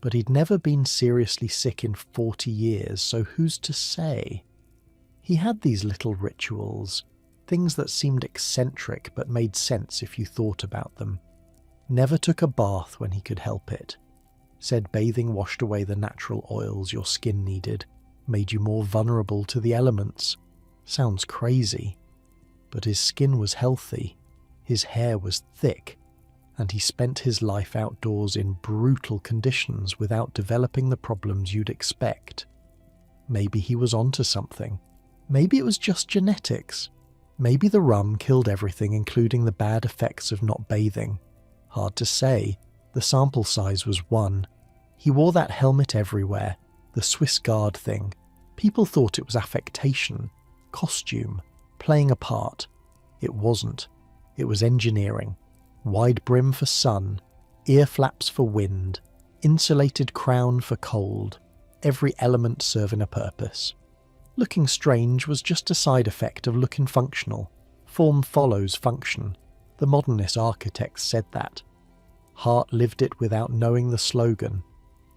But he'd never been seriously sick in 40 years, so who's to say? He had these little rituals, things that seemed eccentric but made sense if you thought about them. Never took a bath when he could help it. Said bathing washed away the natural oils your skin needed, made you more vulnerable to the elements. Sounds crazy. But his skin was healthy, his hair was thick, and he spent his life outdoors in brutal conditions without developing the problems you'd expect. Maybe he was onto something. Maybe it was just genetics. Maybe the rum killed everything, including the bad effects of not bathing. Hard to say. The sample size was 1. He wore that helmet everywhere, the Swiss Guard thing. People thought it was affectation, costume, playing a part. It wasn't. It was engineering. Wide brim for sun, ear flaps for wind, insulated crown for cold, every element serving a purpose. Looking strange was just a side effect of looking functional. Form follows function. The modernist architects said that. Hart lived it without knowing the slogan.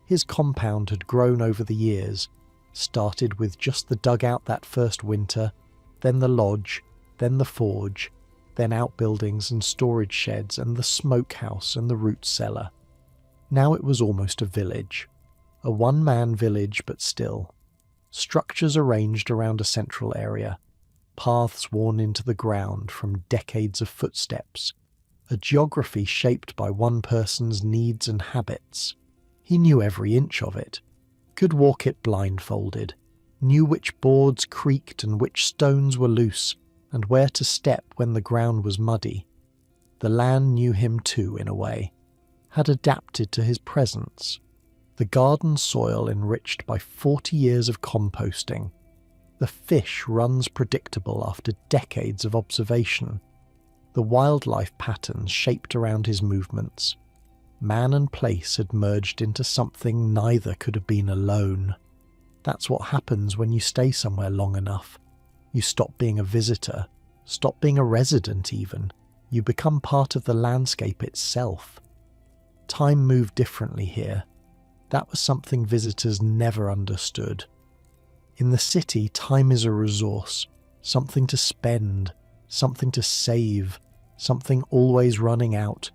His compound had grown over the years, started with just the dugout that first winter, then the lodge, then the forge, then outbuildings and storage sheds and the smokehouse and the root cellar. Now it was almost a village. A one-man village, but still. Structures arranged around a central area, paths worn into the ground from decades of footsteps, a geography shaped by one person's needs and habits. He knew every inch of it, could walk it blindfolded, knew which boards creaked and which stones were loose, and where to step when the ground was muddy. The land knew him too, in a way, had adapted to his presence. The garden soil enriched by 40 years of composting. The fish runs predictable after decades of observation. The wildlife patterns shaped around his movements. Man and place had merged into something neither could have been alone. That's what happens when you stay somewhere long enough. You stop being a visitor, stop being a resident even. You become part of the landscape itself. Time moved differently here. That was something visitors never understood. In the city, time is a resource, something to spend, something to save, something always running out.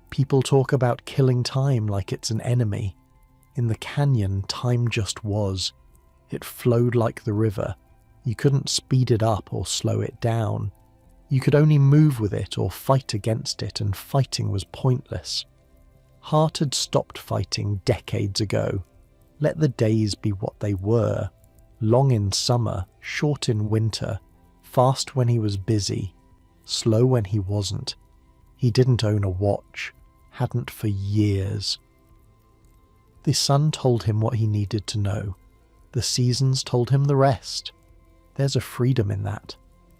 People talk about killing time like it's an enemy. In the canyon, time just was. It flowed like the river. You couldn't speed it up or slow it down. You could only move with it or fight against it, and fighting was pointless. Hart had stopped fighting decades ago. Let the days be what they were. Long in summer, short in winter, fast when he was busy, slow when he wasn't. He didn't own a watch, hadn't for years. The sun told him what he needed to know. The seasons told him the rest. There's a freedom in that,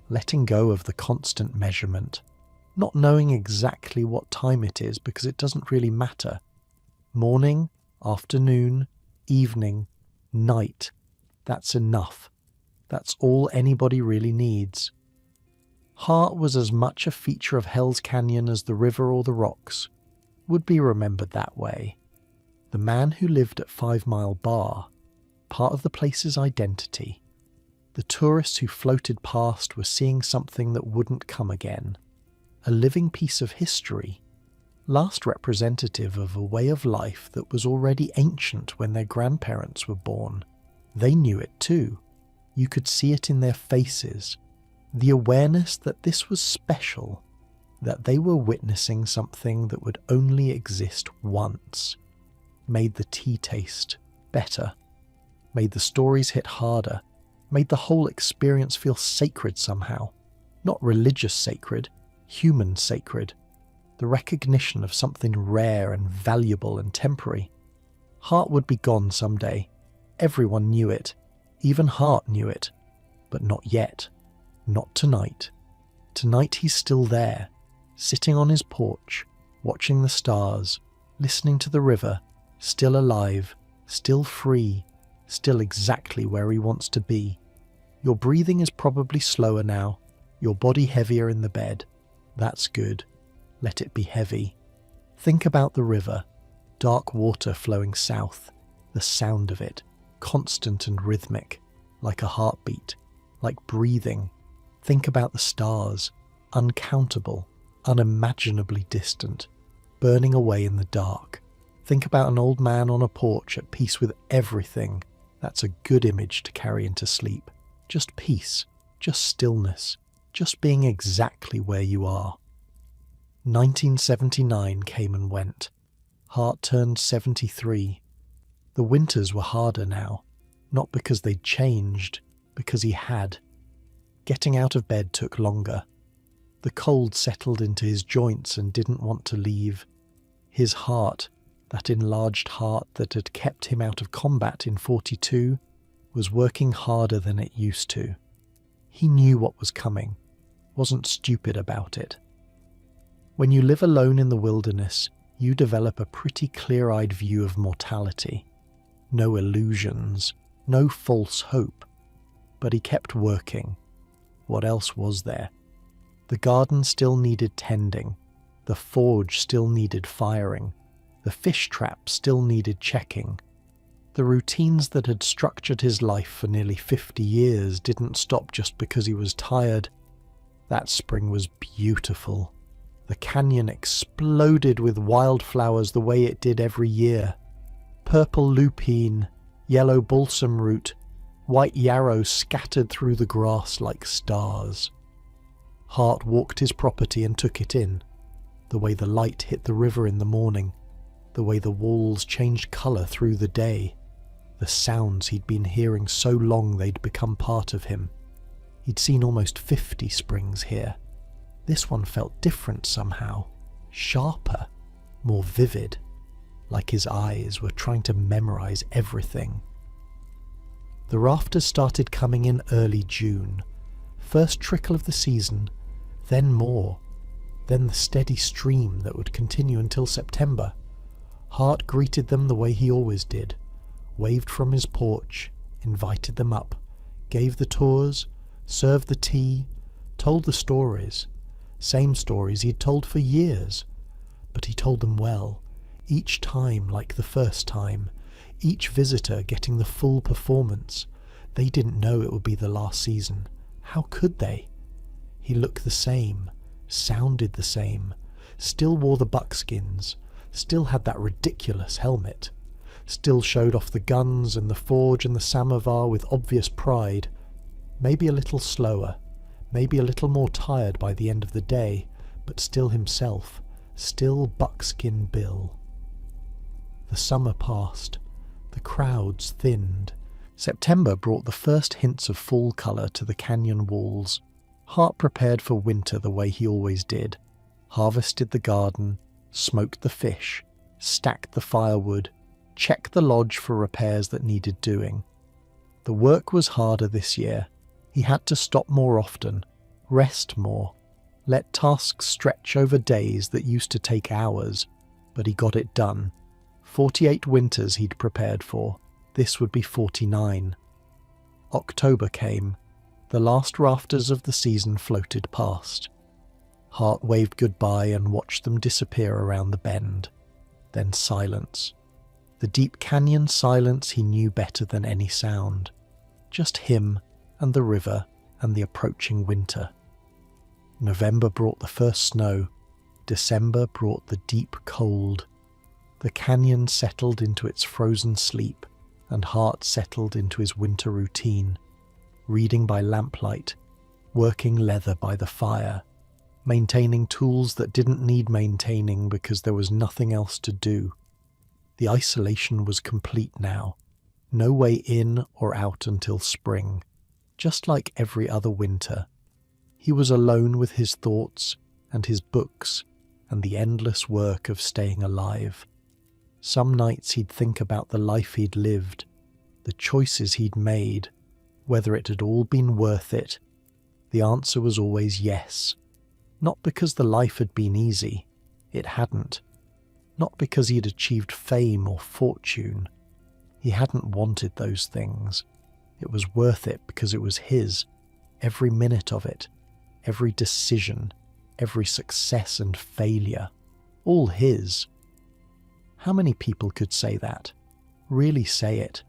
letting go of the constant measurement, not knowing exactly what time it is because it doesn't really matter. Morning, afternoon, evening, night, that's enough. That's all anybody really needs. Hart was as much a feature of Hell's Canyon as the river or the rocks, would be remembered that way. The man who lived at 5 Mile Bar, part of the place's identity. The tourists who floated past were seeing something that wouldn't come again. A living piece of history, last representative of a way of life that was already ancient when their grandparents were born. They knew it too. You could see it in their faces. The awareness that this was special, that they were witnessing something that would only exist once, made the tea taste better, made the stories hit harder, made the whole experience feel sacred somehow. Not religious sacred, human sacred. The recognition of something rare and valuable and temporary. Hart would be gone someday. Everyone knew it. Even Hart knew it. But not yet. Not tonight. Tonight he's still there, sitting on his porch, watching the stars, listening to the river, still alive, still free, still exactly where he wants to be. Your breathing is probably slower now, your body heavier in the bed. That's good. Let it be heavy. Think about the river, dark water flowing south, the sound of it, constant and rhythmic, like a heartbeat, like breathing. Think about the stars, uncountable, unimaginably distant, burning away in the dark. Think about an old man on a porch at peace with everything. That's a good image to carry into sleep. Just peace, just stillness, just being exactly where you are. 1979 came and went. Hart turned 73. The winters were harder now, not because they'd changed, because he had. Getting out of bed took longer. The cold settled into his joints and didn't want to leave. His heart, that enlarged heart that had kept him out of combat in 42, was working harder than it used to. He knew what was coming, wasn't stupid about it. When you live alone in the wilderness, you develop a pretty clear-eyed view of mortality. No illusions, no false hope. But he kept working. What else was there? The garden still needed tending. The forge still needed firing. The fish trap still needed checking. The routines that had structured his life for nearly 50 years didn't stop just because he was tired. That spring was beautiful. The canyon exploded with wildflowers the way it did every year. Purple lupine, yellow balsam root, White yarrow scattered through the grass like stars. Hart walked his property and took it in, the way the light hit the river in the morning, the way the walls changed colour through the day, the sounds he'd been hearing so long they'd become part of him. He'd seen almost 50 springs here. This one felt different somehow, sharper, more vivid, like his eyes were trying to memorise everything. The rafters started coming in early June, first trickle of the season, then more, then the steady stream that would continue until September. Hart greeted them the way he always did, waved from his porch, invited them up, gave the tours, served the tea, told the stories, same stories he'd told for years, but he told them well, each time like the first time, each visitor getting the full performance. They didn't know it would be the last season. How could they? He looked the same, sounded the same, still wore the buckskins, still had that ridiculous helmet, still showed off the guns and the forge and the samovar with obvious pride, maybe a little slower, maybe a little more tired by the end of the day, but still himself, still Buckskin Bill. The summer passed, the crowds thinned. September brought the first hints of fall colour to the canyon walls. Hart prepared for winter the way he always did, harvested the garden, smoked the fish, stacked the firewood, checked the lodge for repairs that needed doing. The work was harder this year. He had to stop more often, rest more, let tasks stretch over days that used to take hours, but he got it done. 48 winters he'd prepared for. This would be 49. October came. The last rafters of the season floated past. Hart waved goodbye and watched them disappear around the bend. Then silence. The deep canyon silence he knew better than any sound. Just him and the river and the approaching winter. November brought the first snow. December brought the deep cold. The canyon settled into its frozen sleep, and Hart settled into his winter routine, reading by lamplight, working leather by the fire, maintaining tools that didn't need maintaining because there was nothing else to do. The isolation was complete now, no way in or out until spring, just like every other winter. He was alone with his thoughts and his books and the endless work of staying alive. Some nights he'd think about the life he'd lived, the choices he'd made, whether it had all been worth it. The answer was always yes. Not because the life had been easy. It hadn't. Not because he'd achieved fame or fortune. He hadn't wanted those things. It was worth it because it was his. Every minute of it. Every decision. Every success and failure. All his. How many people could say that? Really say it?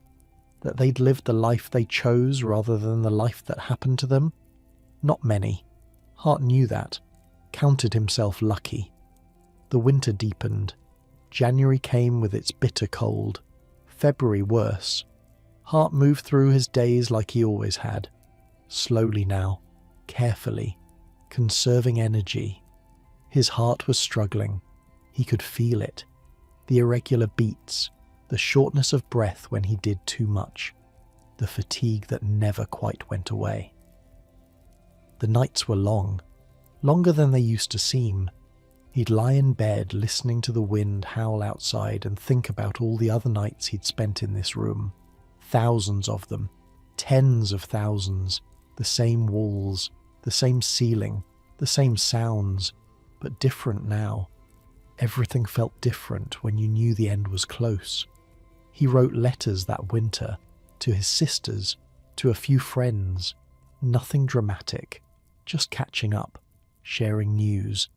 That they'd lived the life they chose rather than the life that happened to them? Not many. Hart knew that. Counted himself lucky. The winter deepened. January came with its bitter cold. February worse. Hart moved through his days like he always had. Slowly now. Carefully. Conserving energy. His heart was struggling. He could feel it. The irregular beats, the shortness of breath when he did too much, the fatigue that never quite went away. The nights were long, longer than they used to seem. He'd lie in bed listening to the wind howl outside and think about all the other nights he'd spent in this room. Thousands of them, tens of thousands, the same walls, the same ceiling, the same sounds, but different now. Everything felt different when you knew the end was close. He wrote letters that winter, to his sisters, to a few friends. Nothing dramatic, just catching up, sharing news.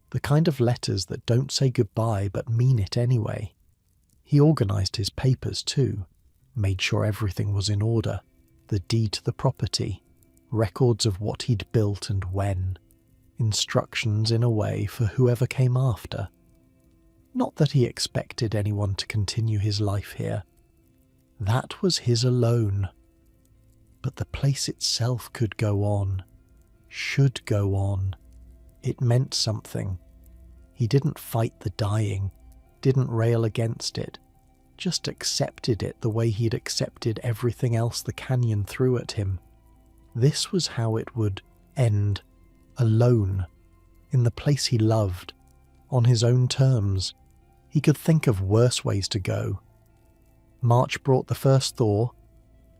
The kind of letters that don't say goodbye but mean it anyway. He organised his papers too, made sure everything was in order, the deed to the property, records of what he'd built and when, instructions in a way for whoever came after. Not that he expected anyone to continue his life here. That was his alone. But the place itself could go on, should go on. It meant something. He didn't fight the dying, didn't rail against it, just accepted it the way he'd accepted everything else the canyon threw at him. This was how it would end, alone, in the place he loved, on his own terms. He could think of worse ways to go. March brought the first thaw.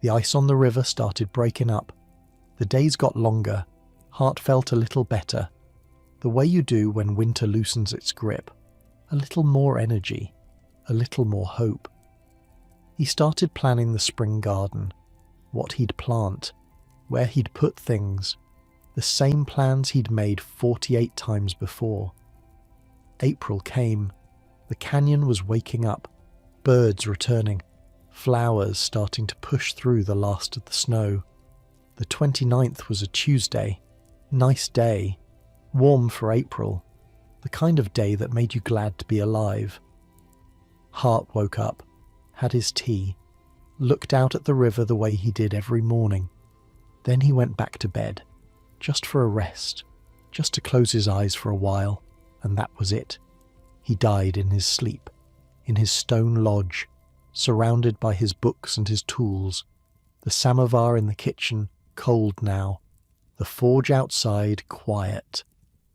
The ice on the river started breaking up. The days got longer. Hart felt a little better. The way you do when winter loosens its grip. A little more energy. A little more hope. He started planning the spring garden. What he'd plant. Where he'd put things. The same plans he'd made 48 times before. April came. The canyon was waking up. Birds returning. Flowers starting to push through the last of the snow. The 29th was a Tuesday. Nice day. Warm for April. The kind of day that made you glad to be alive. Hart woke up, had his tea, looked out at the river the way he did every morning. Then he went back to bed, just for a rest, just to close his eyes for a while, and that was it. He died in his sleep, in his stone lodge, surrounded by his books and his tools, the samovar in the kitchen, cold now, the forge outside, quiet,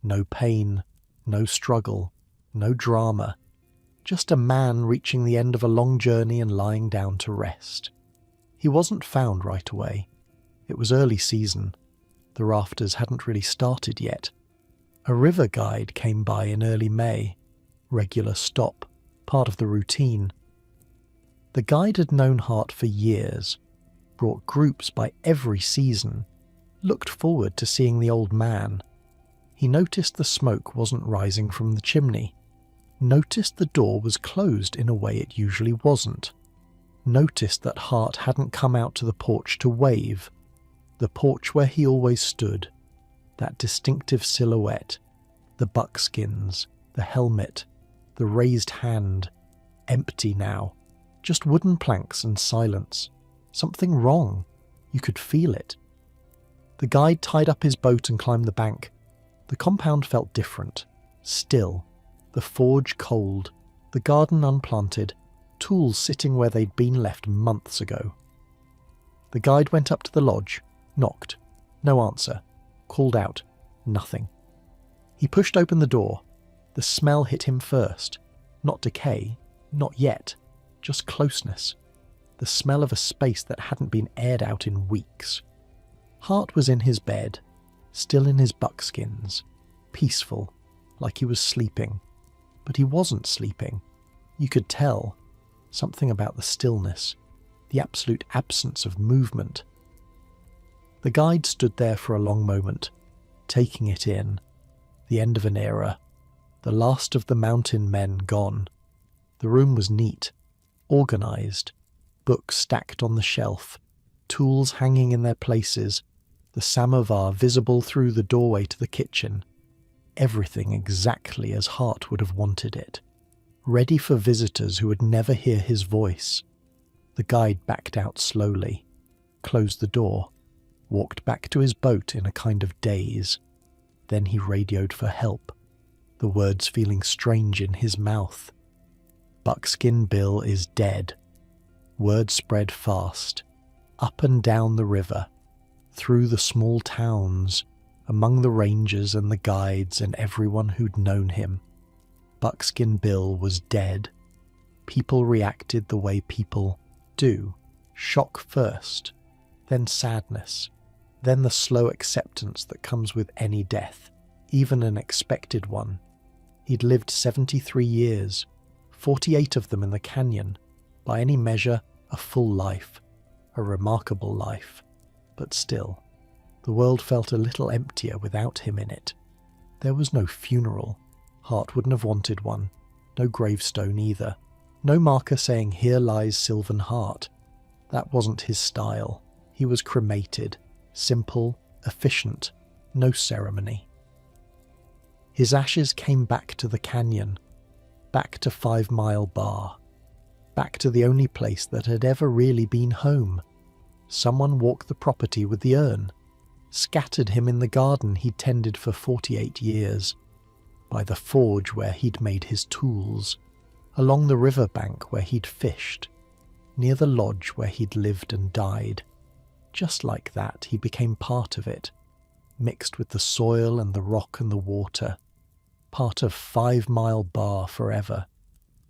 no pain, no struggle, no drama, just a man reaching the end of a long journey and lying down to rest. He wasn't found right away. It was early season. The rafters hadn't really started yet. A river guide came by in early May, regular stop, part of the routine. The guide had known Hart for years, brought groups by every season, looked forward to seeing the old man. He noticed the smoke wasn't rising from the chimney, noticed the door was closed in a way it usually wasn't, noticed that Hart hadn't come out to the porch to wave, the porch where he always stood, that distinctive silhouette, the buckskins, the helmet, the raised hand, empty now, just wooden planks and silence. Something wrong. You could feel it. The guide tied up his boat and climbed the bank. The compound felt different, still, the forge cold, the garden unplanted, tools sitting where they'd been left months ago. The guide went up to the lodge, knocked, no answer, called out, nothing. He pushed open the door. The smell hit him first, not decay, not yet, just closeness, the smell of a space that hadn't been aired out in weeks. Hart was in his bed, still in his buckskins, peaceful, like he was sleeping. But he wasn't sleeping. You could tell. Something about the stillness, the absolute absence of movement. The guide stood there for a long moment, taking it in. The end of an era. The last of the mountain men gone. The room was neat, organised, books stacked on the shelf, tools hanging in their places, the samovar visible through the doorway to the kitchen. Everything exactly as Hart would have wanted it, ready for visitors who would never hear his voice. The guide backed out slowly, closed the door, walked back to his boat in a kind of daze. Then he radioed for help, the words feeling strange in his mouth. Buckskin Bill is dead. Word spread fast, up and down the river, through the small towns, among the rangers and the guides and everyone who'd known him. Buckskin Bill was dead. People reacted the way people do. Shock first, then sadness, then the slow acceptance that comes with any death, even an expected one. He'd lived 73 years, 48 of them in the canyon, by any measure, a full life, a remarkable life. But still, the world felt a little emptier without him in it. There was no funeral. Hart wouldn't have wanted one. No gravestone either. No marker saying, "Here lies Sylvan Hart." That wasn't his style. He was cremated. Simple, efficient, no ceremony. His ashes came back to the canyon, back to 5 Mile Bar, back to the only place that had ever really been home. Someone walked the property with the urn, scattered him in the garden he'd tended for 48 years, by the forge where he'd made his tools, along the river bank where he'd fished, near the lodge where he'd lived and died. Just like that, he became part of it, mixed with the soil and the rock and the water, part of 5 Mile Bar forever,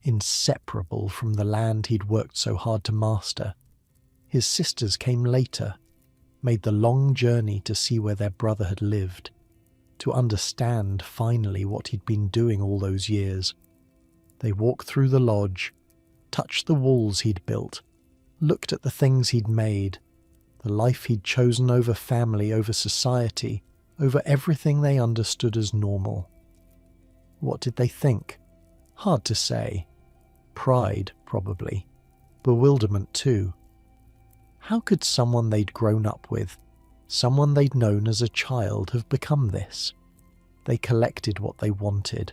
inseparable from the land he'd worked so hard to master. His sisters came later, made the long journey to see where their brother had lived, to understand finally what he'd been doing all those years. They walked through the lodge, touched the walls he'd built, looked at the things he'd made, the life he'd chosen over family, over society, over everything they understood as normal. What did they think? Hard to say. Pride, probably. Bewilderment too. How could someone they'd grown up with, someone they'd known as a child, have become this? They collected what they wanted.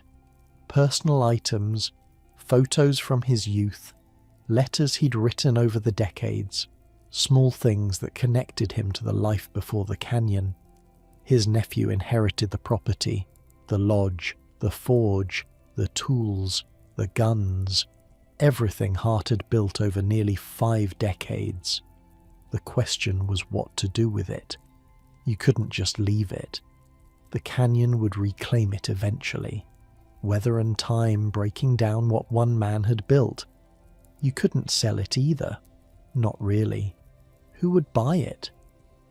Personal items, photos from his youth, letters he'd written over the decades, small things that connected him to the life before the canyon. His nephew inherited the property, the lodge, the forge, the tools, the guns, everything Hart had built over nearly 5 decades. The question was what to do with it. You couldn't just leave it. The canyon would reclaim it eventually. Weather and time breaking down what one man had built. You couldn't sell it either. Not really. Who would buy it?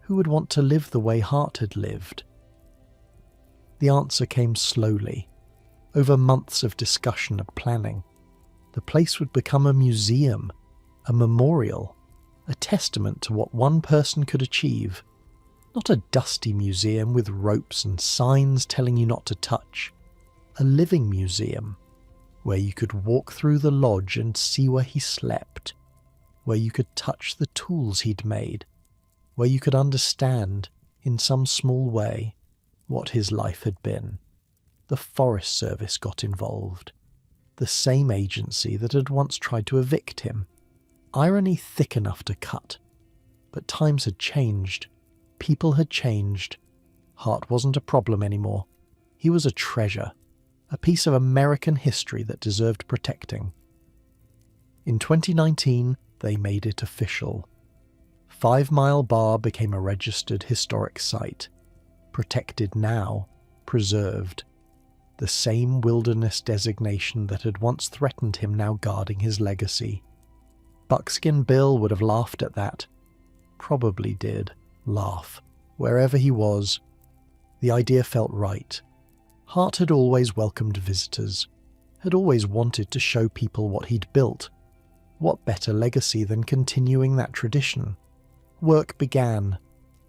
Who would want to live the way Hart had lived? The answer came slowly, over months of discussion and planning. The place would become a museum, a memorial, a testament to what one person could achieve. Not a dusty museum with ropes and signs telling you not to touch. A living museum, where you could walk through the lodge and see where he slept, where you could touch the tools he'd made, where you could understand, in some small way, what his life had been. The Forest Service got involved, the same agency that had once tried to evict him. Irony thick enough to cut. But times had changed. People had changed. Hart wasn't a problem anymore. He was a treasure, a piece of American history that deserved protecting. In 2019, they made it official. 5 Mile Bar became a registered historic site. Protected now, preserved. The same wilderness designation that had once threatened him now guarding his legacy. Buckskin Bill would have laughed at that. Probably did laugh. Wherever he was, the idea felt right. Hart had always welcomed visitors, had always wanted to show people what he'd built. What better legacy than continuing that tradition? Work began.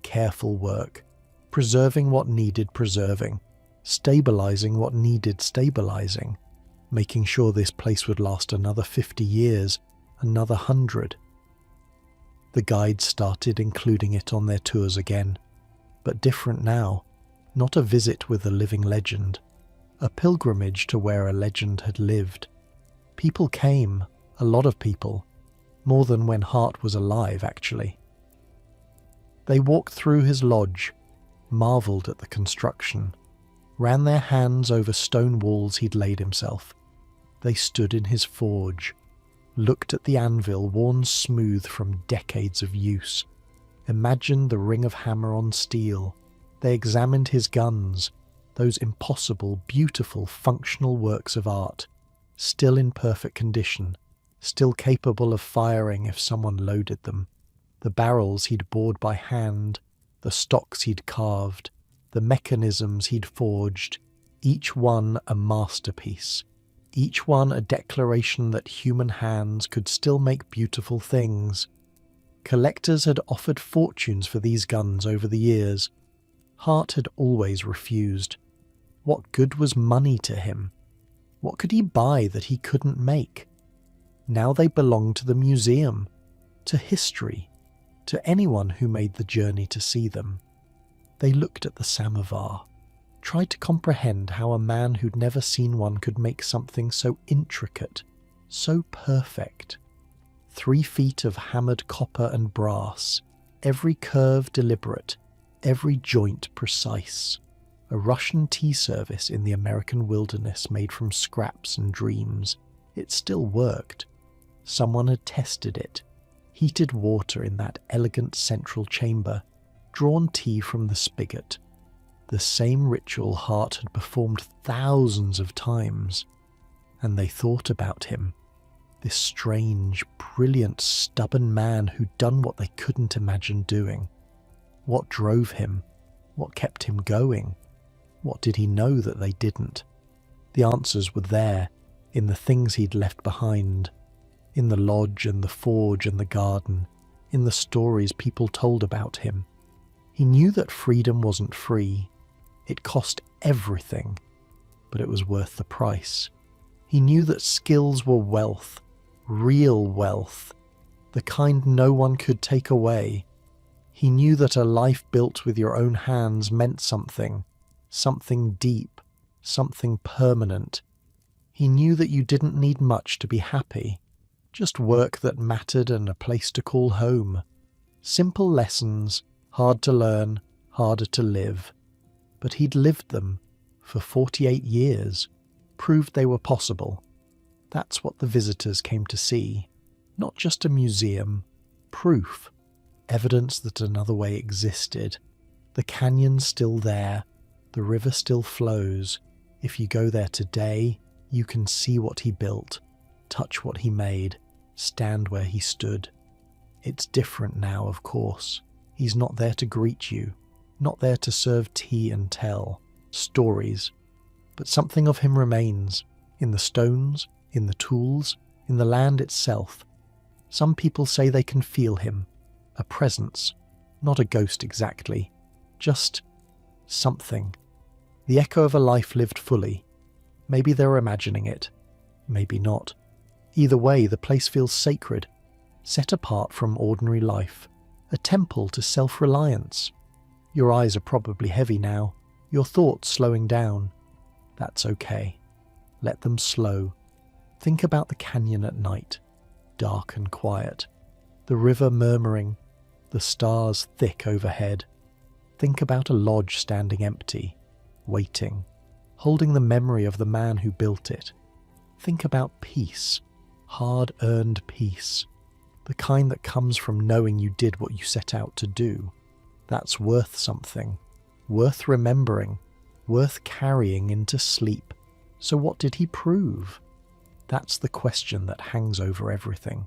Careful work. Preserving what needed preserving. Stabilizing what needed stabilizing. Making sure this place would last another 50 years, another 100. The guides started including it on their tours again, but different now. Not a visit with a living legend, a pilgrimage to where a legend had lived. People came, a lot of people, more than when Hart was alive actually. They walked through his lodge, marvelled at the construction, ran their hands over stone walls he'd laid himself. They stood in his forge, looked at the anvil worn smooth from decades of use, imagined the ring of hammer on steel. They examined his guns, those impossible, beautiful, functional works of art, still in perfect condition, still capable of firing if someone loaded them. The barrels he'd bored by hand, the stocks he'd carved, the mechanisms he'd forged, each one a masterpiece, each one a declaration that human hands could still make beautiful things. Collectors had offered fortunes for these guns over the years. Hart had always refused. What good was money to him? What could he buy that he couldn't make? Now they belonged to the museum, to history, to anyone who made the journey to see them. They looked at the samovar, tried to comprehend how a man who'd never seen one could make something so intricate, so perfect. 3 feet of hammered copper and brass, every curve deliberate, every joint precise. A Russian tea service in the American wilderness made from scraps and dreams. It still worked. Someone had tested it. Heated water in that elegant central chamber, drawn tea from the spigot. The same ritual Hart had performed thousands of times. And they thought about him. This strange, brilliant, stubborn man who'd done what they couldn't imagine doing. What drove him? What kept him going? What did he know that they didn't? The answers were there, in the things he'd left behind, in the lodge and the forge and the garden, in the stories people told about him. He knew that freedom wasn't free. It cost everything, but it was worth the price. He knew that skills were wealth, real wealth, the kind no one could take away. He knew that a life built with your own hands meant something deep, something permanent. He knew that you didn't need much to be happy, just work that mattered and a place to call home. Simple lessons, hard to learn, harder to live. But he'd lived them for 48 years, proved they were possible. That's what the visitors came to see. Not just a museum, proof, evidence that another way existed. The canyon's still there, the river still flows. If you go there today, you can see what he built, touch what he made, stand where he stood. It's different now, of course. He's not there to greet you, not there to serve tea and tell stories. But something of him remains, in the stones, in the tools, in the land itself. Some people say they can feel him, a presence, not a ghost exactly, just something. The echo of a life lived fully. Maybe they're imagining it, maybe not. Either way, the place feels sacred, set apart from ordinary life, a temple to self-reliance. Your eyes are probably heavy now, your thoughts slowing down. That's okay. Let them slow. Think about the canyon at night, dark and quiet, the river murmuring, the stars thick overhead. Think about a lodge standing empty, waiting, holding the memory of the man who built it. Think about peace, hard-earned peace, the kind that comes from knowing you did what you set out to do. That's worth something, worth remembering, worth carrying into sleep. So what did he prove? That's the question that hangs over everything.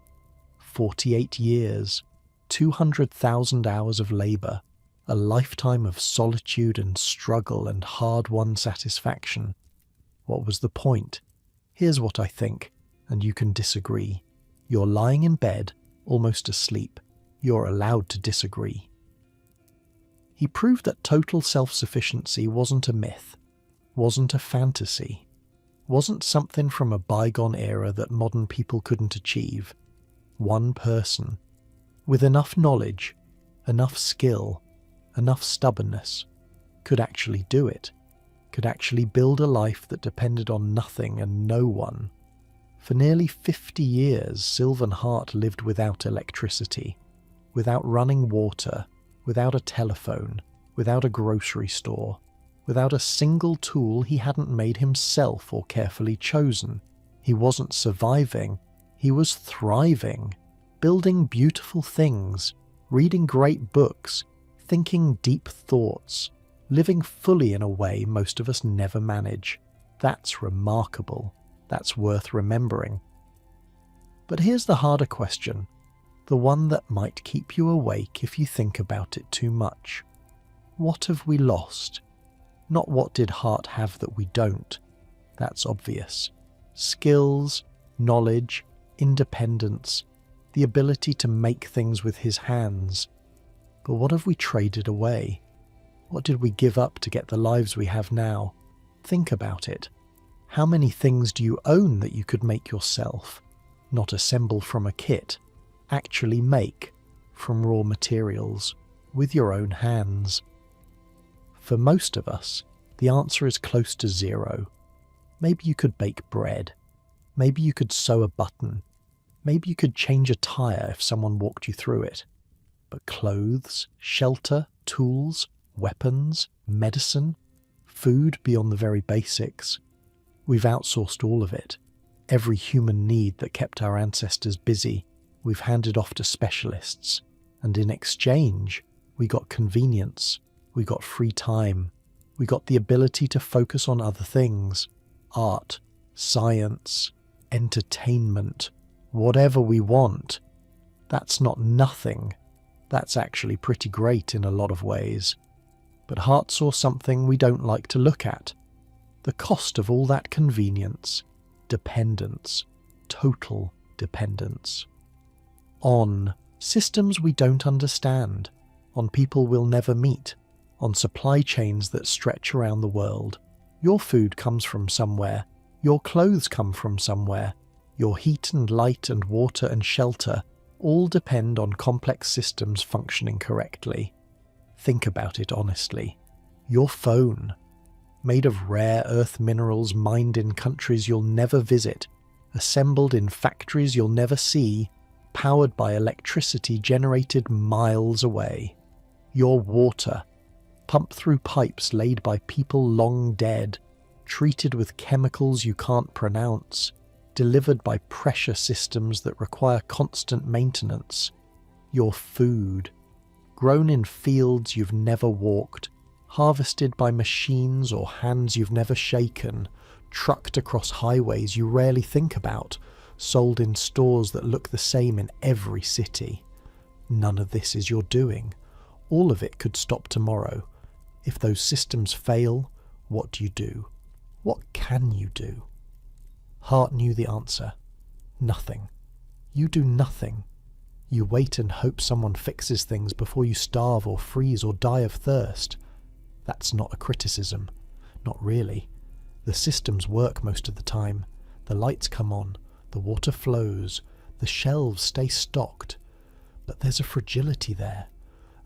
48 years, 200,000 hours of labour, a lifetime of solitude and struggle and hard-won satisfaction. What was the point? Here's what I think, and you can disagree. You're lying in bed, almost asleep. You're allowed to disagree. He proved that total self-sufficiency wasn't a myth, wasn't a fantasy, wasn't something from a bygone era that modern people couldn't achieve. One person, with enough knowledge, enough skill, enough stubbornness, could actually do it, could actually build a life that depended on nothing and no one. For nearly 50 years, Sylvan Hart lived without electricity, without running water, without a telephone, without a grocery store, without a single tool he hadn't made himself or carefully chosen. He wasn't surviving, he was thriving, building beautiful things, reading great books, thinking deep thoughts, living fully in a way most of us never manage. That's remarkable. That's worth remembering. But here's the harder question, the one that might keep you awake if you think about it too much. What have we lost? Not what did Hart have that we don't. That's obvious. Skills, knowledge, independence, the ability to make things with his hands. But what have we traded away? What did we give up to get the lives we have now? Think about it. How many things do you own that you could make yourself? Not assemble from a kit. Actually make, from raw materials, with your own hands. For most of us, the answer is close to zero. Maybe you could bake bread. Maybe you could sew a button. Maybe you could change a tire if someone walked you through it. But clothes, shelter, tools, weapons, medicine, food beyond the very basics. We've outsourced all of it. Every human need that kept our ancestors busy, we've handed off to specialists. And in exchange, we got convenience, we got free time, we got the ability to focus on other things. Art, science, entertainment, whatever we want. That's not nothing. That's actually pretty great in a lot of ways. But Hart saw something we don't like to look at. The cost of all that convenience, dependence, total dependence. On systems we don't understand, on people we'll never meet, on supply chains that stretch around the world. Your food comes from somewhere, your clothes come from somewhere, your heat and light and water and shelter all depend on complex systems functioning correctly. Think about it honestly. Your phone, made of rare earth minerals mined in countries you'll never visit, assembled in factories you'll never see, powered by electricity generated miles away. Your water, pumped through pipes laid by people long dead, treated with chemicals you can't pronounce, delivered by pressure systems that require constant maintenance. Your food, grown in fields you've never walked, harvested by machines or hands you've never shaken, trucked across highways you rarely think about, sold in stores that look the same in every city. None of this is your doing. All of it could stop tomorrow. If those systems fail, what do you do? What can you do? Hart knew the answer. Nothing. You do nothing. You wait and hope someone fixes things before you starve or freeze or die of thirst. That's not a criticism. Not really. The systems work most of the time. The lights come on. The water flows. The shelves stay stocked. But there's a fragility there.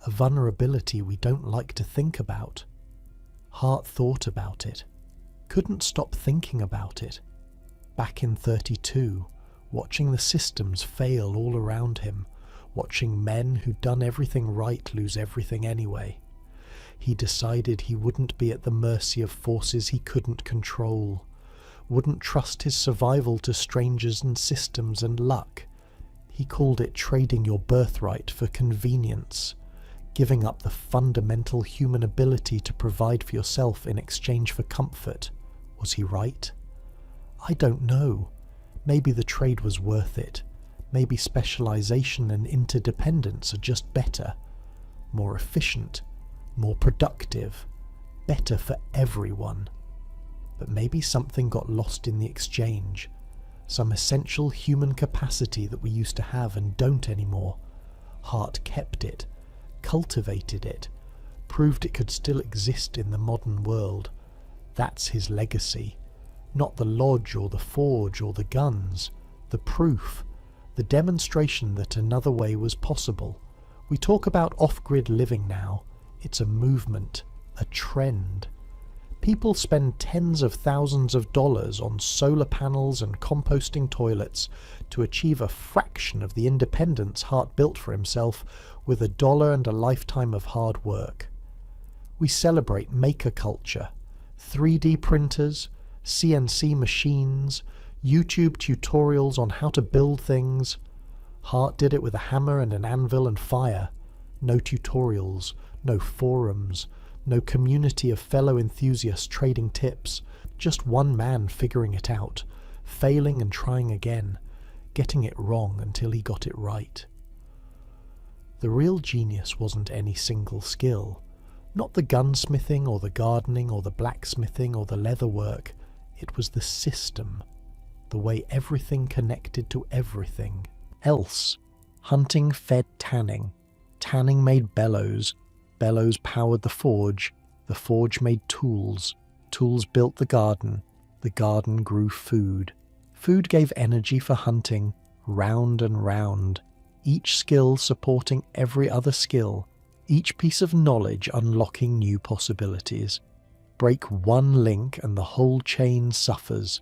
A vulnerability we don't like to think about. Hart thought about it. Couldn't stop thinking about it. Back in 32, watching the systems fail all around him, watching men who'd done everything right lose everything anyway. He decided he wouldn't be at the mercy of forces he couldn't control, wouldn't trust his survival to strangers and systems and luck. He called it trading your birthright for convenience, giving up the fundamental human ability to provide for yourself in exchange for comfort. Was he right? I don't know. Maybe the trade was worth it. Maybe specialization and interdependence are just better, more efficient, more productive, better for everyone. But maybe something got lost in the exchange, some essential human capacity that we used to have and don't anymore. Hart kept it, cultivated it, proved it could still exist in the modern world. That's his legacy. Not the lodge or the forge or the guns, the proof, the demonstration that another way was possible. We talk about off-grid living now. It's a movement, a trend. People spend tens of thousands of dollars on solar panels and composting toilets to achieve a fraction of the independence Hart built for himself with $1 and a lifetime of hard work. We celebrate maker culture, 3D printers, CNC machines, YouTube tutorials on how to build things. Hart did it with a hammer and an anvil and fire. No tutorials, no forums, no community of fellow enthusiasts trading tips, just one man figuring it out, failing and trying again, getting it wrong until he got it right. The real genius wasn't any single skill, not the gunsmithing or the gardening or the blacksmithing or the leather work. It was the system, the way everything connected to everything else. Hunting fed tanning. Tanning made bellows. Bellows powered the forge made tools. Tools built the garden grew food. Food gave energy for hunting, round and round, each skill supporting every other skill, each piece of knowledge unlocking new possibilities. Break one link and the whole chain suffers.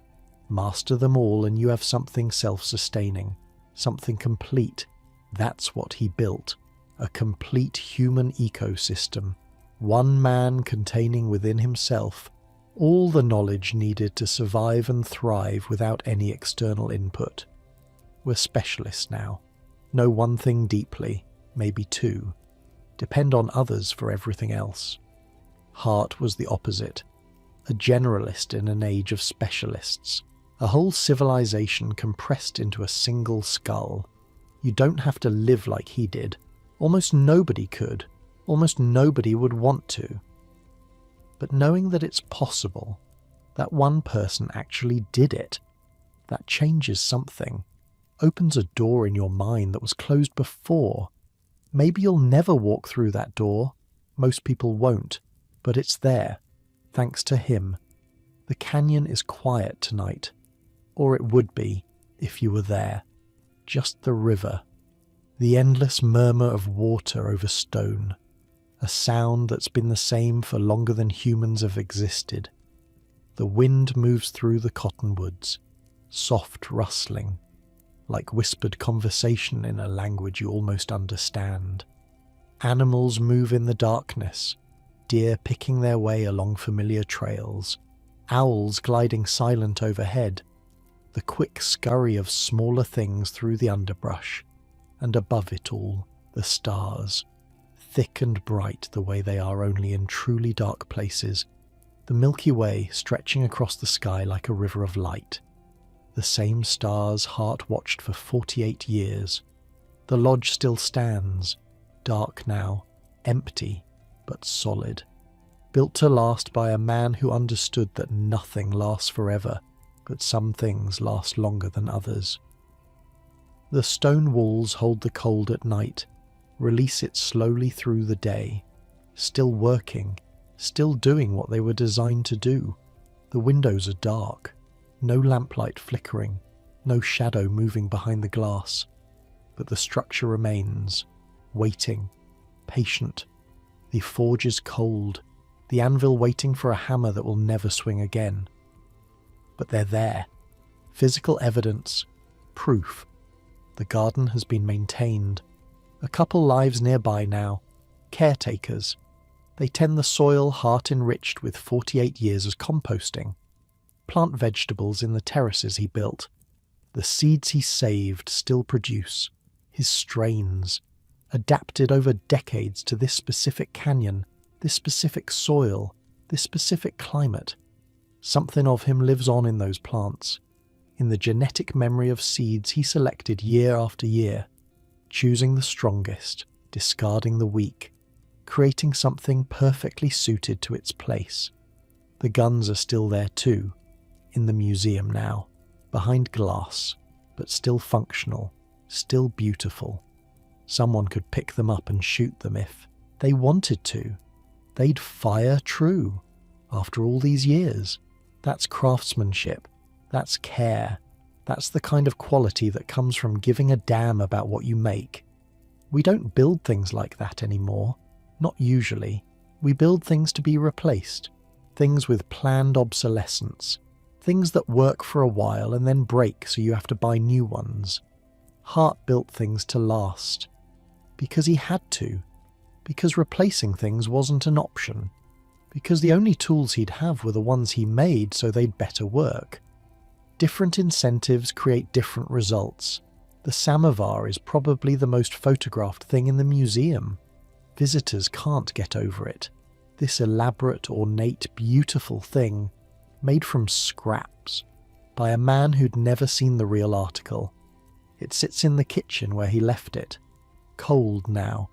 Master them all and you have something self-sustaining, something complete. That's what he built. a complete human ecosystem, one man containing within himself all the knowledge needed to survive and thrive without any external input. We're specialists now. Know one thing deeply, maybe two. Depend on others for everything else. Hart was the opposite. A generalist in an age of specialists. A whole civilization compressed into a single skull. You don't have to live like he did. Almost nobody could. Almost nobody would want to. But knowing that it's possible, that one person actually did it, that changes something, opens a door in your mind that was closed before. Maybe you'll never walk through that door. Most people won't, but it's there, thanks to him. The canyon is quiet tonight, or it would be if you were there. Just the river, the endless murmur of water over stone, a sound that's been the same for longer than humans have existed. The wind moves through the cottonwoods, soft rustling, like whispered conversation in a language you almost understand. Animals move in the darkness, deer picking their way along familiar trails, owls gliding silent overhead, the quick scurry of smaller things through the underbrush, and above it all, the stars, thick and bright the way they are only in truly dark places, the Milky Way stretching across the sky like a river of light. The same stars Hart watched for 48 years. The lodge still stands, dark now, empty, but solid. Built to last by a man who understood that nothing lasts forever, but some things last longer than others. The stone walls hold the cold at night, release it slowly through the day, still working, still doing what they were designed to do. The windows are dark, no lamplight flickering, no shadow moving behind the glass, but the structure remains, waiting, patient. The forge is cold, the anvil waiting for a hammer that will never swing again. But they're there. Physical evidence, proof. The garden has been maintained. A couple lives nearby now, caretakers. They tend the soil Hart enriched with 48 years as composting. Plant vegetables in the terraces he built. The seeds he saved still produce. His strains, adapted over decades to this specific canyon, this specific soil, this specific climate. Something of him lives on in those plants, in the genetic memory of seeds he selected year after year, choosing the strongest, discarding the weak, creating something perfectly suited to its place. The guns are still there too, in the museum now, behind glass, but still functional, still beautiful. Someone could pick them up and shoot them if they wanted to. They'd fire true, after all these years. That's craftsmanship. That's care. That's the kind of quality that comes from giving a damn about what you make. We don't build things like that anymore. Not usually. We build things to be replaced. Things with planned obsolescence. Things that work for a while and then break so you have to buy new ones. Hart built things to last. Because he had to. Because replacing things wasn't an option. Because the only tools he'd have were the ones he made so they'd better work. Different incentives create different results. The samovar is probably the most photographed thing in the museum. Visitors can't get over it. This elaborate, ornate, beautiful thing, made from scraps, by a man who'd never seen the real article. It sits in the kitchen where he left it. Cold now.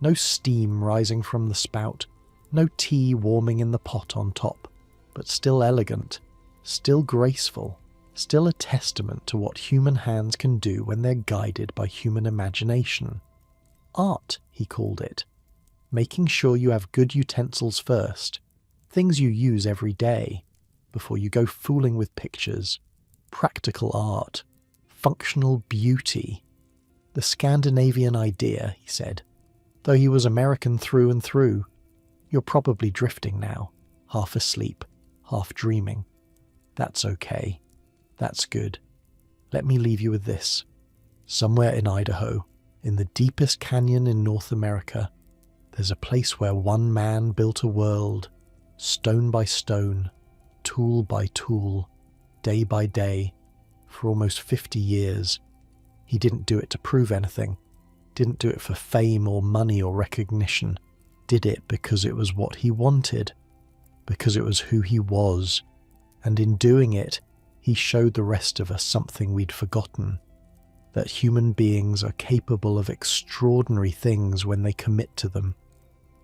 No steam rising from the spout. No tea warming in the pot on top. But still elegant. Still graceful. Still a testament to what human hands can do when they're guided by human imagination. Art, he called it. Making sure you have good utensils first. Things you use every day. Before you go fooling with pictures. Practical art. Functional beauty. The Scandinavian idea, he said. Though he was American through and through. You're probably drifting now. Half asleep. Half dreaming. That's okay. That's good. Let me leave you with this. Somewhere in Idaho, In the deepest canyon in North America, there's a place where one man built a world, stone by stone, tool by tool, day by day, for almost 50 years. He didn't do it to prove anything, didn't do it for fame or money or recognition, did it because it was what he wanted, because it was who he was, and in doing it, he showed the rest of us something we'd forgotten, that human beings are capable of extraordinary things when they commit to them.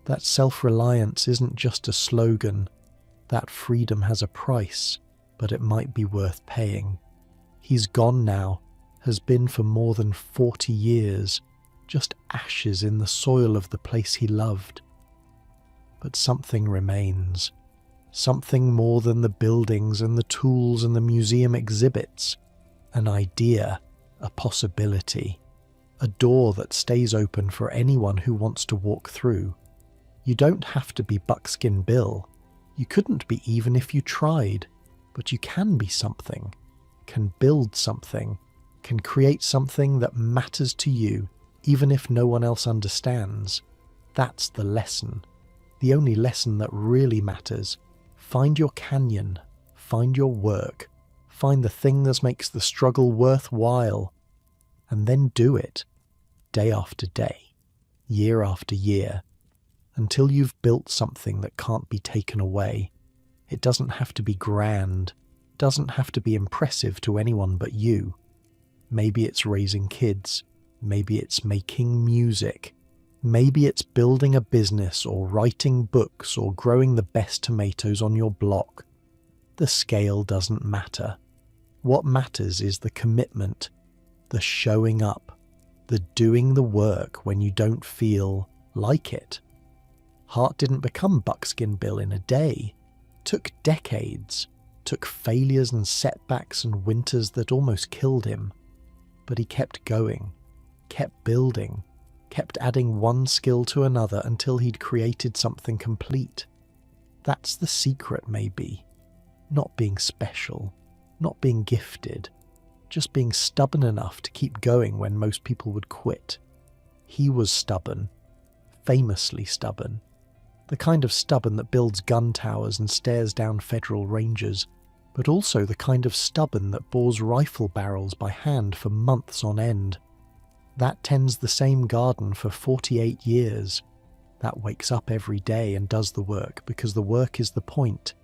That self-reliance isn't just a slogan, that freedom has a price, but it might be worth paying. He's gone now, has been for more than 40 years, just ashes in the soil of the place he loved. But something remains, something more than the buildings and the tools and the museum exhibits, an idea, a possibility, a door that stays open for anyone who wants to walk through. You don't have to be Buckskin Bill. You couldn't be even if you tried, but you can be something, can build something, can create something that matters to you, even if no one else understands. That's the lesson. The only lesson that really matters. Find your canyon, find your work, find the thing that makes the struggle worthwhile, and then do it, day after day, year after year, until you've built something that can't be taken away. It doesn't have to be grand, doesn't have to be impressive to anyone but you. Maybe it's raising kids, maybe it's making music, maybe it's building a business or writing books or growing the best tomatoes on your block. The scale doesn't matter. What matters is the commitment, the showing up, the doing the work when you don't feel like it. Hart didn't become Buckskin Bill in a day. Took decades, took failures and setbacks and winters that almost killed him. But he kept going, kept building, kept adding one skill to another until he'd created something complete. That's the secret, maybe. Not being special, not being gifted, just being stubborn enough to keep going when most people would quit. He was stubborn, famously stubborn. The kind of stubborn that builds gun towers and stares down federal rangers, but also the kind of stubborn that bores rifle barrels by hand for months on end. That tends the same garden for 48 years. That wakes up every day and does the work because the work is the point.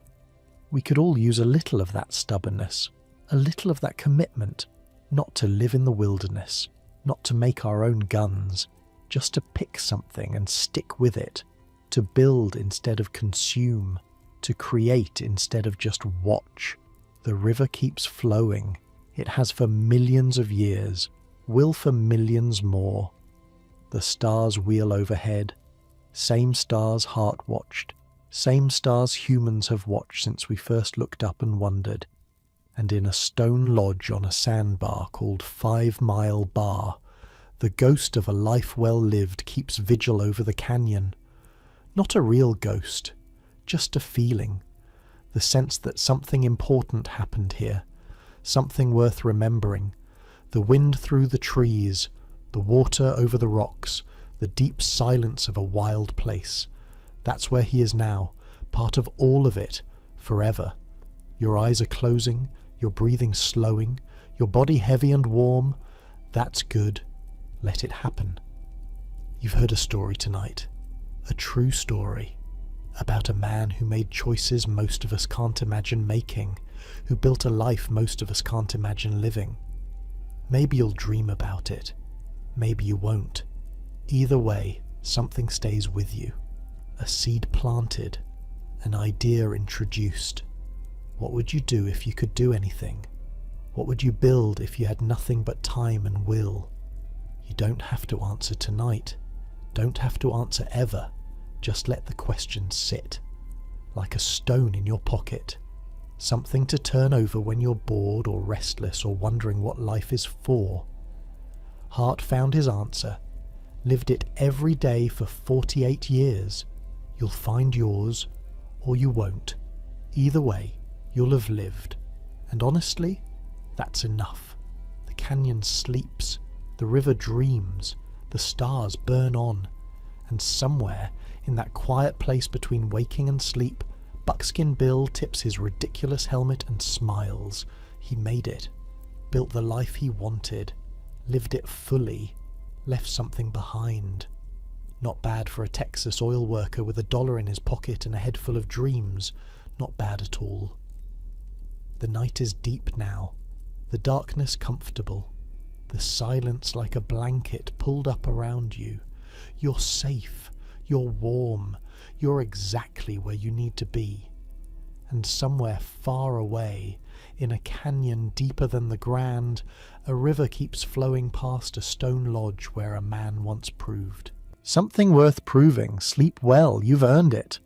We could all use a little of that stubbornness, a little of that commitment, not to live in the wilderness, not to make our own guns, just to pick something and stick with it, to build instead of consume, to create instead of just watch. The river keeps flowing. It has for millions of years, will for millions more. The stars wheel overhead, same stars Hart watched, same stars humans have watched since we first looked up and wondered. And in a stone lodge on a sandbar called 5 Mile Bar, the ghost of a life well lived keeps vigil over the canyon. Not a real ghost, just a feeling, the sense that something important happened here, something worth remembering. The wind through the trees, the water over the rocks, the deep silence of a wild place. That's where he is now, part of all of it, forever. Your eyes are closing, your breathing slowing, your body heavy and warm. That's good. Let it happen. You've heard a story tonight, a true story, about a man who made choices most of us can't imagine making, who built a life most of us can't imagine living. Maybe you'll dream about it, maybe you won't. Either way, something stays with you. A seed planted, an idea introduced. What would you do if you could do anything? What would you build if you had nothing but time and will? You don't have to answer tonight, don't have to answer ever. Just let the question sit, like a stone in your pocket, something to turn over when you're bored or restless or wondering what life is for. Hart found his answer, lived it every day for 48 years. You'll find yours, or you won't. Either way, you'll have lived. And honestly, that's enough. The canyon sleeps, the river dreams, The stars burn on, and somewhere in that quiet place between waking and sleep, Buckskin Bill tips his ridiculous helmet and smiles. He made it, built the life he wanted, lived it fully, left something behind. Not bad for a Texas oil worker with $1 in his pocket and a head full of dreams. Not bad at all. The night is deep now, the darkness comfortable, the silence like a blanket pulled up around you. You're safe, you're warm, you're exactly where you need to be. And somewhere far away, in a canyon deeper than the Grand, a river keeps flowing past a stone lodge where a man once proved. Something worth proving. Sleep well, you've earned it.